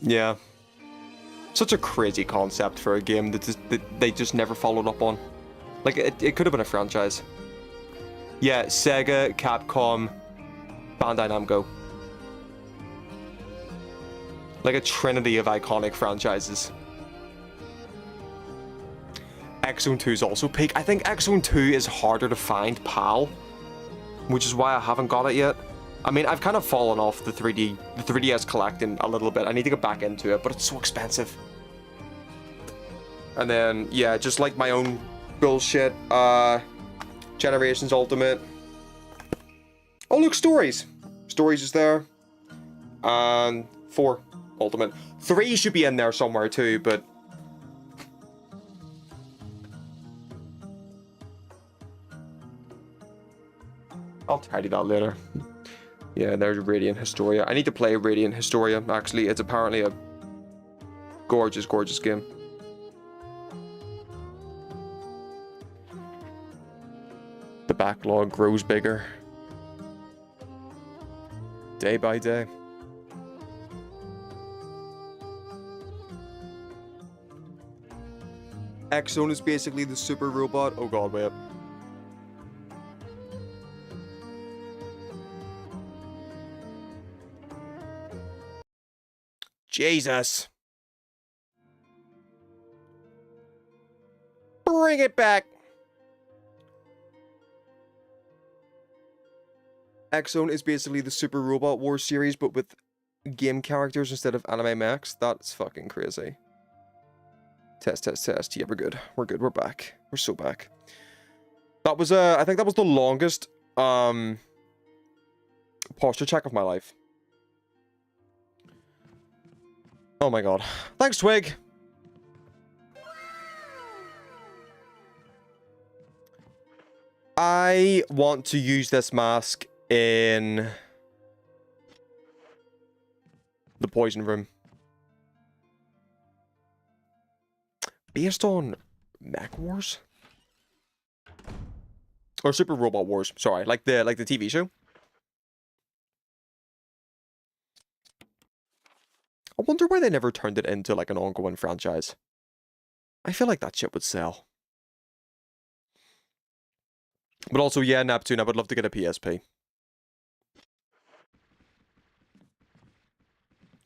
Yeah. Such a crazy concept for a game that they just never followed up on. Like, it could have been a franchise. Yeah, Sega, Capcom, Bandai Namco. Like a trinity of iconic franchises. X-Zone 2 is also peak. I think X-Zone 2 is harder to find PAL, which is why I haven't got it yet. I mean, I've kind of fallen off the 3DS collecting a little bit. I need to get back into it, but it's so expensive. And then, yeah, just like my own bullshit, Generations Ultimate. Oh look, Stories! Stories is there. And 4 Ultimate. 3 should be in there somewhere too, but I'll tidy that later. Yeah, there's Radiant Historia. I need to play Radiant Historia, actually. It's apparently a gorgeous, gorgeous game. The backlog grows bigger. Day by day. X-Zone is basically the super robot. Oh god, wait. Jesus. Bring it back. X-Zone is basically the Super Robot Wars series, but with game characters instead of anime mechs. That's fucking crazy. Test, test, test. Yeah, we're good. We're good. We're back. We're so back. That was, I think that was the longest, posture check of my life. Oh my god. Thanks, Twig. I want to use this mask in the poison room. Based on Mech Wars? Or Super Robot Wars, sorry, like the TV show. I wonder why they never turned it into like an ongoing franchise. I feel like that shit would sell. But also, yeah, Neptune, I would love to get a PSP.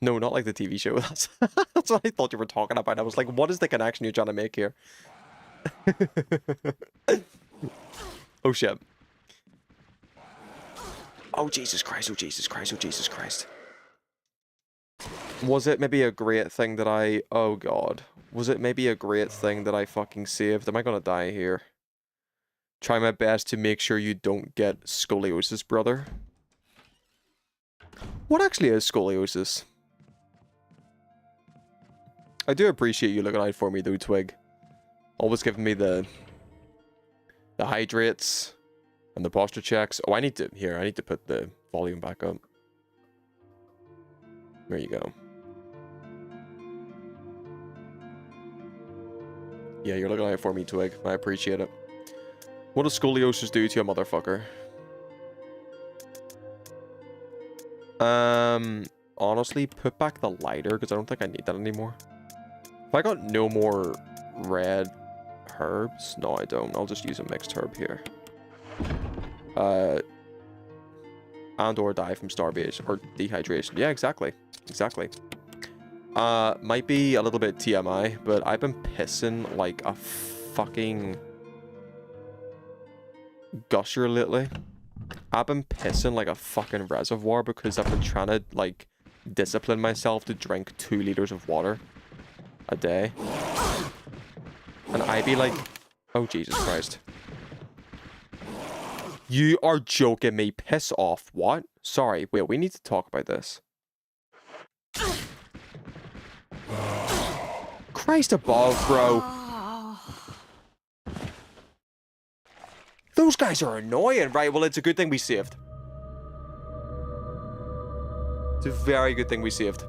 No, not like the TV show. That's what I thought you were talking about. I was like, what is the connection you're trying to make here? Oh, shit. Oh, Jesus Christ. Oh, Jesus Christ. Oh, Jesus Christ. Was it maybe a great thing that I... Oh, God. Was it maybe a great thing that I fucking saved? Am I gonna die here? Try my best to make sure you don't get scoliosis, brother. What actually is scoliosis? I do appreciate you looking out for me, though, Twig. Always giving me the hydrates and the posture checks. Oh, I need to put the volume back up. There you go. Yeah, you're looking out for me, Twig. I appreciate it. What does scoliosis do to a motherfucker? Honestly, put back the lighter, because I don't think I need that anymore. If I got no more red herbs? No, I don't. I'll just use a mixed herb here. And or die from starvation or dehydration. Yeah, exactly. Exactly. Might be a little bit TMI, but I've been pissing like a fucking gusher lately. I've been pissing like a fucking reservoir because I've been trying to like discipline myself to drink 2 liters of water a day. And I be like, oh Jesus Christ. You are joking me. Piss off. What? Sorry. Wait, we need to talk about this. Christ above, bro. Those guys are annoying. Right, well, it's a good thing we saved. It's a very good thing we saved.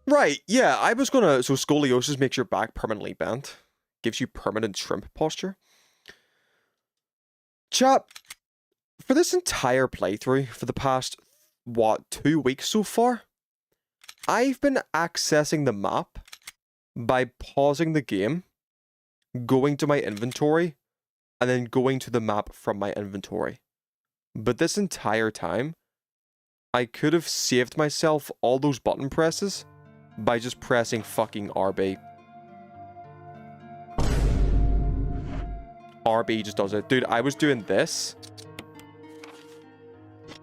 Right, yeah, I was gonna... So scoliosis makes your back permanently bent. Gives you permanent shrimp posture. Chat, for this entire playthrough, for the past, what, 2 weeks so far? I've been accessing the map by pausing the game, going to my inventory, and then going to the map from my inventory. But this entire time, I could have saved myself all those button presses by just pressing fucking RB. RB just does it. Dude, I was doing this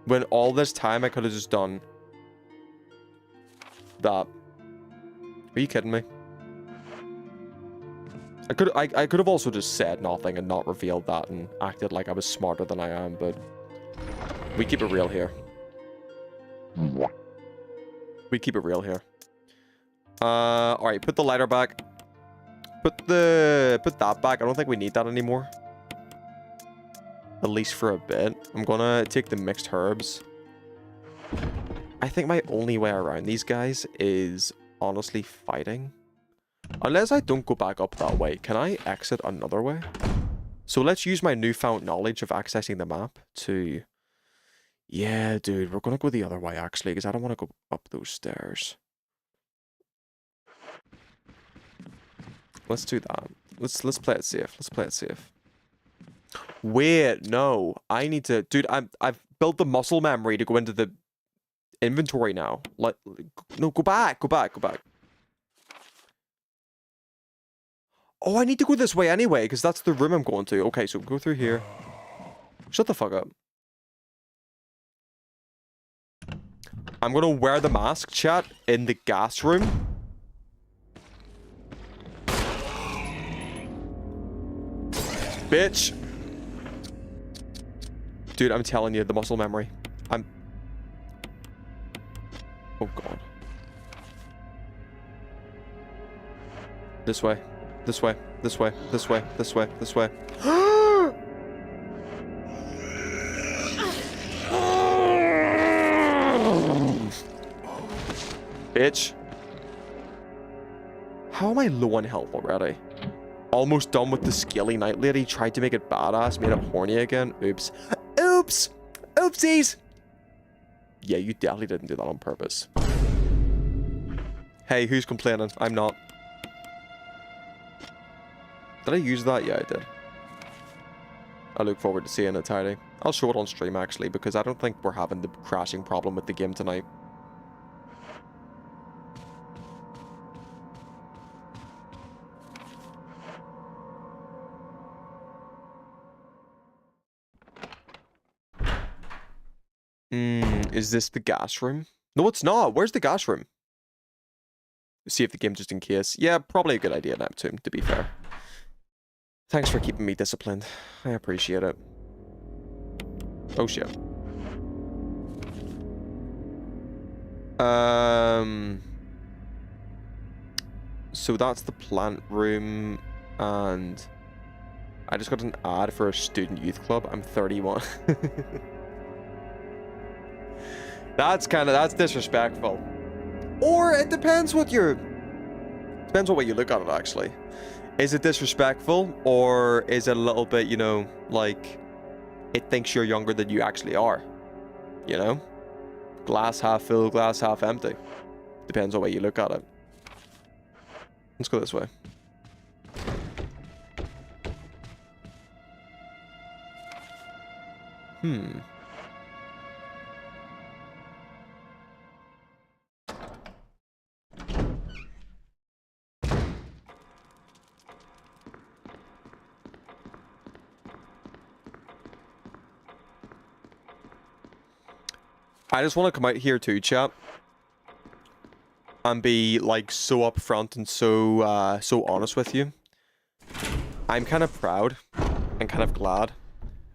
when all this time I could have just done that. Are you kidding me? I could have also just said nothing and not revealed that and acted like I was smarter than I am, but we keep it real here. We keep it real here. Alright, put the lighter back. Put that back. I don't think we need that anymore. At least for a bit. I'm gonna take the mixed herbs. I think my only way around these guys is honestly fighting. Unless I don't go back up that way. Can I exit another way? So let's use my newfound knowledge of accessing the map to... Yeah, dude, we're gonna go the other way actually, because I don't want to go up those stairs. Let's do that. Let's play it safe. Let's play it safe. Wait, no. I need to... Dude, I've built the muscle memory to go into the inventory now. No, go back. Go back. Go back. Oh, I need to go this way anyway, because that's the room I'm going to. Okay, so go through here. Shut the fuck up. I'm going to wear the mask, chat, in the gas room. Bitch. Dude, I'm telling you, the muscle memory. Oh, God. This way. This way. This way. This way. This way. This way. Bitch. How am I low on health already? Almost done with the scaly night lady. Tried to make it badass. Made it horny again. Oops. Oops! Oopsies! Yeah, you definitely didn't do that on purpose. Hey, who's complaining? I'm not. Did I use that? Yeah, I did. I look forward to seeing it tidy. I'll show it on stream, actually, because I don't think we're having the crashing problem with the game tonight. Is this the gas room? No, it's not. Where's the gas room? See if the game just in case. Yeah, probably a good idea, Neptune, to be fair. Thanks for keeping me disciplined. I appreciate it. Oh, shit. So that's the plant room, and I just got an ad for a student youth club. I'm 31. That's disrespectful. Or it depends what way you look at it, actually. Is it disrespectful, or is it a little bit, you know, like, it thinks you're younger than you actually are? You know? Glass half full, glass half empty. Depends what way you look at it. Let's go this way. I just want to come out here too, chat, and be like so upfront and so so honest with you. I'm kind of proud and kind of glad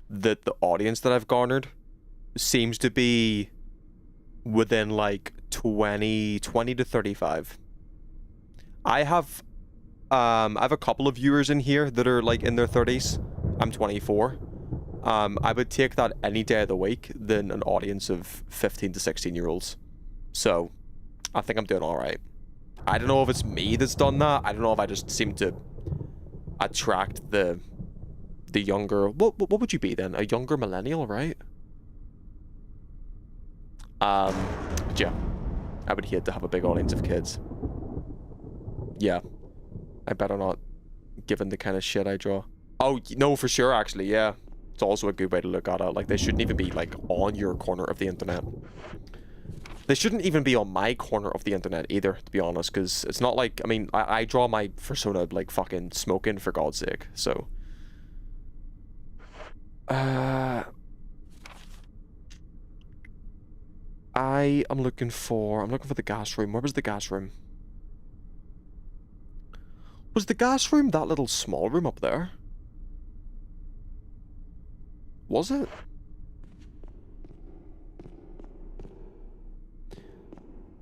that the audience that I've garnered seems to be within like 20 to 35. I have a couple of viewers in here that are like in their 30s. I'm 24. I would take that any day of the week than an audience of 15 to 16-year-olds. So, I think I'm doing alright. I don't know if it's me that's done that. I don't know if I just seem to attract the younger... What would you be then? A younger millennial, right? Yeah. I would hate to have a big audience of kids. Yeah. I better not, given the kind of shit I draw. Oh, no, for sure, actually, yeah. It's also a good way to look at it. Like, they shouldn't even be, like, on your corner of the internet. They shouldn't even be on my corner of the internet either, to be honest, because it's not like... I mean, I draw my persona, like, fucking smoking, for God's sake, so... I am looking for... I'm looking for the gas room. Where was the gas room? Was the gas room that little small room up there? Was it?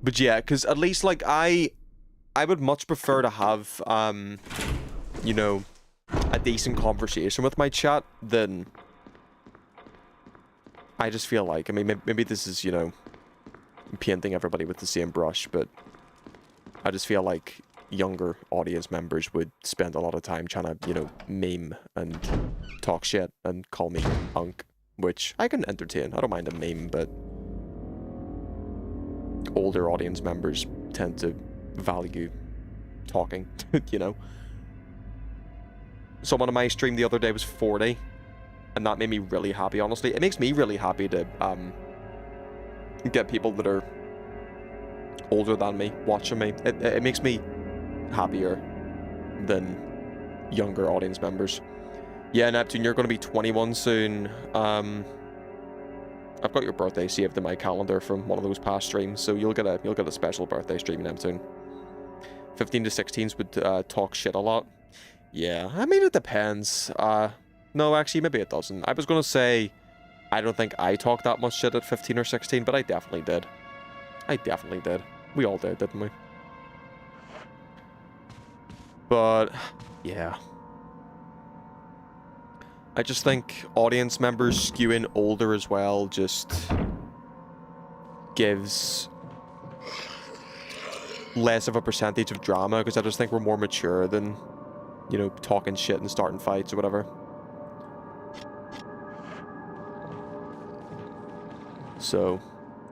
But yeah, because at least, like, I would much prefer to have, you know, a decent conversation with my chat than... I just feel like, I mean, maybe this is, you know, painting everybody with the same brush, but I just feel like younger audience members would spend a lot of time trying to, you know, meme and talk shit and call me unk, which I can entertain. I don't mind a meme, but older audience members tend to value talking, you know. Someone on my stream the other day was 40, and that made me really happy, honestly. It makes me really happy to get people that are older than me watching me. It makes me happier than younger audience members. Yeah, Neptune, you're going to be 21 soon. I've got your birthday saved in my calendar from one of those past streams, so you'll get a special birthday stream, Neptune. 15 to 16s would talk shit a lot. Yeah, I mean, it depends. No, actually, maybe it doesn't. I was going to say, I don't think I talked that much shit at 15 or 16, but I definitely did. I definitely did. We all did, didn't we? But, yeah. I just think audience members skewing older as well just gives less of a percentage of drama, because I just think we're more mature than, you know, talking shit and starting fights or whatever. So,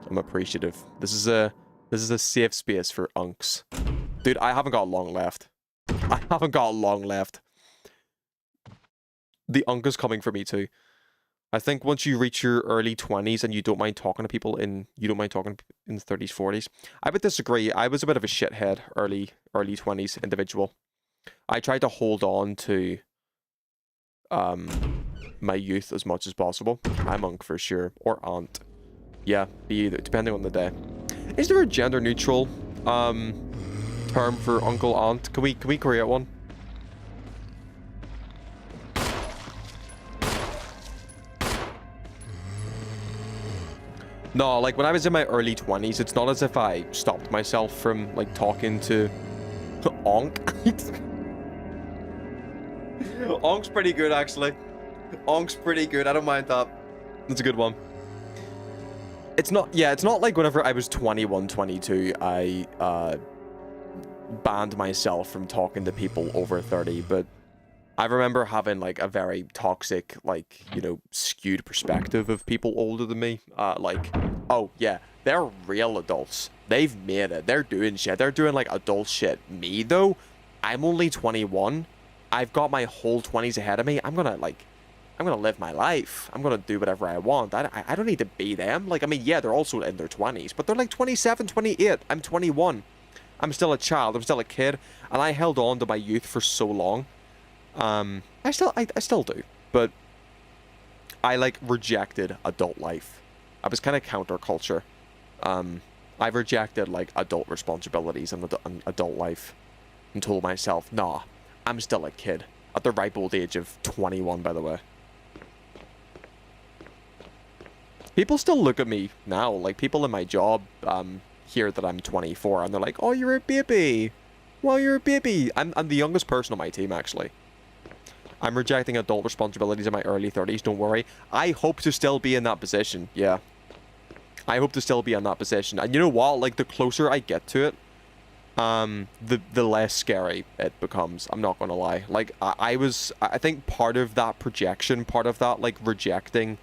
I'm appreciative. This is a safe space for unks. Dude, I haven't got long left. I haven't got long left. The unk is coming for me too. I think once you reach your early 20s and you don't mind talking to people in the 30s, 40s. I would disagree. I was a bit of a shithead early 20s individual. I tried to hold on to my youth as much as possible. I'm unk for sure, or aunt. Yeah, be either, depending on the day. Is there a gender neutral term for uncle, aunt? Can we create one? No, like when I was in my early 20s, it's not as if I stopped myself from like talking to onk. Onk's pretty good actually. Onk's pretty good. I don't mind that. That's a good one. It's not like whenever I was 21, 22, I banned myself from talking to people over 30, but I remember having like a very toxic, like, you know, skewed perspective of people older than me. Like, oh yeah, they're real adults. They've made it. They're doing shit. They're doing like adult shit. Me though, I'm only 21. I've got my whole 20s ahead of me. I'm gonna live my life. I'm gonna do whatever I want. I don't need to be them. Like, I mean, yeah, they're also in their 20s, but they're like 27, 28. I'm 21. I'm still a child. I'm still a kid, and I held on to my youth for so long. I still do, but I like rejected adult life. I was kind of counterculture. I've rejected like adult responsibilities and adult life and told myself, nah, I'm still a kid at the ripe old age of 21, by the way. People still look at me now, like people in my job, hear that I'm 24 and they're like, oh, you're a baby. Well, you're a baby. I'm the youngest person on my team, actually. I'm rejecting adult responsibilities in my early 30s, don't worry. I hope to still be in that position, yeah. I hope to still be in that position. And you know what? Like, the closer I get to it, the less scary it becomes. I'm not gonna lie. Like, I think part of that projection, part of that, like, rejecting,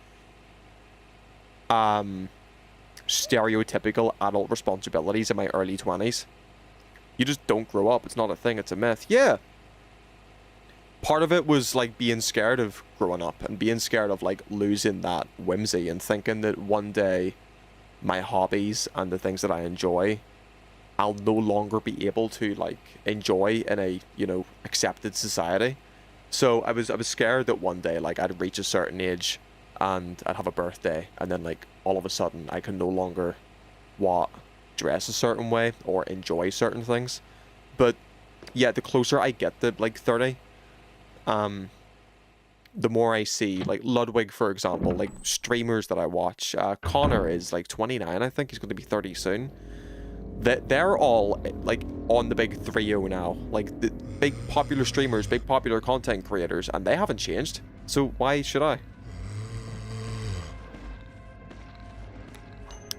stereotypical adult responsibilities in my early 20s. You just don't grow up. It's not a thing. It's a myth. Yeah. Part of it was like being scared of growing up and being scared of like losing that whimsy and thinking that one day my hobbies and the things that I enjoy, I'll no longer be able to like enjoy in a, you know, accepted society. So I was scared that one day like I'd reach a certain age and I'd have a birthday and then like all of a sudden I can no longer dress a certain way or enjoy certain things. But yeah, the closer I get to like 30, the more I see, like Ludwig, for example, like streamers that I watch. Connor is like 29, I think he's going to be 30 soon. They're all like on the big 3-0 now, like the big popular streamers, big popular content creators, and they haven't changed. So why should I?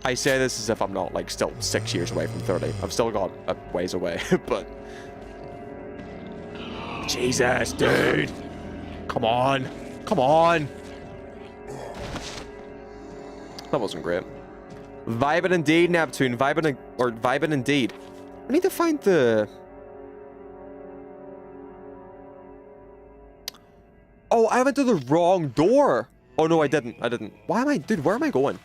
I say this as if I'm not like still 6 years away from 30. I've still got a ways away, but Jesus, dude. Come on. Come on. That wasn't great. Vibin' indeed, Neptune. Vibin' indeed. I need to find the... Oh, I went to the wrong door. Oh, no, I didn't. Why am I... Dude, where am I going?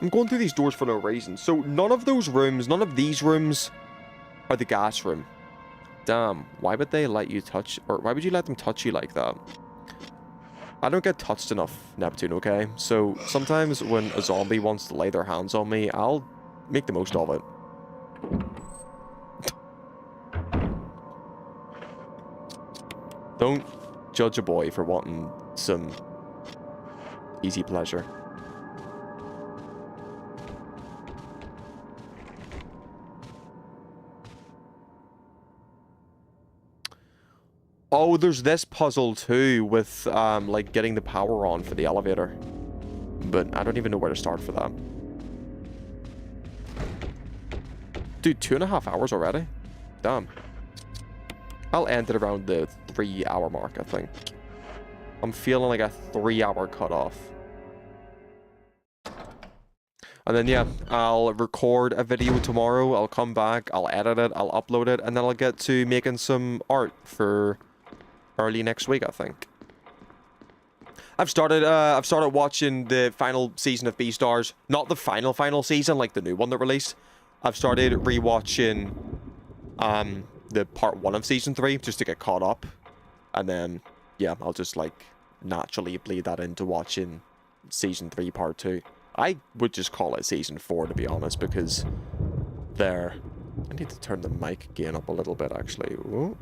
I'm going through these doors for no reason. So none of those rooms, none of these rooms are the gas room. Damn, why would they let you touch, or why would you let them touch you like that? I don't get touched enough, Neptune, okay? So sometimes when a zombie wants to lay their hands on me, I'll make the most of it. Don't judge a boy for wanting some easy pleasure. Oh, there's this puzzle too with, like, getting the power on for the elevator. But I don't even know where to start for that. Dude, 2.5 hours already? Damn. I'll end it around the 3-hour mark, I think. I'm feeling like a 3-hour cutoff. And then, yeah, I'll record a video tomorrow. I'll come back, I'll edit it, I'll upload it, and then I'll get to making some art for early next week, I think. I've started watching the final season of Beastars. Not the final season, like the new one that released. I've started rewatching the part 1 of season 3 just to get caught up. And then, yeah, I'll just, like, naturally bleed that into watching season 3 part 2. I would just call it season 4, to be honest, because there... I need to turn the mic gain up a little bit, actually. Ooh.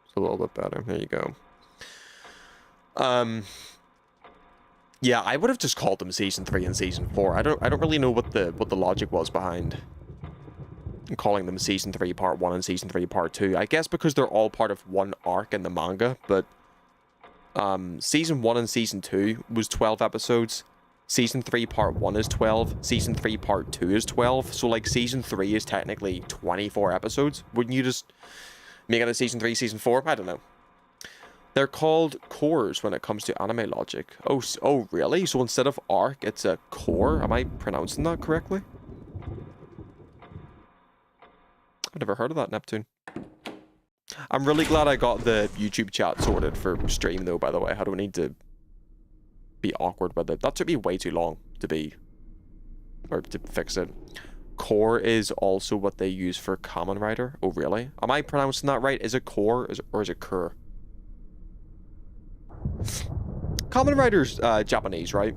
It's a little bit better. There you go. Yeah, I would have just called them season 3 and season 4. I don't really know what the logic was behind calling them season 3 part 1 and season 3 part 2. I guess because they're all part of one arc in the manga, but season 1 and season 2 was 12 episodes. Season 3 part 1 is 12. Season 3 part 2 is 12. So, like, season 3 is technically 24 episodes. Wouldn't you just make it a season 3, season 4? I don't know. They're called cores when it comes to anime logic. Oh, really? So instead of arc, it's a core? Am I pronouncing that correctly? I've never heard of that, Neptune. I'm really glad I got the YouTube chat sorted for stream, though, by the way. I don't need to be awkward with it. That took me way too long to fix it. Core is also what they use for Kamen Rider. Oh, really? Am I pronouncing that right? Is it core or is it cur? Kamen Rider's Japanese, right?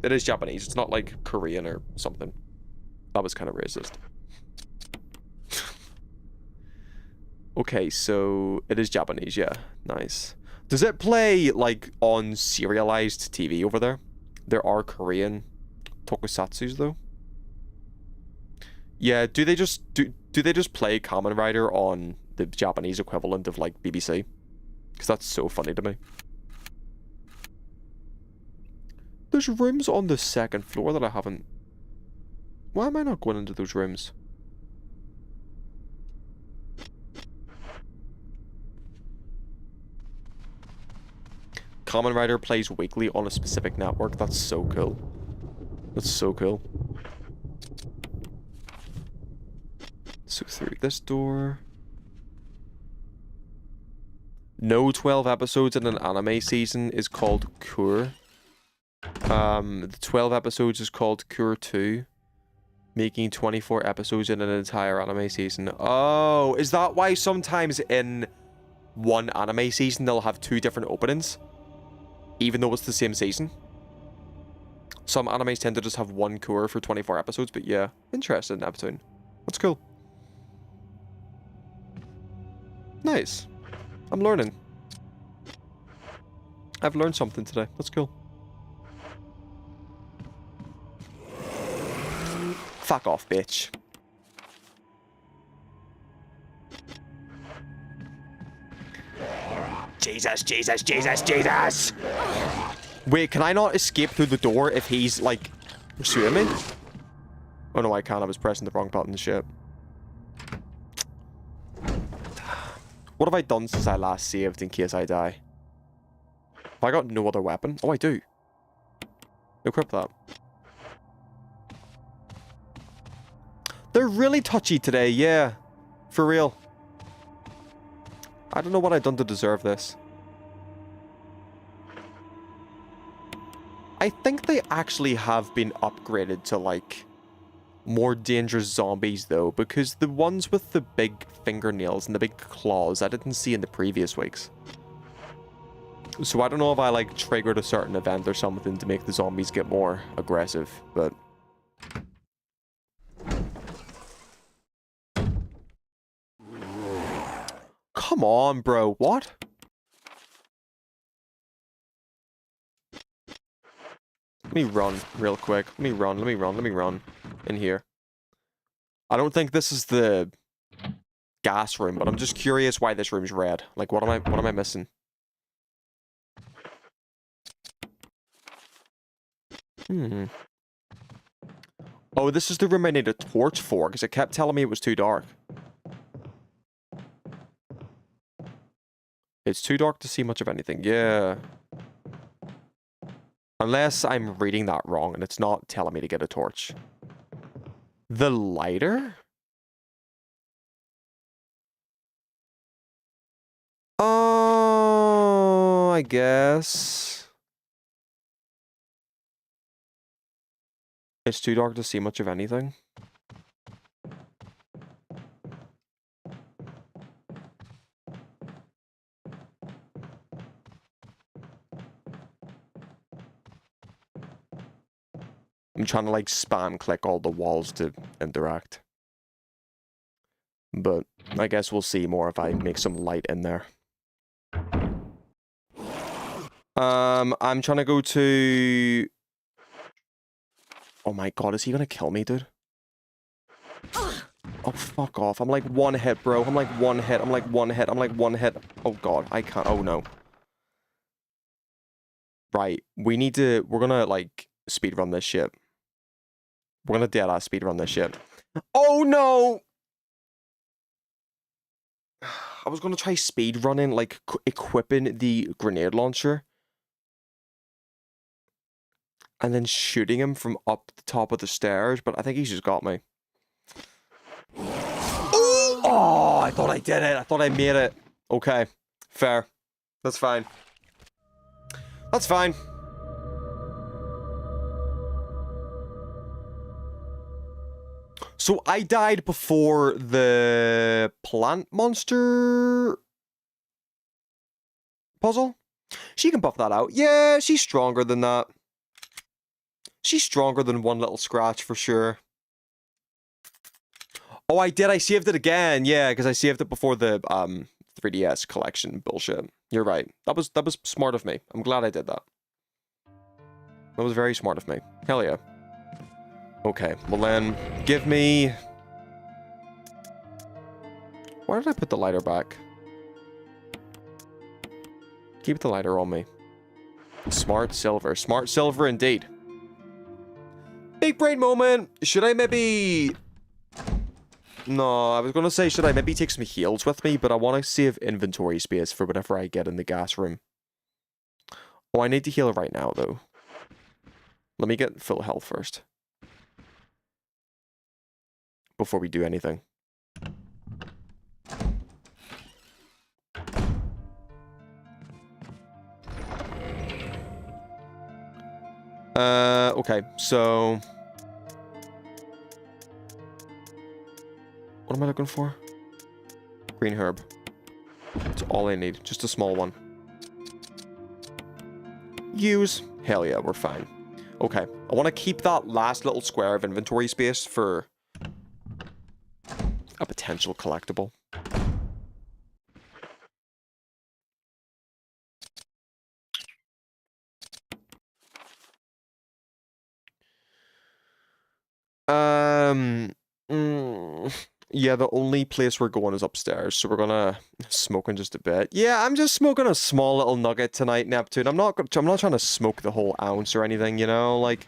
It is Japanese. It's not like Korean or something. That was kind of racist. Okay, so it is Japanese, yeah. Nice. Does it play, like, on serialized TV over there? There are Korean tokusatsus, though. Yeah, do they just play Kamen Rider on the Japanese equivalent of, like, BBC? Because that's so funny to me. There's rooms on the 2nd floor that I haven't... Why am I not going into those rooms? Kamen Rider plays weekly on a specific network. That's so cool. That's so cool. So through this door... No 12 episodes in an anime season is called Cure. The 12 episodes is called Cure 2. Making 24 episodes in an entire anime season. Oh, is that why sometimes in one anime season they'll have 2 different openings? Even though it's the same season? Some animes tend to just have one core for 24 episodes, but yeah. Interesting, Neptune. That's cool. Nice. I'm learning. I've learned something today. That's cool. Fuck off, bitch. Jesus, Jesus, Jesus, Jesus! Wait, can I not escape through the door if he's, like, pursuing me? Oh no, I can't. I was pressing the wrong button. Shit. What have I done since I last saved in case I die? Have I got no other weapon? Oh, I do. Equip that. They're really touchy today, yeah. For real. I don't know what I've done to deserve this. I think they actually have been upgraded to, like, more dangerous zombies, though, because the ones with the big fingernails and the big claws I didn't see in the previous weeks. So I don't know if I, like, triggered a certain event or something to make the zombies get more aggressive, but... Come on, bro. What? Let me run real quick. Let me run. In here. I don't think this is the gas room, but I'm just curious why this room's red. Like, what am I missing? Oh, this is the room I need a torch for, because it kept telling me it was too dark. It's too dark to see much of anything. Yeah. Unless I'm reading that wrong and it's not telling me to get a torch. The lighter? Oh, I guess. It's too dark to see much of anything. I'm trying to like spam click all the walls to interact. But I guess we'll see more if I make some light in there. I'm trying to go to... Oh my god, is he gonna kill me, dude? Oh, fuck off. I'm like one hit, bro. I'm like one hit. I'm like one hit. I'm like one hit. Oh god, I can't. Oh no. Right, we need to... We're gonna like speedrun this shit. We're gonna dead-ass speedrun this shit. Oh no! I was gonna try speedrunning, like equipping the grenade launcher. And then shooting him from up the top of the stairs, but I think he's just got me. Ooh! Oh, I thought I did it. I thought I made it. Okay, fair. That's fine. That's fine. So I died before the plant monster puzzle. She can buff that out. Yeah, she's stronger than that. She's stronger than one little scratch for sure. Oh, I did. I saved it again. Yeah, because I saved it before the 3DS collection bullshit. You're right. That was smart of me. I'm glad I did that. That was very smart of me. Hell yeah. Okay, well then, give me... Why did I put the lighter back? Keep the lighter on me. Smart silver. Smart silver indeed. Big brain moment! Should I maybe... No, I was gonna say, should I maybe take some heals with me? But I want to save inventory space for whenever I get in the gas room. Oh, I need to heal right now, though. Let me get full health first. Before we do anything. Okay, so... What am I looking for? Green herb. That's all I need. Just a small one. Use. Hell yeah, we're fine. Okay, I want to keep that last little square of inventory space for a potential collectible. Yeah, the only place we're going is upstairs, so we're gonna smoke in just a bit. Yeah, I'm just smoking a small little nugget tonight, Neptune. I'm not trying to smoke the whole ounce or anything, you know, like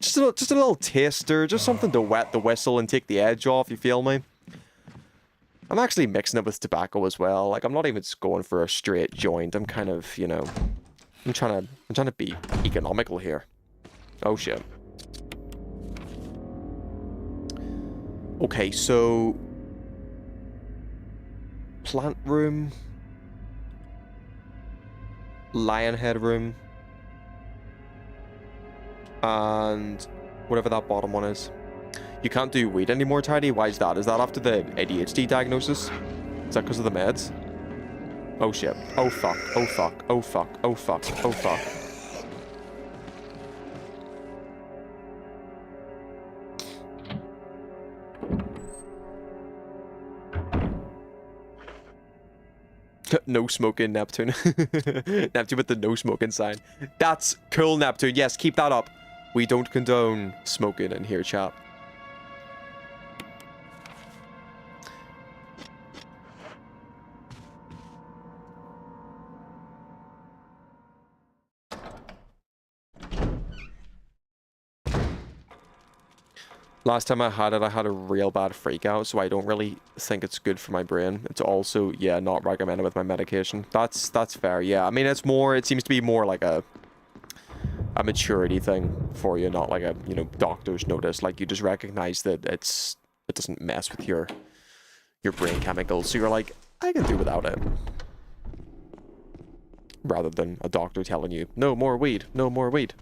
just a little taster, just something to wet the whistle and take the edge off. You feel me? I'm actually mixing it with tobacco as well. Like I'm not even just going for a straight joint. I'm kind of, you know, I'm trying to be economical here. Oh shit. Okay, so plant room, lion head room, and whatever that bottom one is. You can't do weed anymore, Tidy. Why is that? Is that after the ADHD diagnosis? Is that because of the meds? Oh shit. Oh fuck. Oh fuck. Oh fuck. Oh fuck. Oh fuck. No smoking, Neptune. Neptune with the no smoking sign. That's cool, Neptune. Yes, keep that up. We don't condone smoking in here, chat. Last time I had it, I had a real bad freak out, so I don't really think it's good for my brain. It's also, yeah, not recommended with my medication. That's fair, yeah. I mean, it's more, it seems to be more like a maturity thing for you, not like a, you know, doctor's notice. Like, you just recognize that it doesn't mess with your brain chemicals, so you're like, I can do without it. Rather than a doctor telling you, no more weed, no more weed.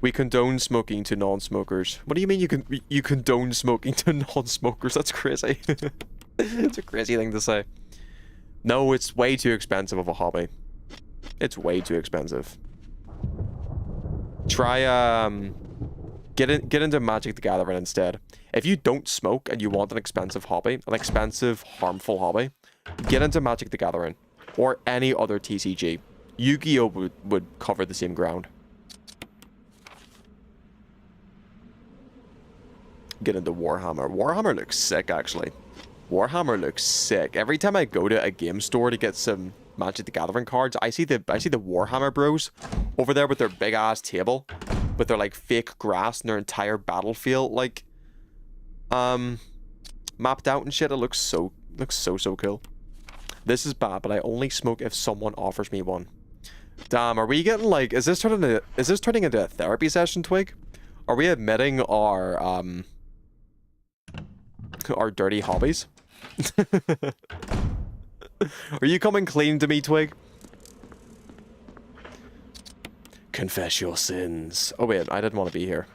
We condone smoking to non-smokers. What do you mean you condone smoking to non-smokers? That's crazy. It's a crazy thing to say. No, it's way too expensive of a hobby. It's way too expensive. Try get into Magic the Gathering instead. If you don't smoke and you want an expensive hobby, an expensive, harmful hobby, get into Magic the Gathering or any other TCG. Yu-Gi-Oh would cover the same ground. Get into Warhammer. Warhammer looks sick, actually. Warhammer looks sick. Every time I go to a game store to get some Magic the Gathering cards, I see the Warhammer bros over there with their big ass table, with their like fake grass and their entire battlefield like mapped out and shit. It looks so cool. This is bad, but I only smoke if someone offers me one. Damn, are we getting like, is this turning into a therapy session, Twig? Are we admitting our dirty hobbies? Are you coming clean to me, Twig? Confess your sins. Oh wait, I didn't want to be here.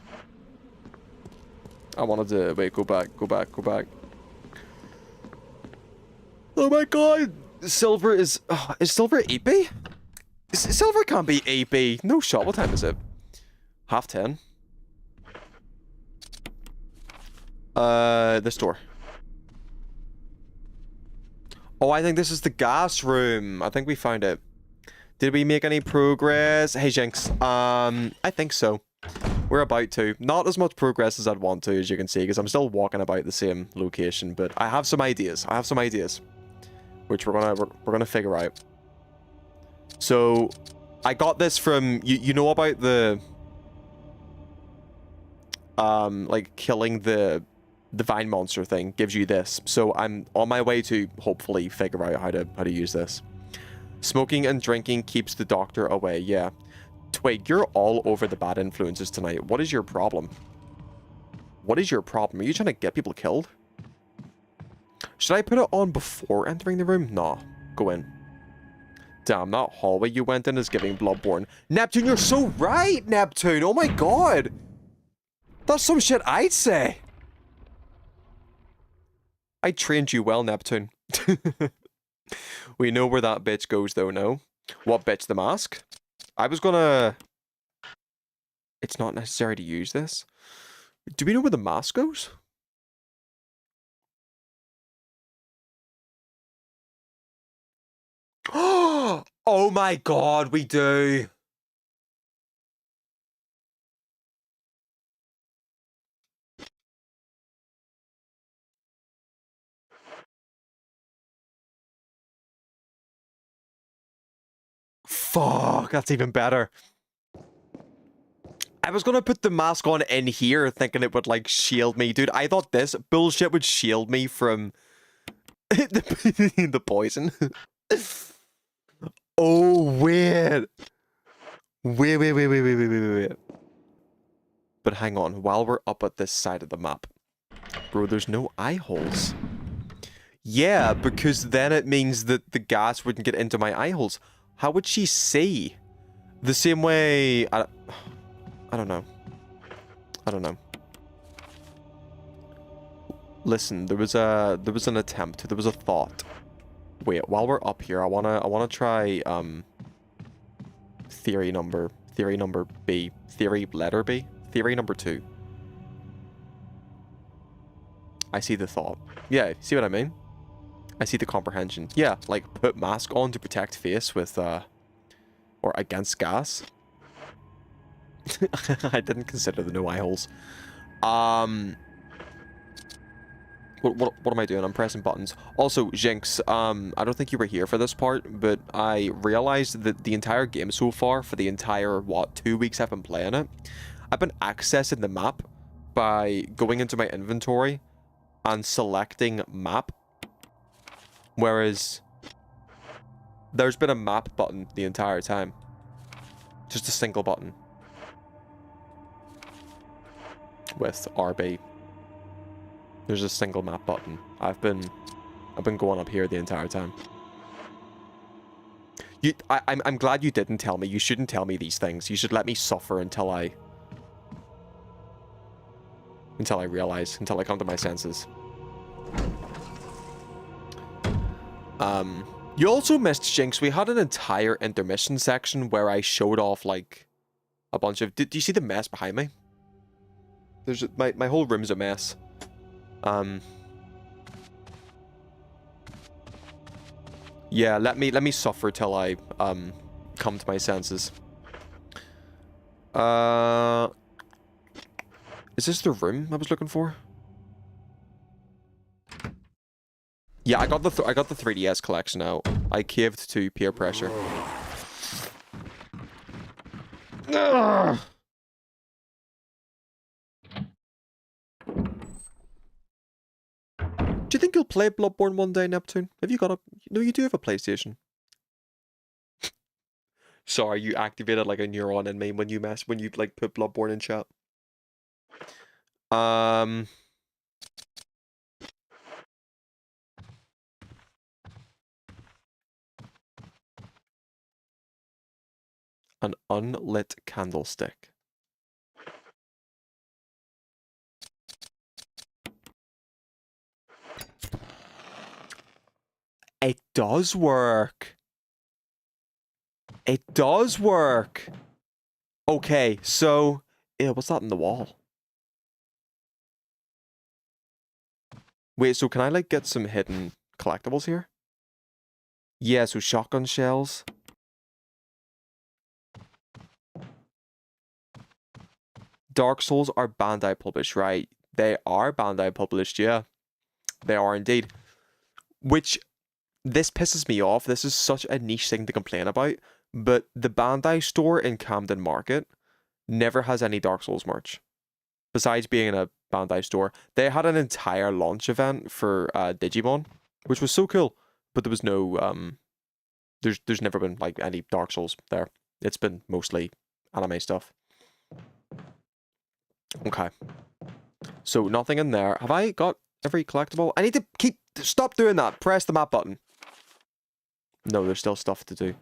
I wanted to, wait, go back. Oh my god! Silver is Silver 8B? Silver can't be 8B. No shot, what time is it? 10:30? This door. Oh, I think this is the gas room. I think we found it. Did we make any progress? Hey, Jinx. I think so. We're about to. Not as much progress as I'd want to, as you can see, because I'm still walking about the same location, but I have some ideas. Which we're gonna figure out. So, I got this from, you know about the, like, killing the vine monster thing gives you this. So I'm on my way to hopefully figure out how to use this. Smoking and drinking keeps the doctor away. Yeah. Twig, you're all over the bad influences tonight. What is your problem? What is your problem? Are you trying to get people killed? Should I put it on before entering the room? Nah. Go in. Damn, that hallway you went in is giving Bloodborne. Neptune, you're so right, Neptune! Oh my god! That's some shit I'd say! I trained you well, Neptune. We know where that bitch goes, though, no? What bitch? The mask? I was gonna... It's not necessary to use this. Do we know where the mask goes? Oh my god, we do! Fuck, that's even better. I was gonna put the mask on in here thinking it would, like, shield me. Dude, I thought this bullshit would shield me from the poison. Oh, weird. Wait. But hang on, while we're up at this side of the map. Bro, there's no eye holes. Yeah, because then it means that the gas wouldn't get into my eye holes. How would she see? The same way... I don't know. Listen, there was an attempt. There was a thought. Wait, while we're up here, I wanna try theory number B. Theory letter B. Theory number 2. I see the thought. Yeah, see what I mean? I see the comprehension. Yeah, like put mask on to protect face with or against gas. I didn't consider the no eye holes. What am I doing? I'm pressing buttons. Also, Jinx, I don't think you were here for this part, but I realized that the entire game so far, for the entire, 2 weeks I've been playing it, I've been accessing the map by going into my inventory and selecting map. Whereas there's been a map button the entire time. Just a single button. With RB. There's a single map button. I've been going up here the entire time. I'm glad you didn't tell me. You shouldn't tell me these things. You should let me suffer until I realize, until I come to my senses. You also missed, Jinx. We had an entire intermission section where I showed off, like, a bunch of... Do you see the mess behind me? There's... My whole room's a mess. Yeah, let me suffer till I, come to my senses. Is this the room I was looking for? Yeah, I got the 3DS collection out. I caved to peer pressure. Ugh. Do you think you'll play Bloodborne one day, Neptune? Have you got a... No, you do have a PlayStation. Sorry, you activated like a neuron in me when you like put Bloodborne in chat. An unlit candlestick. It does work. It does work. Okay, so... Ew, what's that in the wall? Wait, so can I, like, get some hidden collectibles here? Yeah, so shotgun shells. Dark Souls are Bandai published, right? They are Bandai published, yeah. They are indeed. Which... This pisses me off. This is such a niche thing to complain about. But the Bandai store in Camden Market never has any Dark Souls merch. Besides being in a Bandai store. They had an entire launch event for Digimon, which was so cool. But there was no... There's never been like any Dark Souls there. It's been mostly anime stuff. Okay. So nothing in there. Have I got every collectible? I need to keep... Stop doing that. Press the map button. No, there's still stuff to do.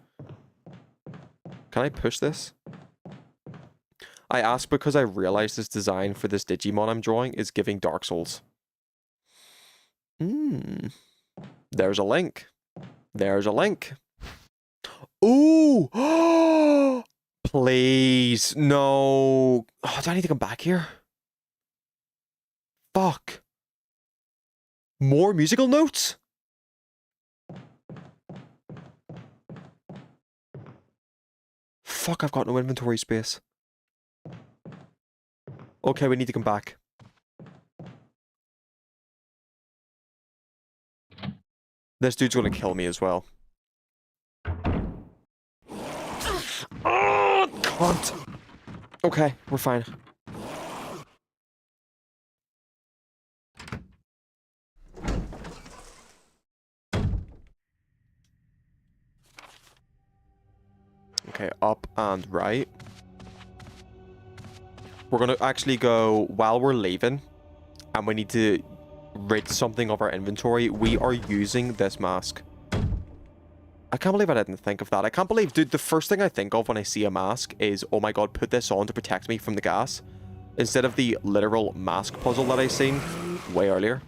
Can I push this? I ask because I realized this design for this Digimon I'm drawing is giving Dark Souls. There's a link. There's a link. Ooh! Please. No. Oh, do I need to come back here? Fuck. More musical notes? Fuck, I've got no inventory space. Okay, we need to come back. This dude's gonna kill me as well. Oh, cunt. Okay, we're fine. Okay, up and right. We're gonna actually go while we're leaving, and we need to rid something of our inventory. We are using this mask. I can't believe I didn't think of that. I can't believe, dude, the first thing I think of when I see a mask is, oh my god, put this on to protect me from the gas. Instead of the literal mask puzzle that I seen way earlier.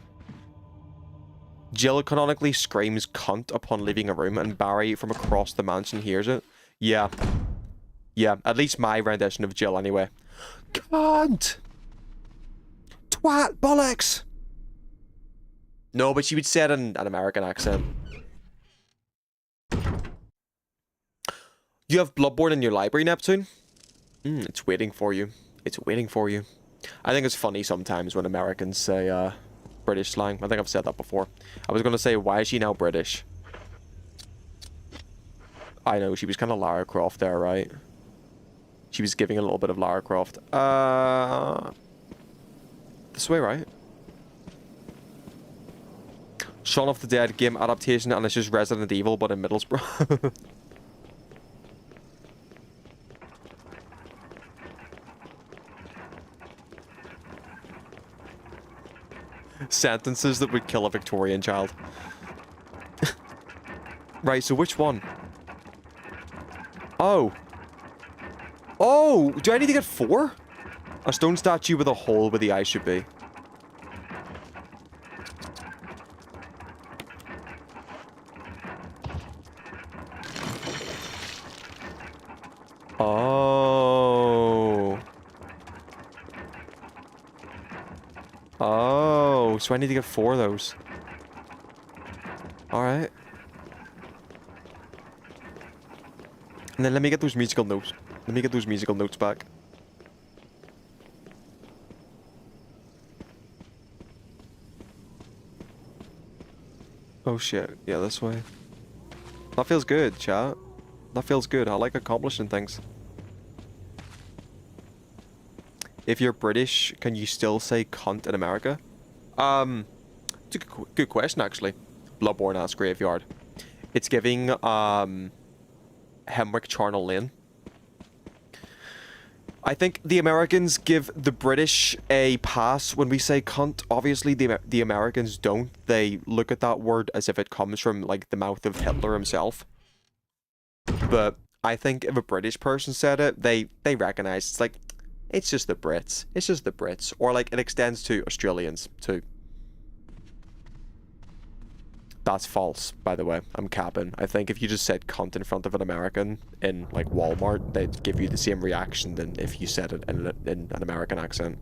Jill canonically screams cunt upon leaving a room, and Barry from across the mansion hears it. Yeah. Yeah, at least my rendition of Jill anyway. Cunt! Twat! Bollocks! No, but she would say it in an American accent. You have Bloodborne in your library, Neptune? It's waiting for you. It's waiting for you. I think it's funny sometimes when Americans say, British slang. I think I've said that before. I was gonna say, why is she now British? I know, she was kind of Lara Croft there, right? She was giving a little bit of Lara Croft. This way, right? Shaun of the Dead game adaptation, and it's just Resident Evil, but in Middlesbrough. Sentences that would kill a Victorian child. Right, so which one? Oh. Oh, do I need to get 4? A stone statue with a hole where the eye should be. Oh. Oh, so I need to get 4 of those. Alright. And then let me get those musical notes. Let me get those musical notes back. Oh shit. Yeah, this way. That feels good, chat. That feels good. I like accomplishing things. If you're British, can you still say cunt in America? It's a good question, actually. Bloodborne ass graveyard. It's giving, Hemwick Charnel Lane. I think the Americans give the British a pass when we say cunt. Obviously, the Americans don't. They look at that word as if it comes from, like, the mouth of Hitler himself. But I think if a British person said it, they recognize it's like, it's just the Brits. It's just the Brits. Or, like, it extends to Australians, too. That's false, by the way. I'm capping. I think if you just said cunt in front of an American in, like, Walmart, they'd give you the same reaction than if you said it in an American accent.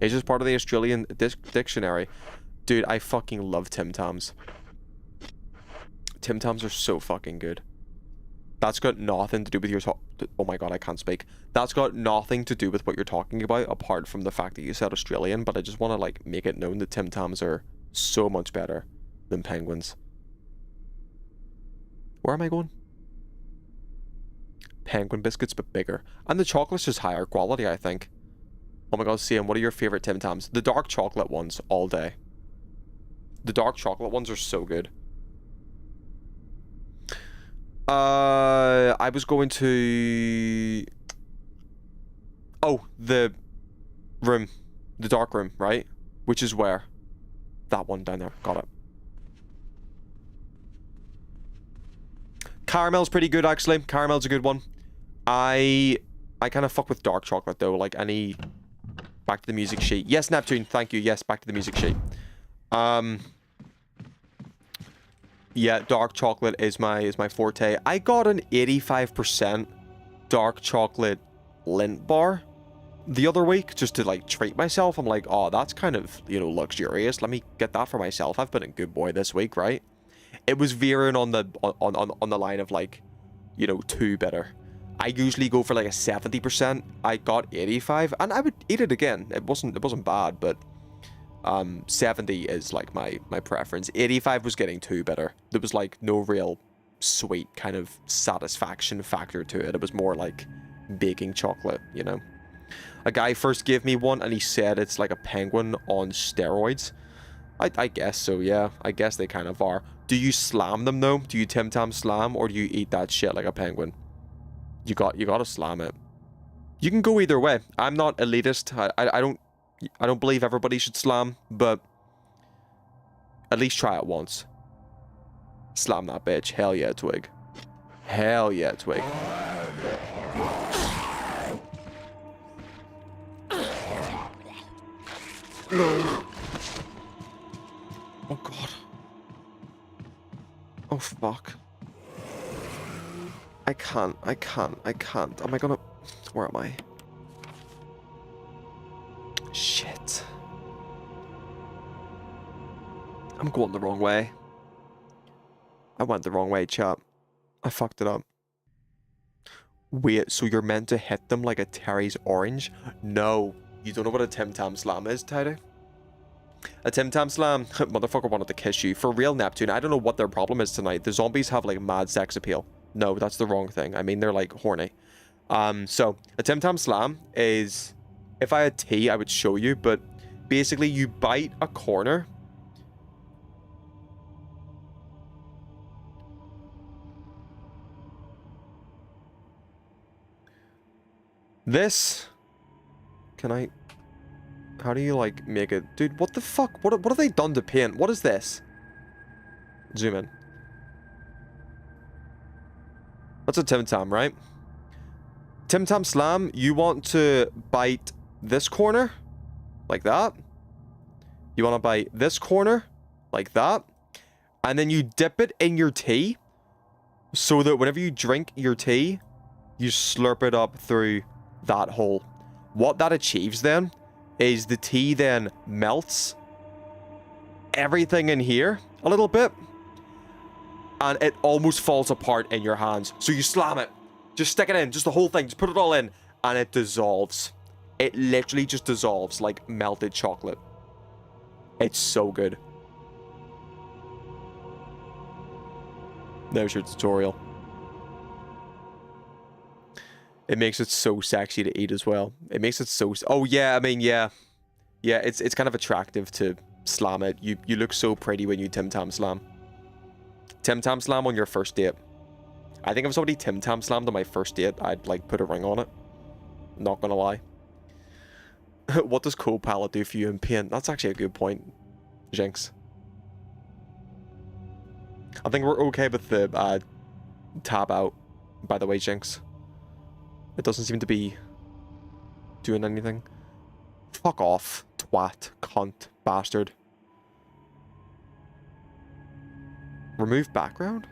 It's just part of the Australian dictionary. Dude, I fucking love Tim Tams. Tim Tams are so fucking good. That's got nothing to do with your oh my god, I can't speak. That's got nothing to do with what you're talking about, apart from the fact that you said Australian, but I just want to, like, make it known that Tim Tams are so much better than penguins. Where am I going? Penguin biscuits, but bigger. And the chocolate's just higher quality, I think. Oh my god, Sam, what are your favorite Tim Tams? The dark chocolate ones, all day. The dark chocolate ones are so good. I was going to... Oh, the room. The dark room, right? Which is where? That one down there. Got it. Caramel's pretty good, actually. Caramel's a good one. I kind of fuck with dark chocolate, though. Like, any... Back to the music sheet. Yes, Neptune. Thank you. Yes, back to the music sheet. Yeah, dark chocolate is my forte. I got an 85% dark chocolate Lindt bar the other week just to, like, treat myself. I'm like, oh, that's kind of, you know, luxurious. Let me get that for myself. I've been a good boy this week, right? It was veering on the line of, like, you know, too bitter. I usually go for like a 70%. I got 85, and I would eat it again. It wasn't bad, but 70 is like my preference. 85 was getting too bitter. There was like no real sweet kind of satisfaction factor to it. It was more like baking chocolate, you know. A guy first gave me one and he said it's like a penguin on steroids. I guess so, yeah. I guess they kind of are. Do you slam them though? Do you Tim Tam slam, or do you eat that shit like a penguin? You gotta slam it. You can go either way. I'm not elitist. I don't believe everybody should slam, but at least try it once. Slam that bitch. Hell yeah, Twig. Hell yeah, Twig. Oh god. Oh fuck. I can't. Am I gonna... Where am I? Shit. I'm going the wrong way. I went the wrong way, chap. I fucked it up. Wait, so you're meant to hit them like a Terry's orange? No. You don't know what a Tim Tam Slam is, Tidy? A Tim Tam Slam? Motherfucker wanted to kiss you. For real, Neptune, I don't know what their problem is tonight. The zombies have like mad sex appeal. No, that's the wrong thing. I mean, they're like horny. So, a Tim Tam Slam is... If I had tea, I would show you, but basically you bite a corner. This... Can I... How do you, like, make it... Dude, what the fuck? What have they done to paint? What is this? Zoom in. That's a Tim Tam, right? Tim Tam Slam, you want to bite this corner, like that. You want to bite this corner, like that. And then you dip it in your tea, so that whenever you drink your tea, you slurp it up through that hole. What that achieves then is the tea then melts everything in here a little bit, and it almost falls apart in your hands. So you slam it, just stick it in, just the whole thing, just put it all in, and it dissolves. It literally just dissolves like melted chocolate. It's so good. There's your tutorial. It makes it so sexy to eat as well. It makes it so... Oh, yeah, I mean, yeah. Yeah, it's kind of attractive to slam it. You look so pretty when you Tim Tam Slam. Tim Tam Slam on your first date. I think if somebody Tim Tam Slammed on my first date, I'd, like, put a ring on it. Not gonna lie. What does Copilot do for you in paint? That's actually a good point, Jinx. I think we're okay with the tab out, by the way, Jinx. It doesn't seem to be doing anything. Fuck off, twat, cunt, bastard. Remove background?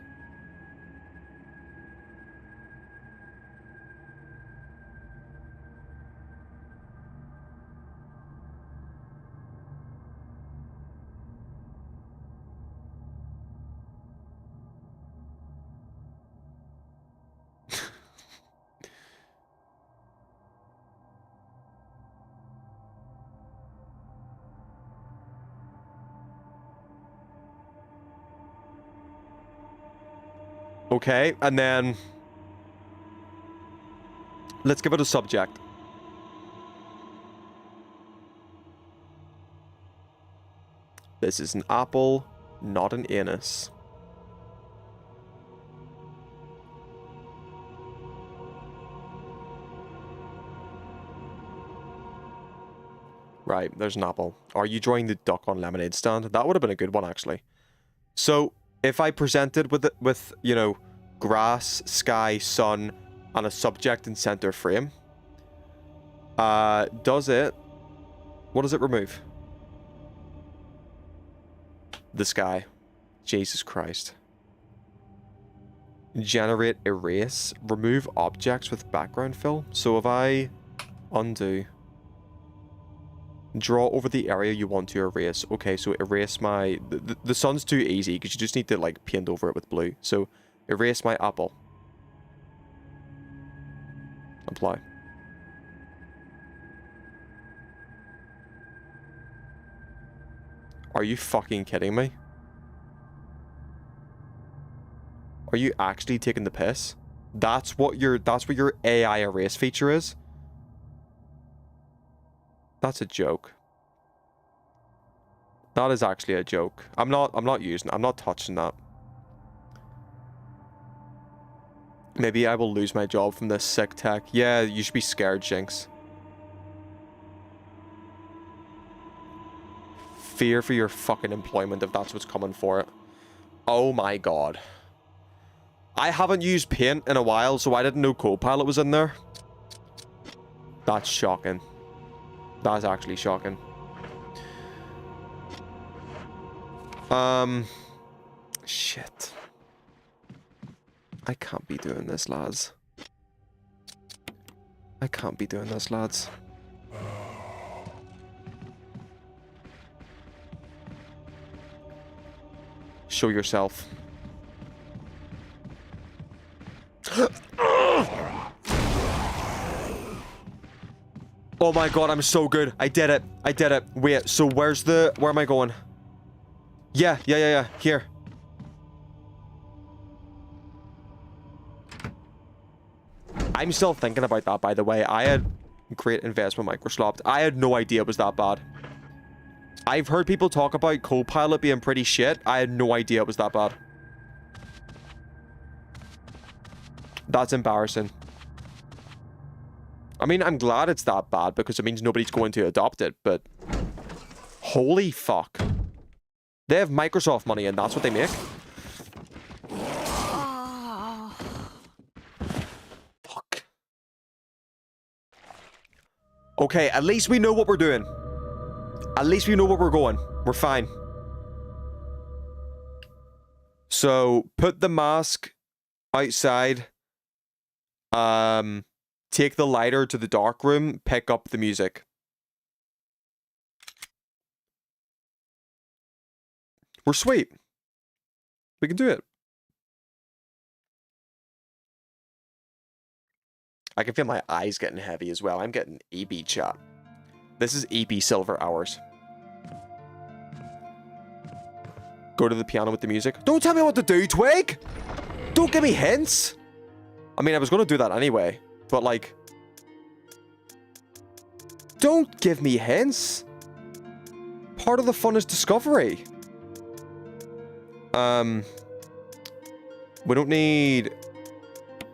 Okay, and then let's give it a subject. This is an apple, not an anus. Right, there's an apple. Are you drawing the duck on lemonade stand? That would have been a good one, actually. So, if I presented with, you know, grass, sky, sun, and a subject in center frame, what does it remove? The sky. Jesus Christ. Generate erase. Remove objects with background fill. So if I undo, draw over the area you want to erase. Okay, so erase my... The sun's too easy because you just need to, like, paint over it with blue. So, erase my apple. Apply. Are you fucking kidding me? Are you actually taking the piss? That's what your AI erase feature is? That's a joke. That is actually a joke. I'm not touching that. Maybe I will lose my job from this sick tech. Yeah, you should be scared, Jinx. Fear for your fucking employment if that's what's coming for it. Oh my god. I haven't used Paint in a while, so I didn't know Copilot was in there. That's shocking. That's actually shocking. Shit. I can't be doing this, lads. I can't be doing this, lads. Show yourself. Oh my god, I'm so good. I did it. I did it. Wait, so where am I going? Yeah. Here. I'm still thinking about that, by the way. I had great investment Microsoft. I had no idea it was that bad. I've heard people talk about Copilot being pretty shit. I had no idea it was that bad. That's embarrassing. I mean, I'm glad it's that bad because it means nobody's going to adopt it, but... Holy fuck. They have Microsoft money and that's what they make? Fuck. Okay, at least we know what we're doing. At least we know where we're going. We're fine. So, put the mask outside. Take the lighter to the dark room. Pick up the music. We're sweet. We can do it. I can feel my eyes getting heavy as well. I'm getting EB chat. This is EB silver hours. Go to the piano with the music. Don't tell me what to do, Twig! Don't give me hints! I mean, I was going to do that anyway. But, like... Don't give me hints! Part of the fun is discovery. We don't need...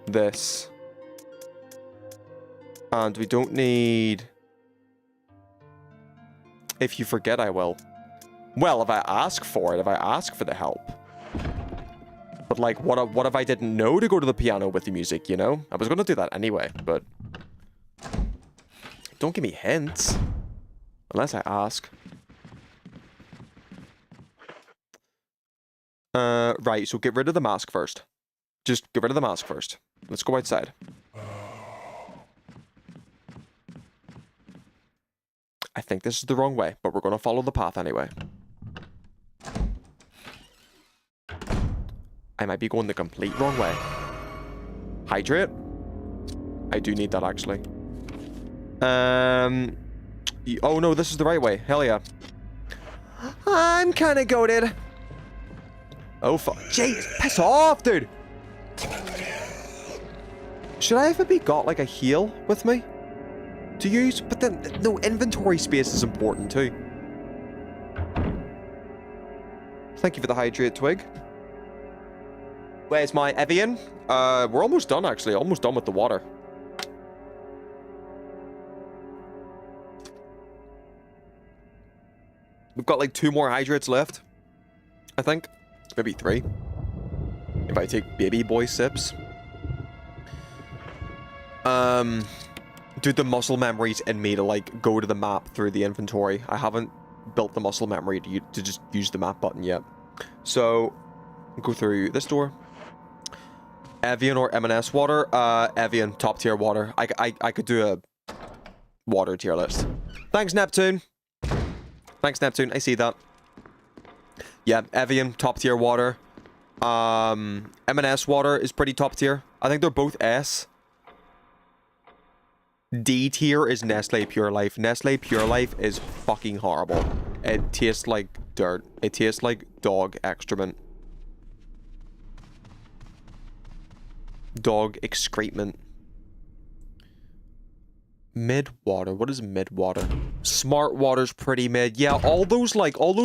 this. And we don't need... If you forget, I will. Well, if I ask for it, if I ask for the help. But, like, what if I didn't know to go to the piano with the music, you know? I was going to do that anyway, but... Don't give me hints. Unless I ask. Right, so get rid of the mask first. Just get rid of the mask first. Let's go outside. I think this is the wrong way, but we're going to follow the path anyway. I might be going the complete wrong way. Hydrate? I do need that, actually. Oh no, this is the right way. Hell yeah. I'm kind of goated. Oh fuck. Jeez, piss off, dude. Should I ever be got like a heal with me to use? But then, no, inventory space is important too. Thank you for the hydrate, Twig. Where's my Evian? We're almost done, actually. Almost done with the water. We've got like 2 more hydrates left. I think. Maybe 3. If I take baby boy sips. Dude, the muscle memory's in me to like go to the map through the inventory. I haven't built the muscle memory to just use the map button yet. So, go through this door. Evian or M&S water? Evian, top tier water. I could do a water tier list. Thanks, Neptune. Thanks, Neptune. I see that. Yeah, Evian, top tier water. M&S water is pretty top tier. I think they're both S. D tier is Nestle Pure Life. Nestle Pure Life is fucking horrible. It tastes like dirt. It tastes like dog excrement. Dog excrement. Mid water. What is mid water? Smart water's pretty mid. Yeah, all those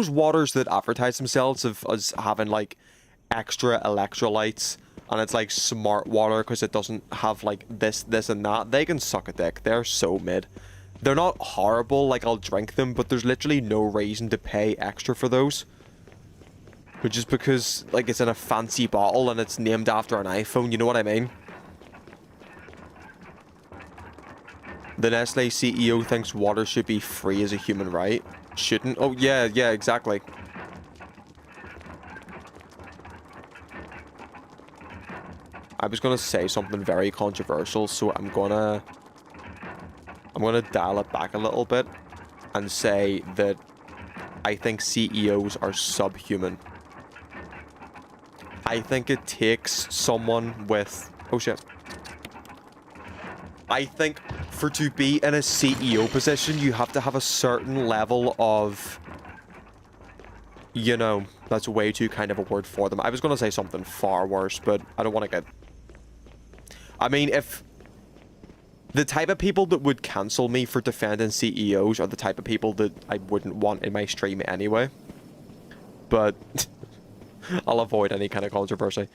waters that advertise themselves as having like extra electrolytes, and it's like smart water because it doesn't have like this and that. They can suck a dick. They're so mid. They're not horrible. Like, I'll drink them, but there's literally no reason to pay extra for those. But just because like it's in a fancy bottle and it's named after an iPhone, you know what I mean? The Nestle CEO thinks water should be free as a human right. Shouldn't? Oh, yeah, exactly. I was gonna say something very controversial, so I'm gonna dial it back a little bit and say that I think CEOs are subhuman. I think it takes someone with... Oh, shit. I think to be in a CEO position, you have to have a certain level of... You know, that's way too kind of a word for them. I was going to say something far worse, but I don't want to get... I mean, if The type of people that would cancel me for defending CEOs are the type of people that I wouldn't want in my stream anyway. But I'll avoid any kind of controversy.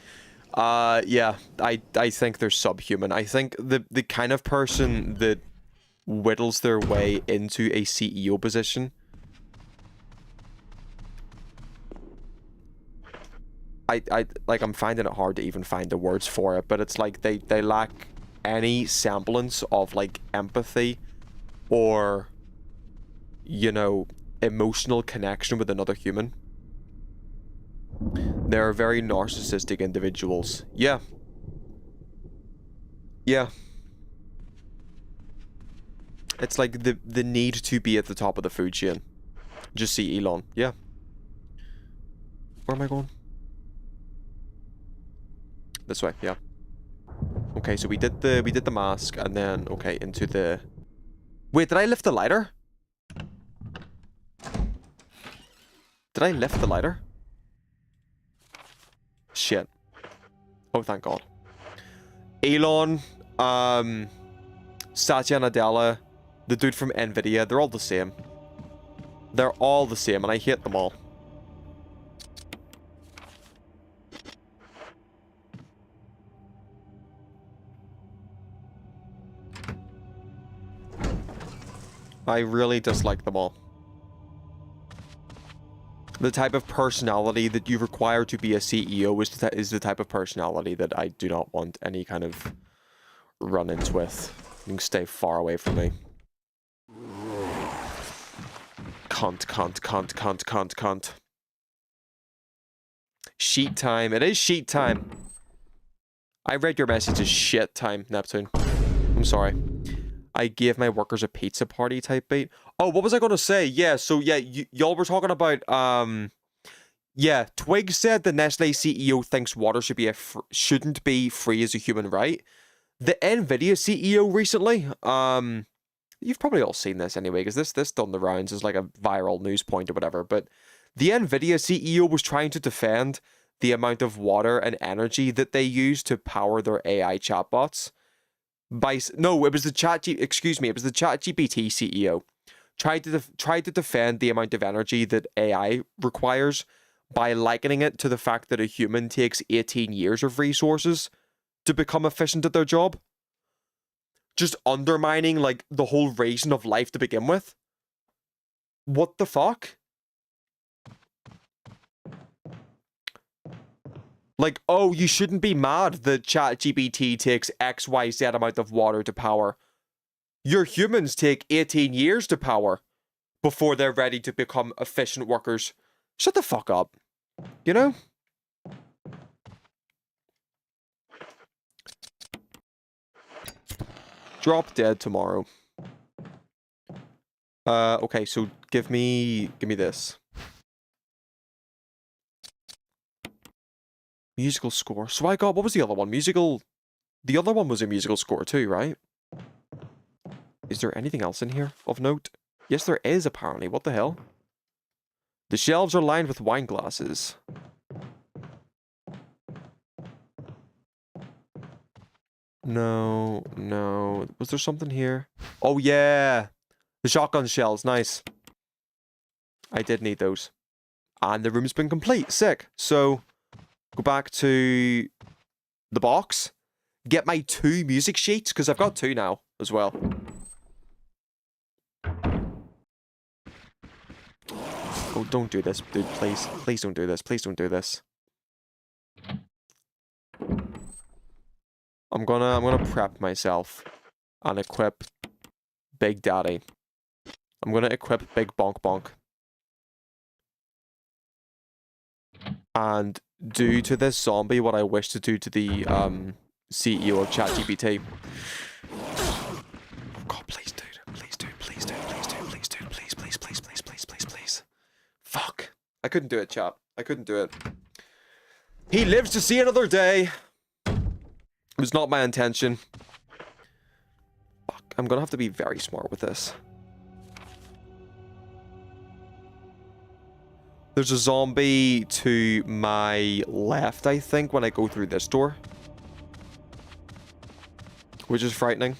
Yeah, I think they're subhuman. I think the kind of person that whittles their way into a CEO position, I'm finding it hard to even find the words for it, but it's like they lack any semblance of like empathy or, you know, emotional connection with another human. They're very narcissistic individuals. Yeah. Yeah. It's like the need to be at the top of the food chain. Just see Elon. Yeah. Where am I going? This way, yeah. Okay, so we did the mask and then okay, into the... Wait, did I lift the lighter? Did I lift the lighter? Shit. Oh, thank God. Elon, Satya Nadella, the dude from Nvidia, they're all the same. They're all the same, and I hate them all. I really dislike them all. The type of personality that you require to be a CEO is the type of personality that I do not want any kind of run-ins with. You can stay far away from me. Cunt. Sheet time. It is sheet time. I read your message as shit time, Neptune. I'm sorry. I gave my workers a pizza party type beat. Oh, what was I going to say? Yeah, so yeah, y'all were talking about, yeah, Twig said the Nestle CEO thinks water shouldn't be free as a human right. The Nvidia CEO recently, you've probably all seen this anyway, because this done the rounds as like a viral news point or whatever, but the Nvidia CEO was trying to defend the amount of water and energy that they use to power their AI chatbots. No, it was the ChatGPT CEO tried to defend the amount of energy that AI requires by likening it to the fact that a human takes 18 years of resources to become efficient at their job. Just undermining like the whole reason of life to begin with. What the fuck? Like, oh, you shouldn't be mad that ChatGPT takes XYZ amount of water to power. Your humans take 18 years to power before they're ready to become efficient workers. Shut the fuck up. You know? Drop dead tomorrow. Okay, so give me this. Musical score. So I got, what was the other one? The other one was a musical score too, right? Is there anything else in here of note? Yes, there is apparently. What the hell? The shelves are lined with wine glasses. No. Was there something here? Oh yeah! The shotgun shells, nice. I did need those. And the room's been complete, sick. So... go back to the box. Get my 2 music sheets, because I've got 2 now as well. Oh, don't do this, dude, please. Please don't do this. Please don't do this. I'm gonna prep myself and equip Big Daddy. I'm gonna equip Big Bonk Bonk. And do to this zombie what I wish to do to the CEO of ChatGPT. God, please, dude. Please, dude. Please, dude. Please, dude. Please, dude. Please, please, please, please, please, please, please. Fuck. I couldn't do it, chat. I couldn't do it. He lives to see another day. It was not my intention. Fuck. I'm gonna have to be very smart with this. There's a zombie to my left, I think, when I go through this door. Which is frightening.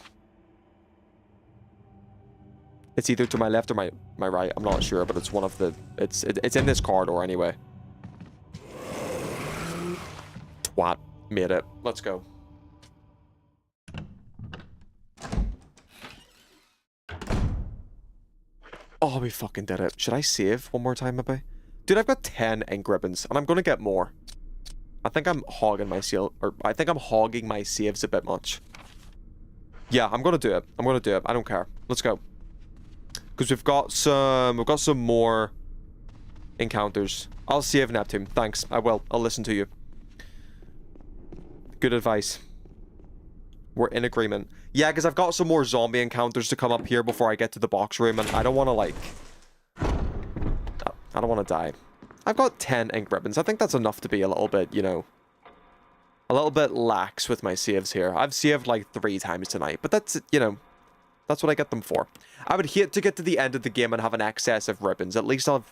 It's either to my left or my right. I'm not sure, but it's one of the... It's in this corridor anyway. Twat. Made it. Let's go. Oh, we fucking did it. Should I save one more time, maybe? Dude, I've got 10 ink ribbons, and I'm gonna get more. I think I'm hogging my saves a bit much. Yeah, I'm gonna do it. I'm gonna do it. I don't care. Let's go. Because we've got some more encounters. I'll save Neptune. Thanks. I will. I'll listen to you. Good advice. We're in agreement. Yeah, because I've got some more zombie encounters to come up here before I get to the box room, and I don't want to, like... I don't want to die. I've got 10 ink ribbons. I think that's enough to be a little bit, you know... a little bit lax with my saves here. I've saved, like, 3 times tonight, but that's, you know... that's what I get them for. I would hate to get to the end of the game and have an excess of ribbons. At least I'll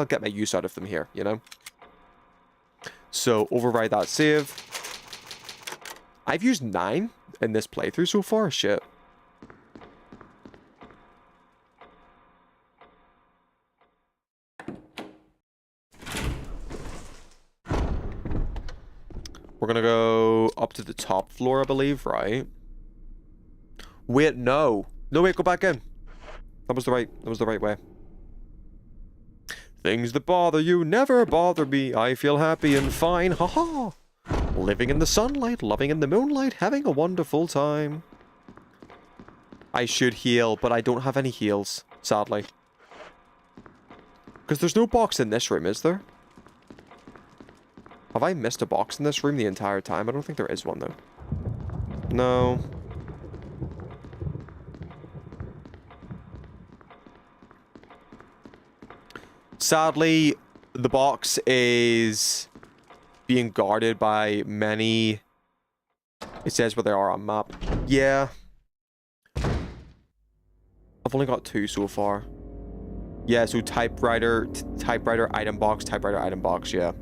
get my use out of them here, you know? So, override that save. I've used 9 in this playthrough so far. Shit. We're gonna go up to the top floor, I believe, right? Wait, no. No, wait, go back in. That was the right way. Things that bother you never bother me. I feel happy and fine. Haha. Living in the sunlight, loving in the moonlight, having a wonderful time. I should heal, but I don't have any heals, sadly. Because there's no box in this room, is there? Have I missed a box in this room the entire time? I don't think there is one, though. No. Sadly, the box is being guarded by many... It says where they are on map. Yeah. I've only got 2 so far. Yeah, so typewriter, item box, yeah.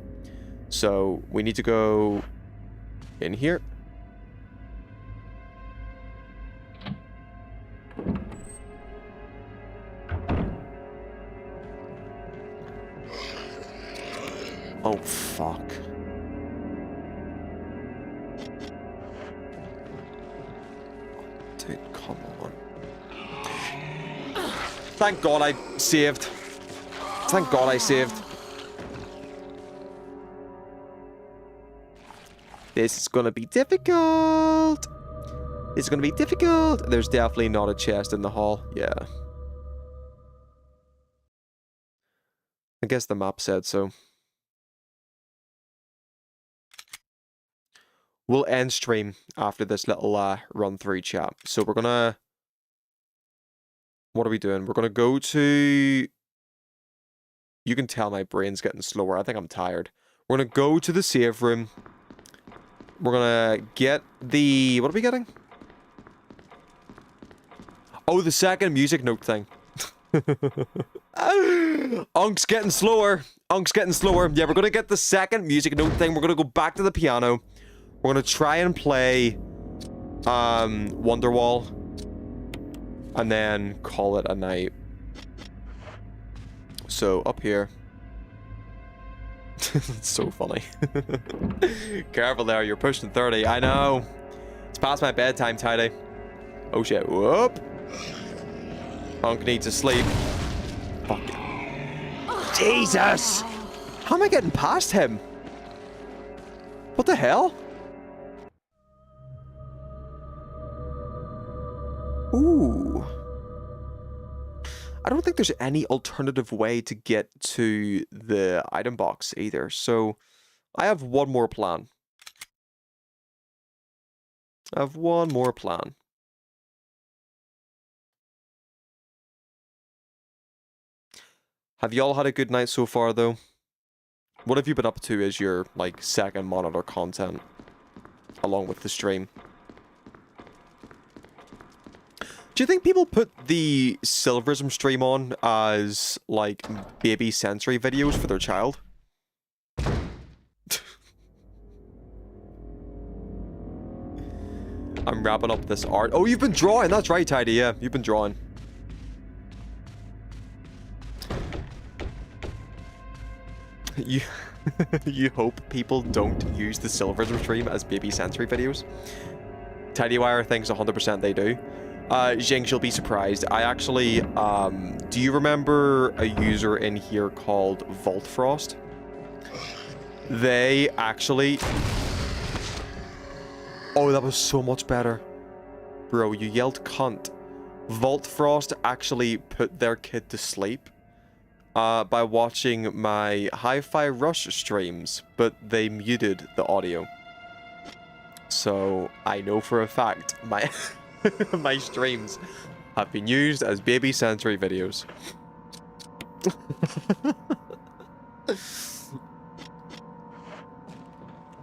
So, we need to go in here. Oh, fuck. Dude, come on. Thank God I saved. Thank God I saved. This is gonna be difficult. It's gonna be difficult. There's definitely not a chest in the hall. Yeah. I guess the map said so. We'll end stream after this little run through chat. So we're gonna... What are we doing? We're gonna go to... You can tell my brain's getting slower. I think I'm tired. We're gonna go to the save room. We're gonna get the... What are we getting? Oh, the second music note thing. Unk's getting slower. Unk's getting slower. Yeah, we're gonna get the second music note thing. We're gonna go back to the piano. We're gonna try and play Wonderwall and then call it a night. So up here. It's so funny. Careful there, you're pushing 30. I know. It's past my bedtime, Tidy. Oh shit. Whoop. Unk needs to sleep. Fuck it. Jesus! How am I getting past him? What the hell? Ooh. I don't think there's any alternative way to get to the item box either, so I have one more plan. Have y'all had a good night so far, though? What have you been up to as your, like, second monitor content, along with the stream? Do you think people put the Silverism stream on as, like, baby sensory videos for their child? I'm wrapping up this art. Oh, you've been drawing! That's right, Tidy, yeah. You've been drawing. you you hope people don't use the Silverism stream as baby sensory videos. Tiddywire thinks 100% they do. Jinx, you'll be surprised. I actually, do you remember a user in here called Voltfrost? They actually... Oh, that was so much better. Bro, you yelled cunt. Voltfrost actually put their kid to sleep by watching my Hi-Fi Rush streams, but they muted the audio. So, I know for a fact my my streams have been used as baby sensory videos.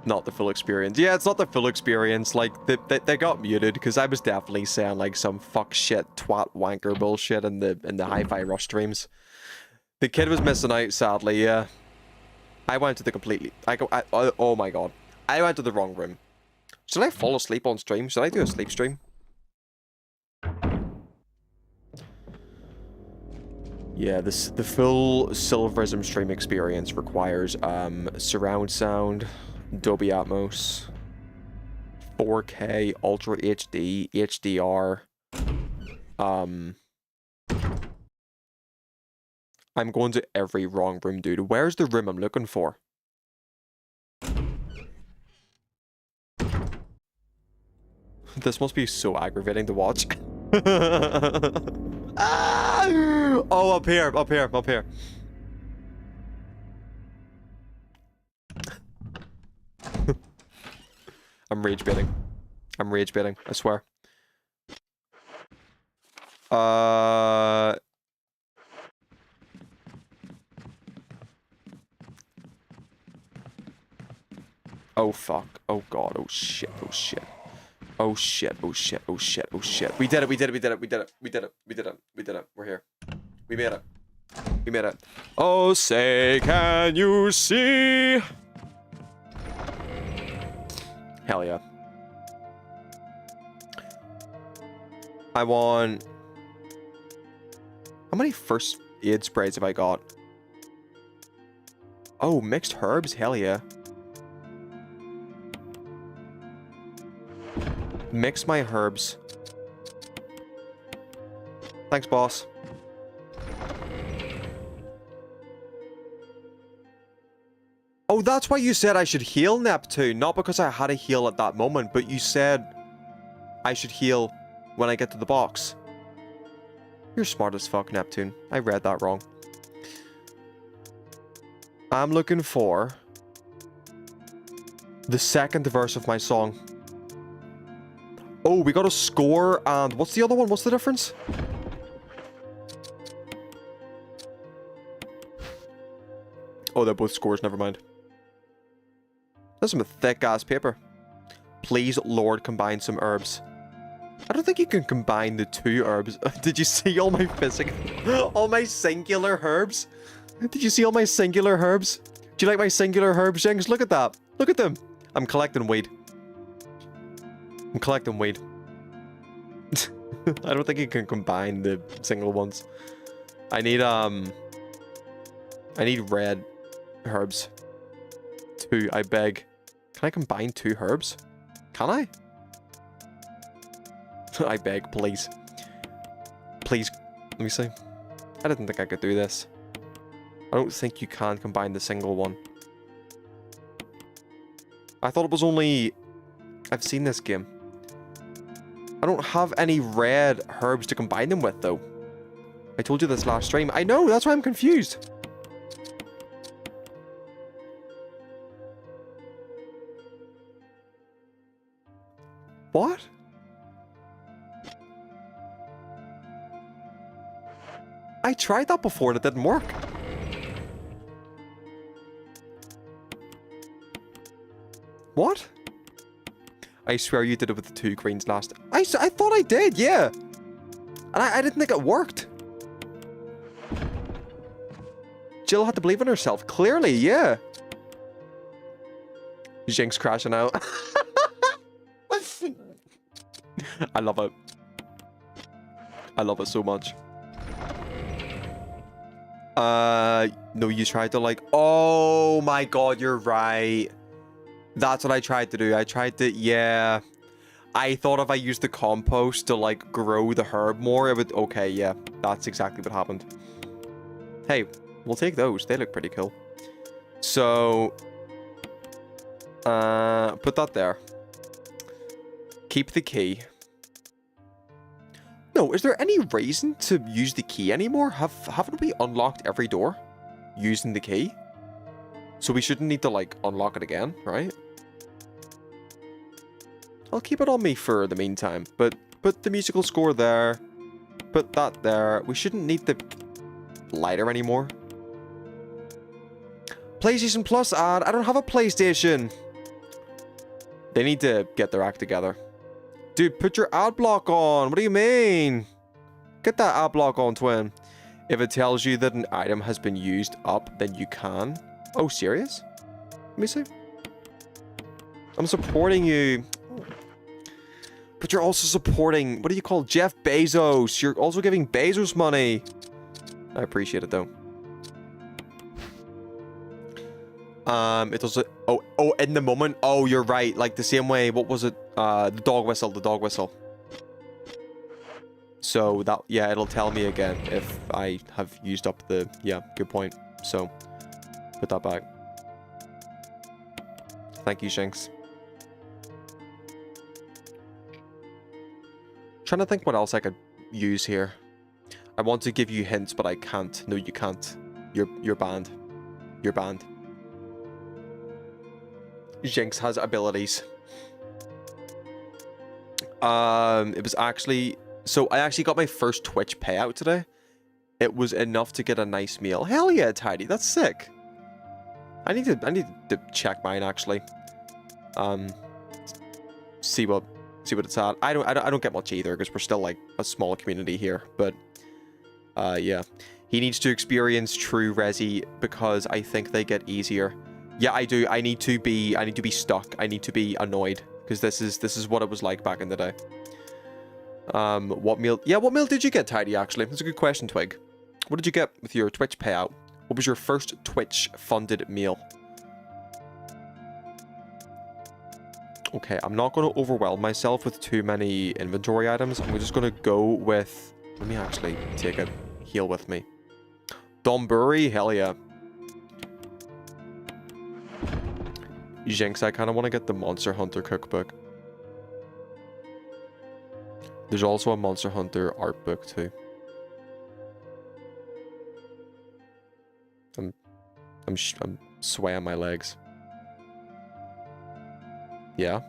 Not the full experience. Yeah, it's not the full experience. Like, they got muted because I was definitely saying like some fuck shit twat wanker bullshit in the Hi-Fi Rush streams. The kid was missing out, sadly. Yeah, I went to the completely. Oh my god, I went to the wrong room. Should I fall asleep on stream? Should I do a sleep stream? Yeah, the full Silverism stream experience requires surround sound, Dolby Atmos, 4K, Ultra HD, HDR. I'm going to every wrong room, dude. Where's the room I'm looking for? This must be so aggravating to watch. Ah! Oh, up here, up here, up here. I'm rage baiting. I'm rage baiting, I swear. Oh fuck. Oh god. Oh shit. Oh shit. Oh shit, oh shit, oh shit, oh shit. We did it, we did it, we did it, we did it, we did it, we did it, we did it. We're here. We made it. We made it. Oh, say, can you see? Hell yeah. I want... How many first aid sprays have I got? Oh, mixed herbs? Hell yeah. Mix my herbs. Thanks, boss. Oh, that's why you said I should heal, Neptune. Not because I had a heal at that moment, but you said I should heal when I get to the box. You're smart as fuck, Neptune. I read that wrong. I'm looking for the second verse of my song. Oh, we got a score, and what's the other one? What's the difference? Oh, they're both scores, never mind. That's some thick-ass paper. Please, Lord, combine some herbs. I don't think you can combine the two herbs. Did you see all my all my singular herbs? Did you see all my singular herbs? Do you like my singular herbs, Jinx? Look at that. Look at them. I'm collecting weed. I'm collecting weed. I don't think you can combine the single ones. I need red herbs. 2, I beg. Can I combine 2 herbs? Can I? I beg, please. Please. Let me see. I didn't think I could do this. I don't think you can combine the single one. I thought it was only... I've seen this game. I don't have any red herbs to combine them with, though. I told you this last stream. I know, that's why I'm confused. What? I tried that before and it didn't work. What? I swear you did it with the 2 greens last... I thought I did, yeah. And I didn't think it worked. Jill had to believe in herself. Clearly, yeah. Jinx crashing out. I love it. I love it so much. No, you tried to like... Oh my god, you're right. That's what I tried to do. I tried to... Yeah. I thought if I used the compost to, like, grow the herb more, it would... Okay, yeah. That's exactly what happened. Hey, we'll take those. They look pretty cool. So... put that there. Keep the key. No, is there any reason to use the key anymore? Haven't we unlocked every door using the key? So we shouldn't need to, like, unlock it again, right? I'll keep it on me for the meantime, but put the musical score there. Put that there. We shouldn't need the lighter anymore. PlayStation Plus ad. I don't have a PlayStation. They need to get their act together. Dude, put your ad block on. What do you mean? Get that ad block on, twin. If it tells you that an item has been used up, then you can. Oh, serious? Let me see. I'm supporting you. But you're also supporting, what do you call Jeff Bezos? You're also giving Bezos money. I appreciate it though. It does it. Oh, in the moment. Oh, you're right. Like the same way. What was it? The dog whistle. The dog whistle. So that, yeah, it'll tell me again if I have used up the. Yeah, good point. So, put that back. Thank you, Shanks. Trying to think what else I could use here. I want to give you hints, but I can't. No, you can't. You're banned. You're banned. Jinx has abilities. It was actually... So, I actually got my first Twitch payout today. It was enough to get a nice meal. Hell yeah, Tidy. That's sick. I need to check mine, actually. See what it's at. I don't get much either, because we're still, like, a small community here. But, yeah. He needs to experience true Resi, because I think they get easier. Yeah, I do. I need to be stuck. I need to be annoyed because this is what it was like back in the day. What meal? Yeah, what meal did you get, Tidy? Actually, that's a good question, Twig. What did you get with your Twitch payout? What was your first Twitch funded meal? Okay, I'm not going to overwhelm myself with too many inventory items. I'm just going to go with. Let me actually take a heal with me. Donburi, hell yeah. Jinx, I kind of want to get the Monster Hunter cookbook. There's also a Monster Hunter art book too. I'm swaying my legs. Yeah.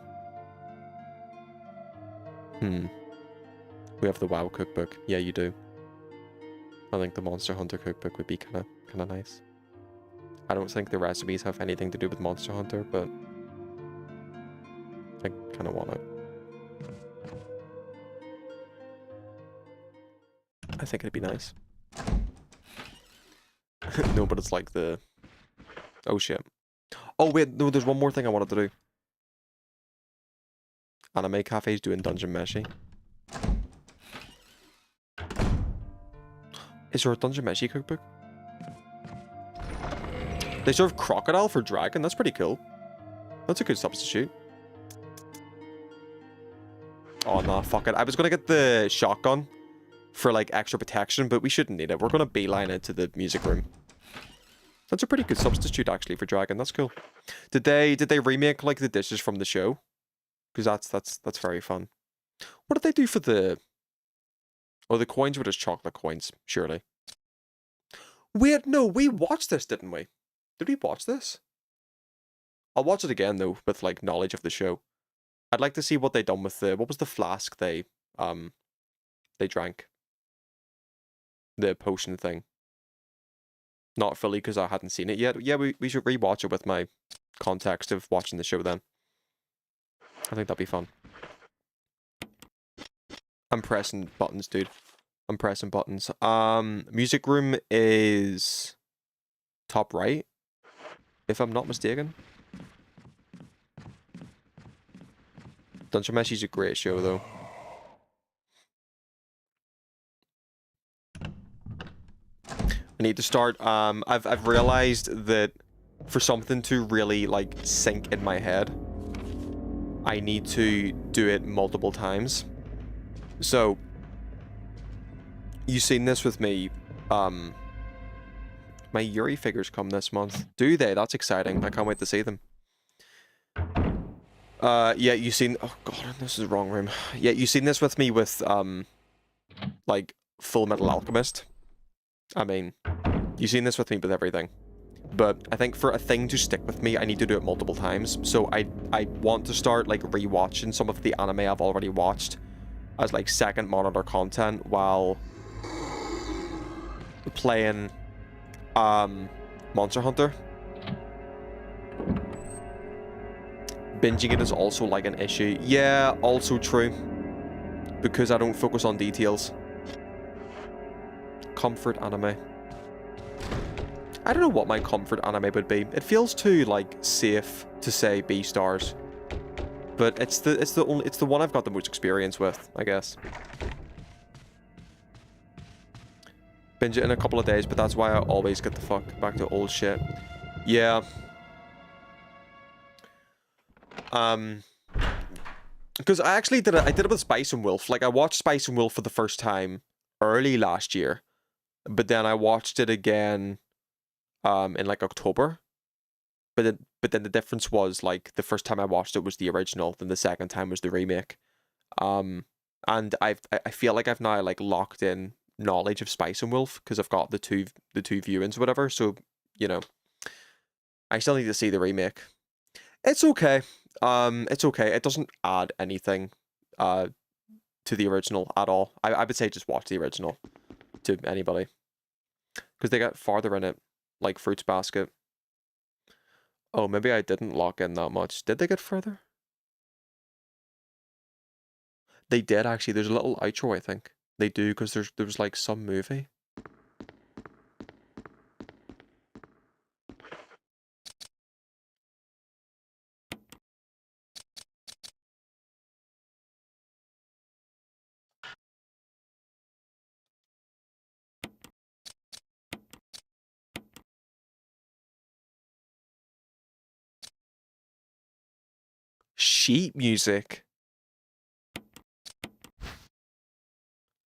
We have the WoW cookbook. Yeah, you do. I think the Monster Hunter cookbook would be kind of nice. I don't think the recipes have anything to do with Monster Hunter, but I kind of want it. I think it'd be nice. No, but it's like the... Oh, shit. Oh, wait, no, there's one more thing I wanted to do. Anime cafes doing Dungeon Meshi. Is there a Dungeon Meshi cookbook? They serve crocodile for dragon. That's pretty cool. That's a good substitute. Oh, nah, fuck it. I was going to get the shotgun for, like, extra protection, but we shouldn't need it. We're going to beeline it to the music room. That's a pretty good substitute, actually, for dragon. That's cool. Did they remake, like, the dishes from the show? Because that's very fun. What did they do for the... Oh, the coins were just chocolate coins, surely. Wait, no, we watched this, didn't we? Did we watch this? I'll watch it again, though, with, like, knowledge of the show. I'd like to see what they done with the... What was the flask they drank? The potion thing. Not fully, because I hadn't seen it yet. Yeah, we should rewatch it with my context of watching the show then. I think that'd be fun. I'm pressing buttons, dude. I'm pressing buttons. Music room is... top right, if I'm not mistaken. Dungeon Meshi's a great show, though. I need to start. I've realized that for something to really like sink in my head, I need to do it multiple times. So you've seen this with me. My Yuri figures come this month. Do they? That's exciting. I can't wait to see them. Yeah, you've seen... Oh, God, this is the wrong room. Yeah, you've seen this with me with, like, Full Metal Alchemist. I mean, you've seen this with me with everything. But I think for a thing to stick with me, I need to do it multiple times. So I want to start, like, rewatching some of the anime I've already watched as, like, second monitor content while playing, Monster Hunter. Binging it is also like an issue. Yeah, also true. Because I don't focus on details. Comfort anime. I don't know what my comfort anime would be. It feels too like safe to say B stars. But it's the one I've got the most experience with, I guess. Binge it in a couple of days, but that's why I always get the fuck back to old shit. Yeah. Because I actually did it. I did it with Spice and Wolf. Like, I watched Spice and Wolf for the first time early last year, but then I watched it again, in like October. But then the difference was, like, the first time I watched it was the original, then the second time was the remake. And I feel like I've now like locked in knowledge of Spice and Wolf because I've got the two viewings or whatever. So, you know, I still need to see the remake. It's okay. It's okay. It doesn't add anything to the original at all. I would say just watch the original to anybody. Because they got farther in it, like Fruits Basket. Oh, maybe I didn't lock in that much. Did they get further? They did, actually. There's a little outro, I think. They do, because there was like some movie. Sheet music.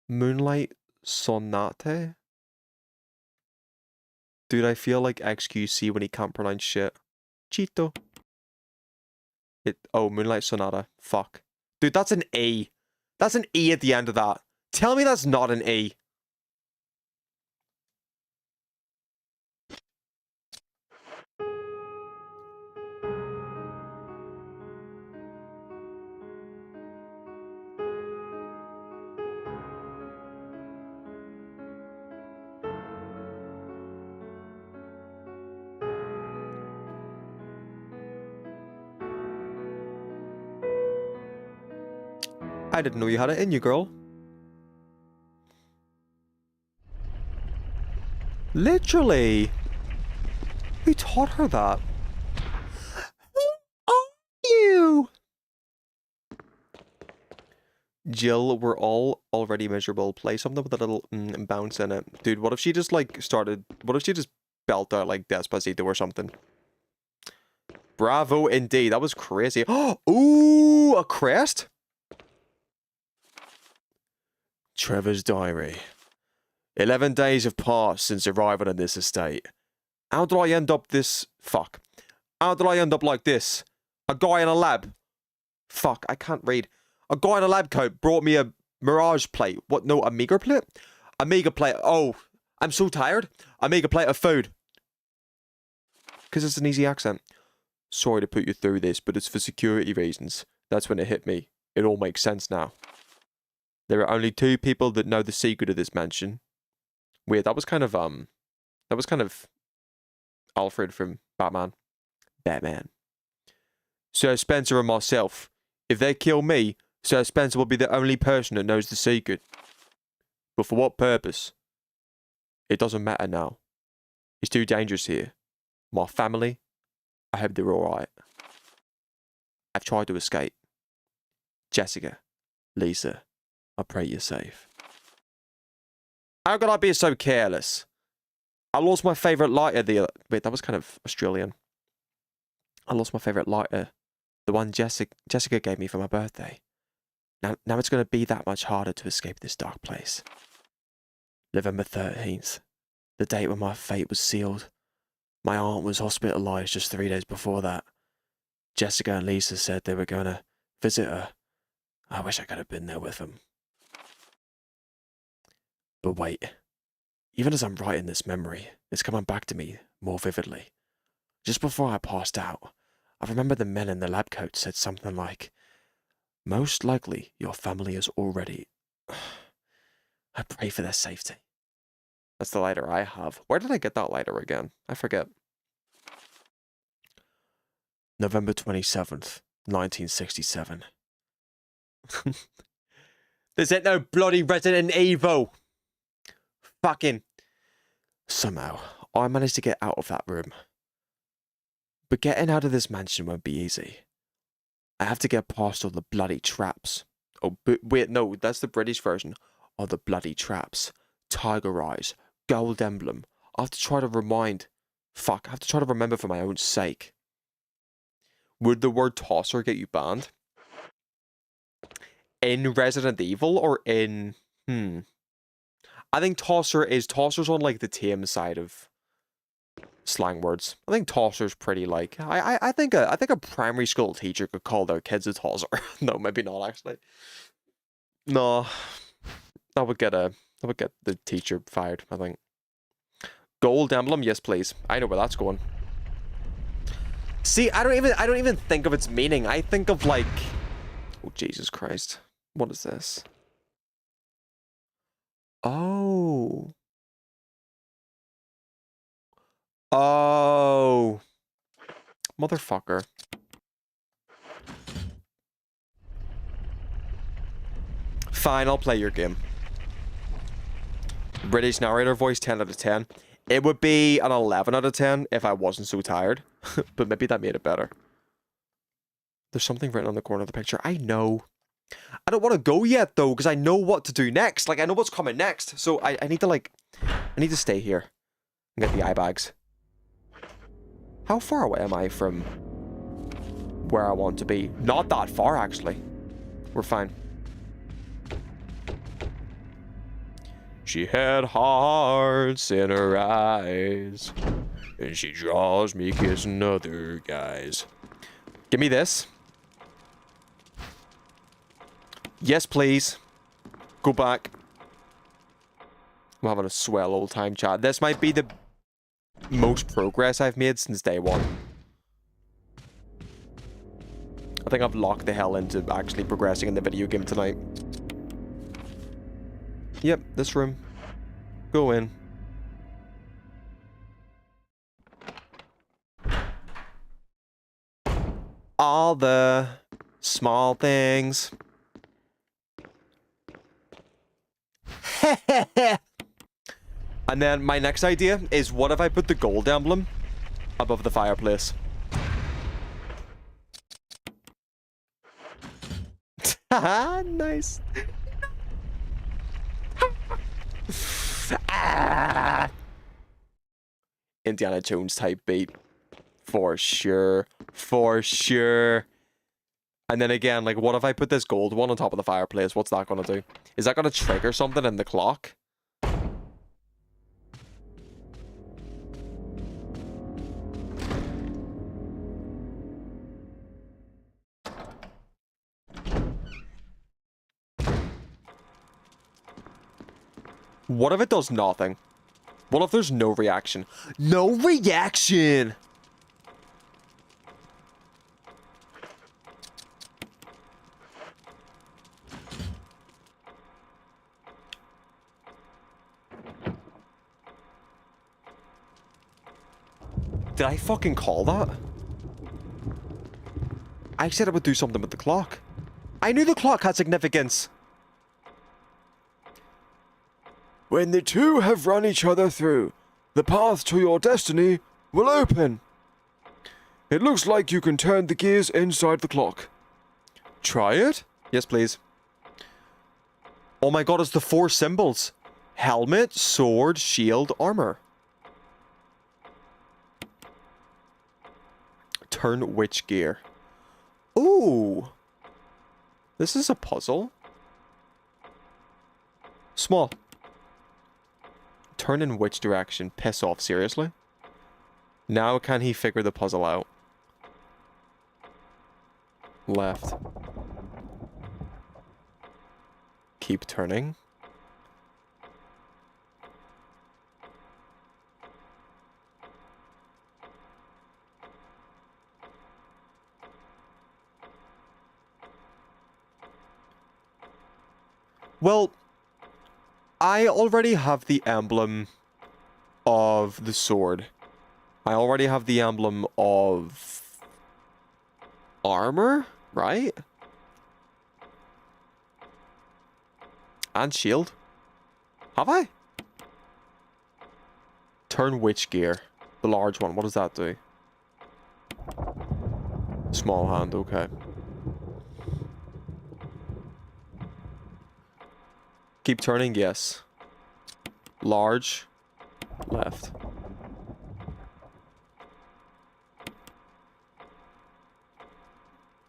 Moonlight Sonate? Dude, I feel like XQC when he can't pronounce shit. Cheeto. Oh, Moonlight Sonata. Fuck. Dude, that's an E. That's an E at the end of that. Tell me that's not an E. I didn't know you had it in you, girl. Literally. Who taught her that? Who are you? Jill, we're all already miserable. Play something with a little bounce in it. Dude, what if she just like started... What if she just belt out like Despacito or something? Bravo indeed. That was crazy. Ooh, a crest? Trevor's diary. 11 days have passed since arrival in this estate. How did I end up this... Fuck. How did I end up like this? A guy in a lab. Fuck, I can't read. A guy in a lab coat brought me a Mirage plate. What? No, Amiga plate? Amiga plate. Oh, I'm so tired. Amiga plate of food. Because it's an easy accent. Sorry to put you through this, but it's for security reasons. That's when it hit me. It all makes sense now. There are only 2 people that know the secret of this mansion. Weird, that was kind of Alfred from Batman. Sir Spencer and myself. If they kill me, Sir Spencer will be the only person that knows the secret. But for what purpose? It doesn't matter now. It's too dangerous here. My family, I hope they're alright. I've tried to escape. Jessica, Lisa, I pray you're safe. How could I be so careless? I lost my favorite lighter. Wait, that was kind of Australian. I lost my favorite lighter. The one Jessica gave me for my birthday. Now it's going to be that much harder to escape this dark place. November 13th. The date when my fate was sealed. My aunt was hospitalized just 3 days before that. Jessica and Lisa said they were going to visit her. I wish I could have been there with them. But wait. Even as I'm writing this memory, it's coming back to me more vividly. Just before I passed out, I remember the men in the lab coat said something like, "Most likely your family is already..." I pray for their safety. That's the lighter I have. Where did I get that lighter again? I forget. November 27th, 1967. This ain't no bloody Resident Evil! Fucking... Somehow, I managed to get out of that room. But getting out of this mansion won't be easy. I have to get past all the bloody traps. Oh, but wait, no, that's the British version. All the bloody traps. Tiger eyes. Gold emblem. I have to try to remind... Fuck, I have to try to remember for my own sake. Would the word tosser get you banned? In Resident Evil or in... I think tosser's on like the tame side of slang words. I think tosser's pretty like... I think a primary school teacher could call their kids a tosser. No, maybe not actually. No. That would get the teacher fired, I think. Gold emblem, yes please. I know where that's going. See, I don't even think of its meaning. I think of like... Oh, Jesus Christ. What is this? Oh. Oh. Motherfucker. Fine, I'll play your game. British narrator voice, 10 out of 10. It would be an 11 out of 10 if I wasn't so tired. But maybe that made it better. There's something written on the corner of the picture. I know. I don't want to go yet, though, because I know what to do next. Like, I know what's coming next. So I need to, like... I need to stay here and get the eye bags. How far away am I from where I want to be? Not that far, actually. We're fine. She had hearts in her eyes, and she draws me kissing other guys. Give me this. Yes, please. Go back. I'm having a swell old time chat. This might be the most progress I've made since day one. I think I've locked the hell into actually progressing in the video game tonight. Yep, this room. Go in. All the small things. And then my next idea is, what if I put the gold emblem above the fireplace? Haha, nice. Ah. Indiana Jones type beat. For sure. For sure. And then again, like, what if I put this gold one on top of the fireplace? What's that gonna do? Is that gonna trigger something in the clock? What if it does nothing? What if there's no reaction? No reaction! Did I fucking call that? I said it would do something with the clock. I knew the clock had significance. When the two have run each other through, the path to your destiny will open. It looks like you can turn the gears inside the clock. Try it? Yes, please. Oh my god, it's the 4 symbols. Helmet, sword, shield, armor. Turn which gear? Ooh. This is a puzzle. Small. Turn in which direction? Piss off, seriously? Now can he figure the puzzle out? Left. Keep turning. Well, I already have the emblem of the sword. I already have the emblem of armor, right? And shield. Have I? Turn which gear? The large one. What does that do? Small hand, okay. Keep turning, yes. Large, left.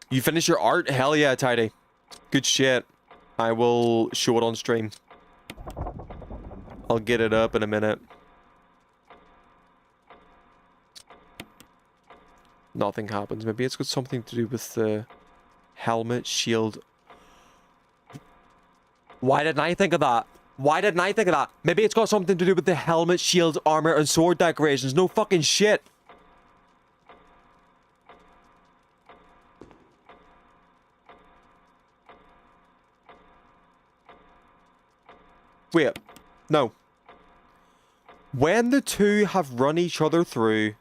You finished your art? Hell yeah, Tidy. Good shit. I will show it on stream. I'll get it up in a minute. Nothing happens. Maybe it's got something to do with the helmet, shield. Why didn't I think of that? Why didn't I think of that? Maybe it's got something to do with the helmet, shield, armor, and sword decorations. No fucking shit. Wait. No. When the two have run each other through,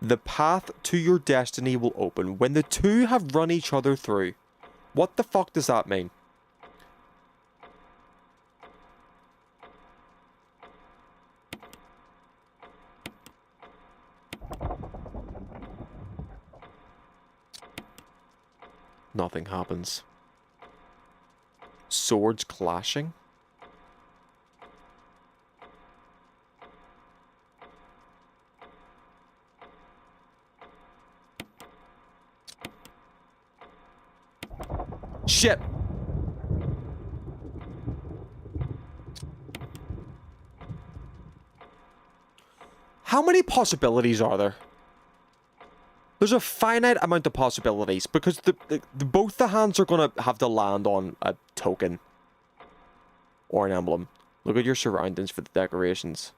the path to your destiny will open. When the two have run each other through. What the fuck does that mean? Nothing happens. Swords clashing? Shit! How many possibilities are there? There's a finite amount of possibilities because both the hands are going to have to land on a token or an emblem. Look at your surroundings for the decorations.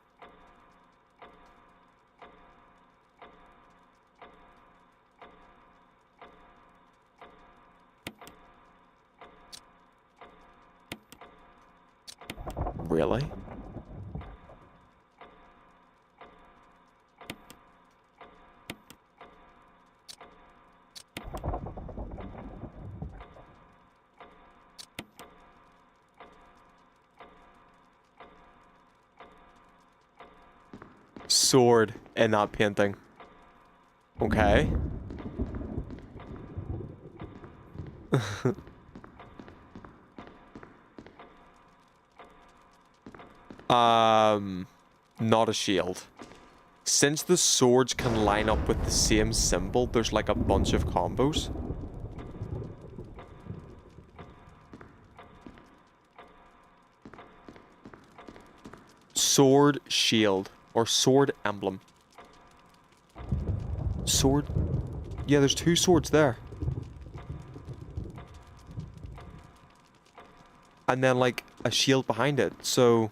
Really? Sword in that painting. Okay. Not a shield. Since the swords can line up with the same symbol, there's like a bunch of combos. Sword shield. Or sword emblem. Sword? Yeah, there's two swords there. And then, like, a shield behind it, so...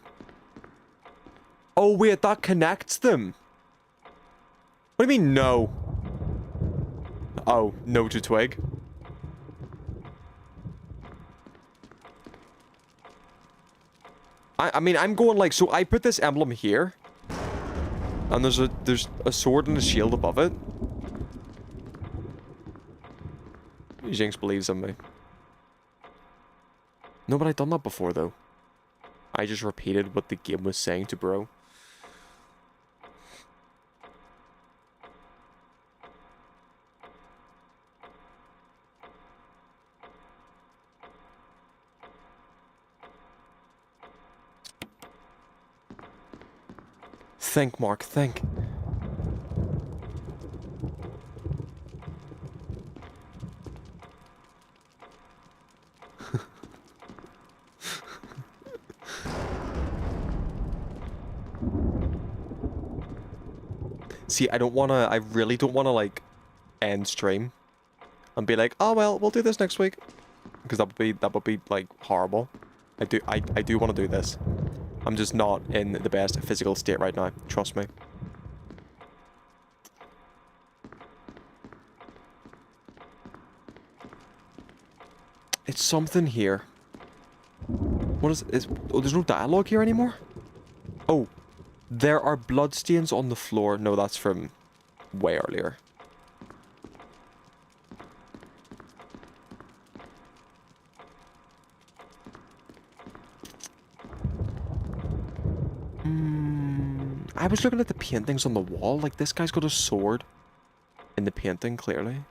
Oh, wait, that connects them. What do you mean, no? Oh, no to twig. I mean, I'm going like... So I put this emblem here. And there's a sword and a shield above it. Jinx believes in me. No, but I've done that before, though. I just repeated what the game was saying to bro. Think, Mark, think. See, I really don't wanna, like, end stream and be like, oh, well, we'll do this next week. Because that would be, like, horrible. I do want to do this. I'm just not in the best physical state right now. Trust me. It's something here. What is oh, there's no dialogue here anymore? Oh, there are bloodstains on the floor. No, that's from way earlier. I was looking at the paintings on the wall. Like, this guy's got a sword in the painting, clearly.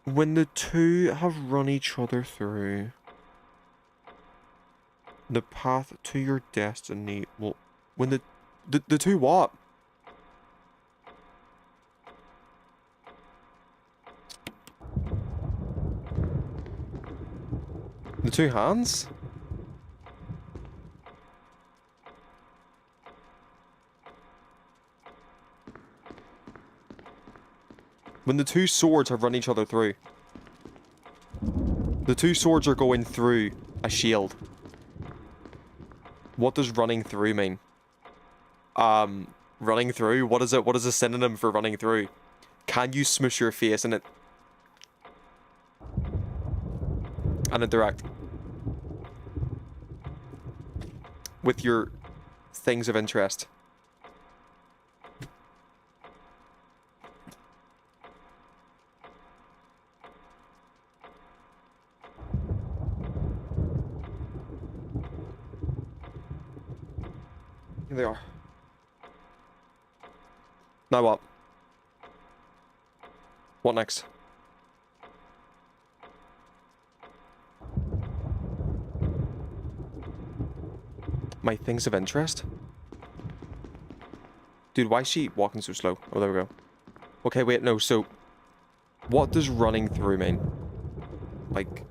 When the two have run each other through the path to your destiny. Well, when the two what? The two hands? When the two swords have run each other through. The two swords are going through a shield. What does running through mean? Running through? What is it? What is a synonym for running through? Can you smush your face in it? And interact with your things of interest. Here they are. Now what? What next? My things of interest? Dude, why is she walking so slow? Oh, there we go. Okay, wait, no, so... What does running through mean? Like...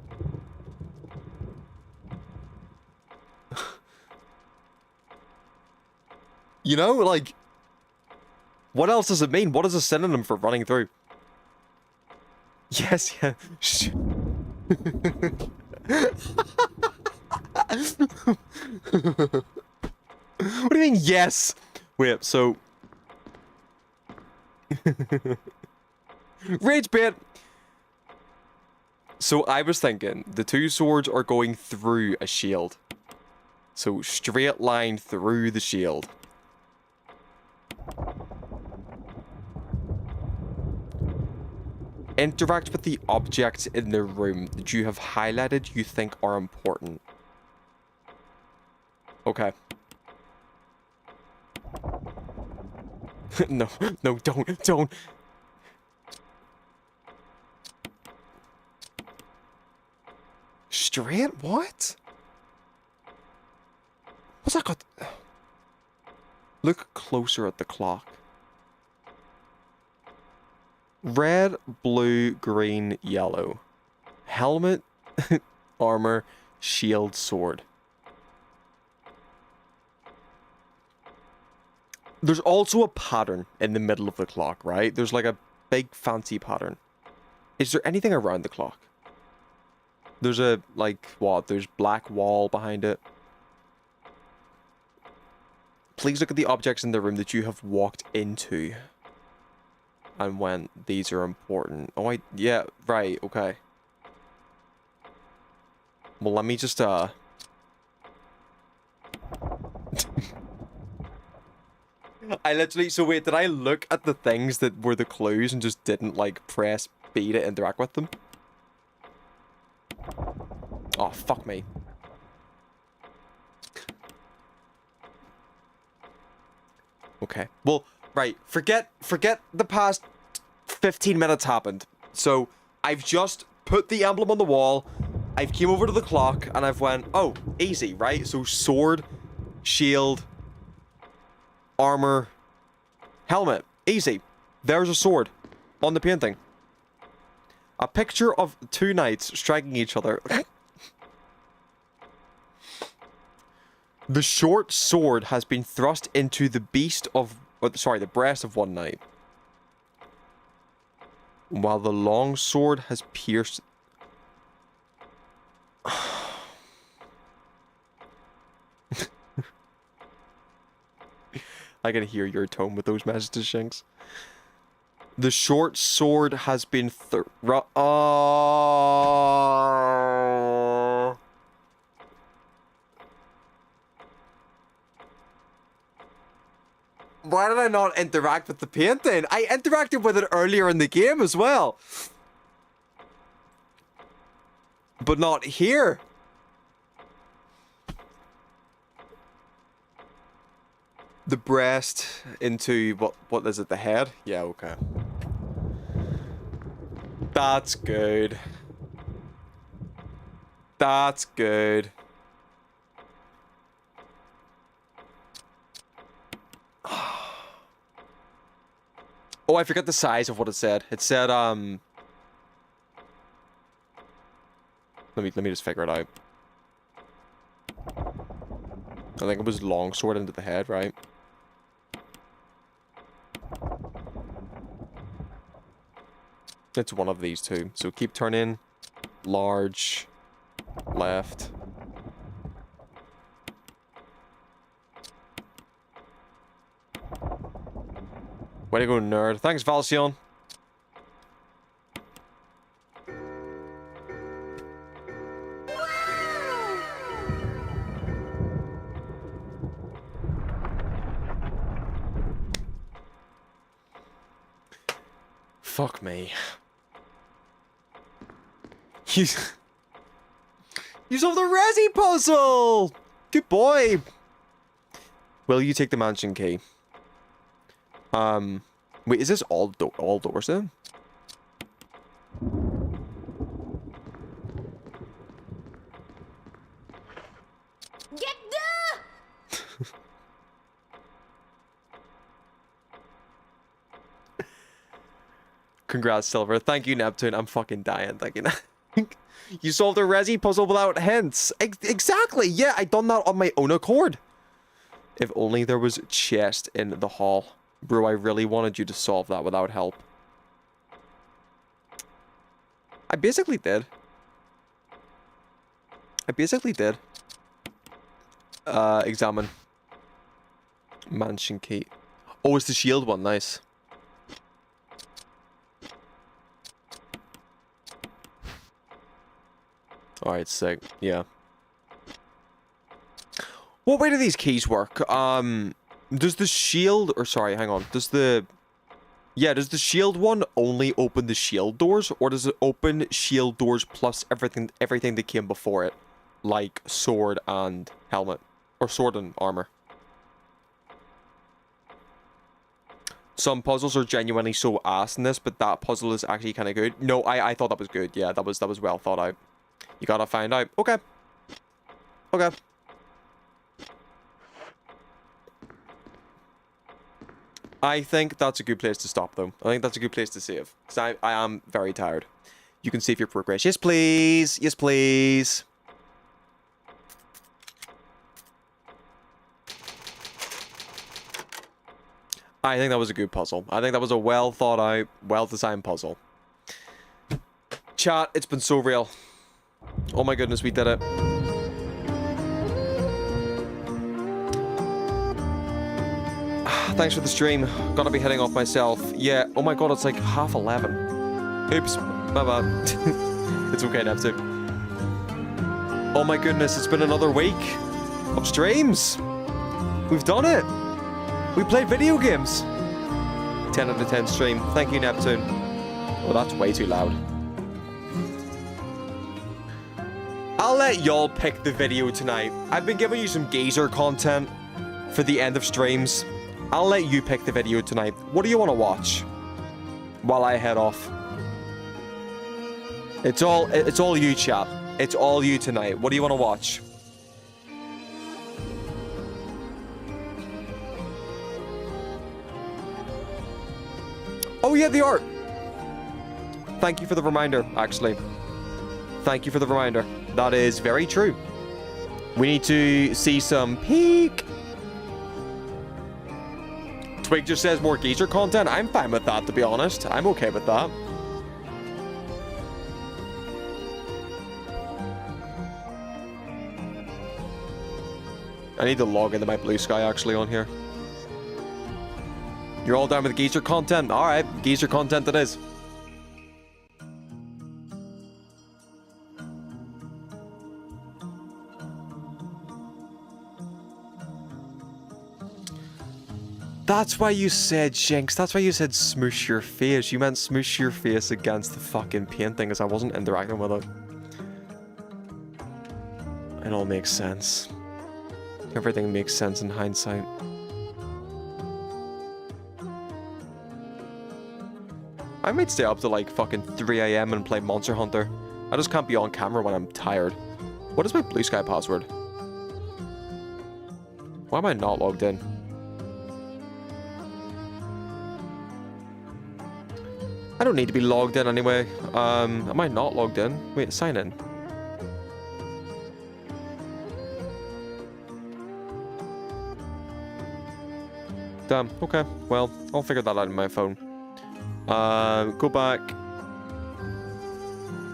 You know, like... What else does it mean? What is a synonym for running through? Yes, yeah. What do you mean, yes? Wait, so... Rage bit! So I was thinking, the two swords are going through a shield. So straight line through the shield. Interact with the objects in the room that you have highlighted you think are important. Okay. No, no, don't. Straight? What? What's that got? Look closer at the clock. Red, blue, green, yellow. Helmet, armor, shield, sword. There's also a pattern in the middle of the clock, right? There's like a big fancy pattern. Is there anything around the clock? There's a, like, what? There's black wall behind it. Please look at the objects in the room that you have walked into. And when these are important. Oh, yeah, right, okay. Well, let me just, I literally, so wait, did I look at the things that were the clues and just didn't, like, press B to interact with them? Oh, fuck me. Okay, well, right, forget the past 15 minutes happened. So, I've just put the emblem on the wall, I've came over to the clock, and I've went, oh, easy, right? So, sword, shield, armor, helmet, easy. There's a sword on the painting. A picture of two knights striking each other. The short sword has been thrust into the the breast of one knight, while the long sword has pierced. I can hear your tone with those messages, Shinx. The short sword has been Why did I not interact with the painting? I interacted with it earlier in the game as well. But not here. The breast into what is it, the head? Yeah, okay. That's good. That's good. Oh, I forgot the size of what it said. It said, let me just figure it out. I think it was longsword into the head, right? It's one of these two. So keep turning. Large. Left. Way to go, nerd. Thanks, Valcion. Fuck me. You solved the Resi puzzle! Good boy! Will you take the mansion key? Wait, is this all doors then? Get the... Congrats, Silver. Thank you, Neptune. I'm fucking dying. Thank you. You solved a Resi puzzle without hints. Exactly. Yeah, I done that on my own accord. If only there was chest in the hall. Bro, I really wanted you to solve that without help. I basically did. Examine. Mansion key. Oh, it's the shield one. Nice. Alright, sick. Yeah. What way do these keys work? Does the shield... Or sorry, hang on. Does the shield one only open the shield doors? Or does it open shield doors plus everything that came before it? Like sword and helmet. Or sword and armor. Some puzzles are genuinely so ass in this, but that puzzle is actually kind of good. No, I thought that was good. Yeah, that was well thought out. You gotta find out. Okay. Okay. I think that's a good place to stop, though. I think that's a good place to save. Because I am very tired. You can save your progress. Yes, please. Yes, please. I think that was a good puzzle. I think that was a well thought out, well designed puzzle. Chat, it's been so real. Oh my goodness, we did it. Thanks for the stream. Gotta be heading off myself. Yeah, oh my god, it's like 11:30. Oops, my bad. It's okay, Neptune. Oh my goodness, it's been another week of streams. We've done it. We played video games. 10 out of 10 stream. Thank you, Neptune. Oh, that's way too loud. I'll let y'all pick the video tonight. I've been giving you some gazer content for the end of streams. I'll let you pick the video tonight. What do you want to watch while I head off? It's all you, chat. It's all you tonight. What do you want to watch? Oh yeah, the art. Thank you for the reminder, actually. Thank you for the reminder. That is very true. We need to see some peak. Twig just says more geezer content. I'm fine with that, to be honest. I'm okay with that. I need to log into my Blue Sky actually on here. You're all down with geezer content? Alright, geezer content it is. That's why you said, Jinx, that's why you said smoosh your face. You meant smoosh your face against the fucking painting as I wasn't interacting with it. It all makes sense. Everything makes sense in hindsight. I might stay up to like fucking 3 AM and play Monster Hunter. I just can't be on camera when I'm tired. What is my Blue Sky password? Why am I not logged in? I don't need to be logged in anyway. Am I not logged in? Wait, sign in. Damn, okay. Well, I'll figure that out on my phone. Go back.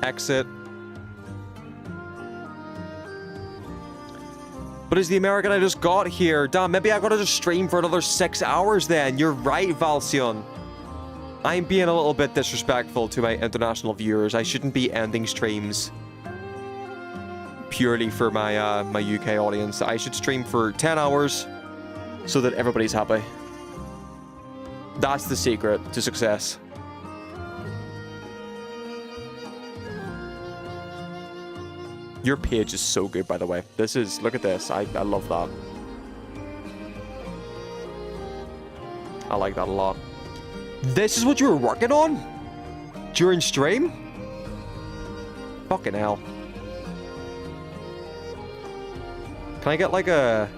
Exit. But is the American I just got here? Damn, maybe I gotta just stream for another 6 hours then. You're right, Valcion. I'm being a little bit disrespectful to my international viewers. I shouldn't be ending streams purely for my my UK audience. I should stream for 10 hours so that everybody's happy. That's the secret to success. Your page is so good, by the way. This is, look at this. I love that. I like that a lot. This is what you were working on? During stream? Fucking hell. Can I get like a...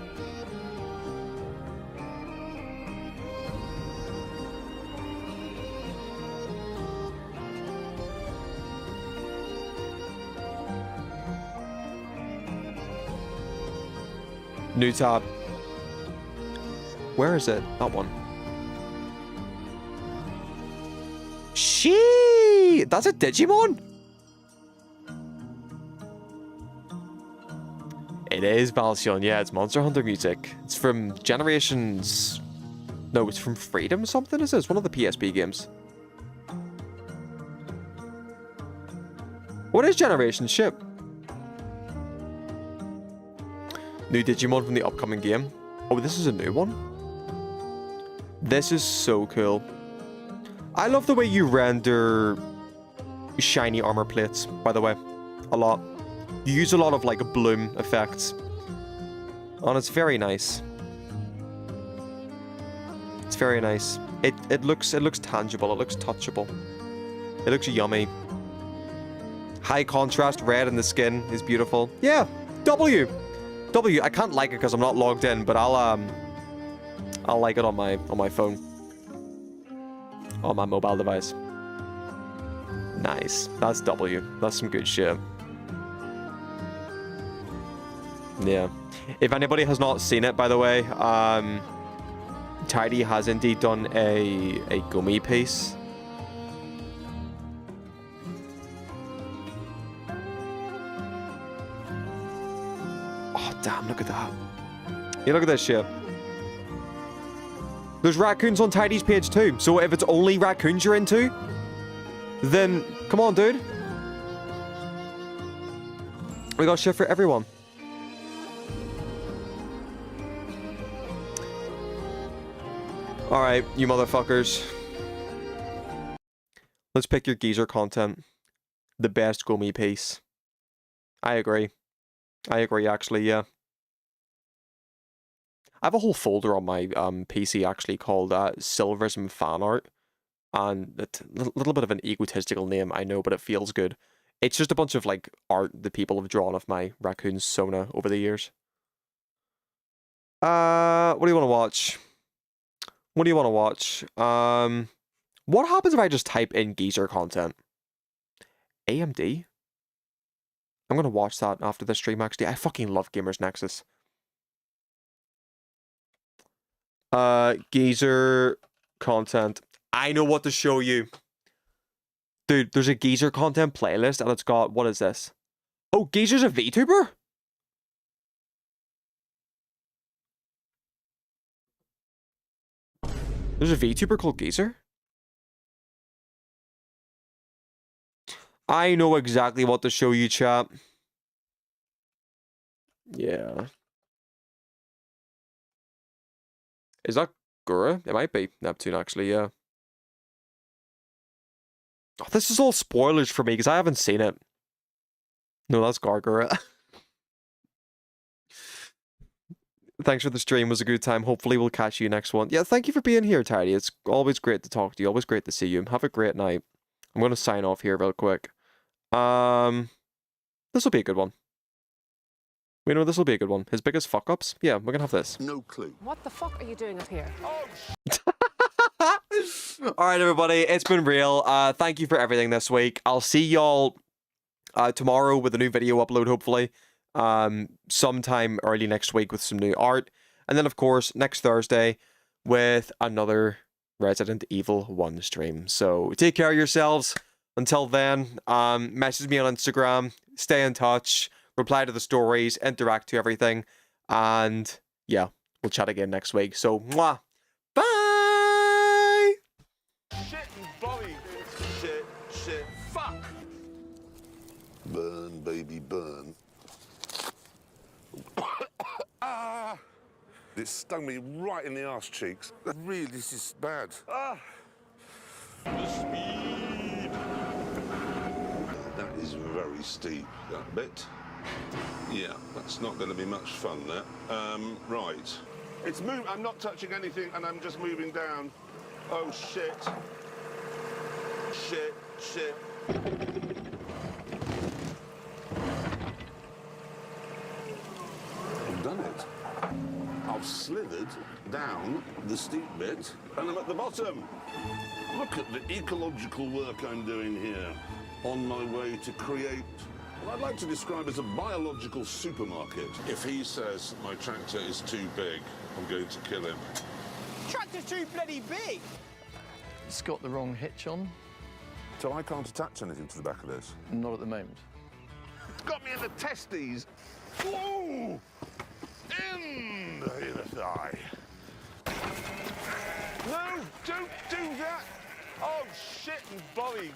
New tab. Where is it? That one. Shee! That's a Digimon? It is Valcion, yeah, it's Monster Hunter music. It's from Generations... No, it's from Freedom something, is it? It's one of the PSP games. What is Generations? Ship? New Digimon from the upcoming game. Oh, this is a new one? This is so cool. I love the way you render shiny armor plates, by the way. A lot. You use a lot of, like, bloom effects. And it's very nice. It's very nice. It looks tangible. It looks touchable. It looks yummy. High contrast red in the skin is beautiful. Yeah, W. I can't like it because I'm not logged in, but I'll like it on my phone. On my mobile device. Nice. That's W. That's some good shit. Yeah. If anybody has not seen it, by the way, Tidy has indeed done a gummy piece. Oh, damn, look at that. Yeah, look at this shit. There's raccoons on Tidy's page too. So if it's only raccoons you're into, then come on, dude. We got shit for everyone. Alright, you motherfuckers. Let's pick your geezer content. The best gummy piece. I agree. I agree, actually, yeah. I have a whole folder on my PC actually called Silverism Fan Art. And it's a little bit of an egotistical name, I know, but it feels good. It's just a bunch of like art that people have drawn of my raccoon Sona over the years. What do you want to watch? What do you want to watch? What happens if I just type in geezer content? AMD? I'm gonna watch that after the stream, actually. I fucking love Gamers Nexus. Geezer content. I know what to show you. Dude, there's a Geezer content playlist and it's got, what is this? Oh, Geezer's a VTuber? There's a VTuber called Geezer? I know exactly what to show you, chat. Yeah. Is that Gura? It might be Neptune, actually, yeah. Oh, this is all spoilers for me, because I haven't seen it. No, that's Gargura. Thanks for the stream. It was a good time. Hopefully we'll catch you next one. Yeah, thank you for being here, Tidy. It's always great to talk to you. Always great to see you. Have a great night. I'm going to sign off here real quick. This will be a good one. We know this will be a good one. His biggest fuck-ups? Yeah, we're going to have this. No clue. What the fuck are you doing up here? Alright, everybody. It's been real. Thank you for everything this week. I'll see y'all tomorrow with a new video upload, hopefully. Sometime early next week with some new art. And then, of course, next Thursday with another Resident Evil 1 stream. So, take care of yourselves. Until then, message me on Instagram. Stay in touch. Reply to the stories. Interact to everything. And, yeah, we'll chat again next week. So, mwah. Bye! Shit and bolly. Shit. Fuck! Burn, baby, burn. Ah! It stung me right in the arse cheeks. Really, this is bad. Ah! The speed! That is very steep, that bit. Yeah, that's not going to be much fun, that. Right. It's move. I'm not touching anything, and I'm just moving down. Oh, shit. Shit. I've done it. I've slithered down the steep bit, and I'm at the bottom. Look at the ecological work I'm doing here. On my way to create what I'd like to describe as a biological supermarket. If he says my tractor is too big, I'm going to kill him. Tractor's too bloody big! It's got the wrong hitch on. So I can't attach anything to the back of this? Not at the moment. It's got me in the testes. Ooh! In the inner thigh. No, don't do that! Oh, shit and bolly.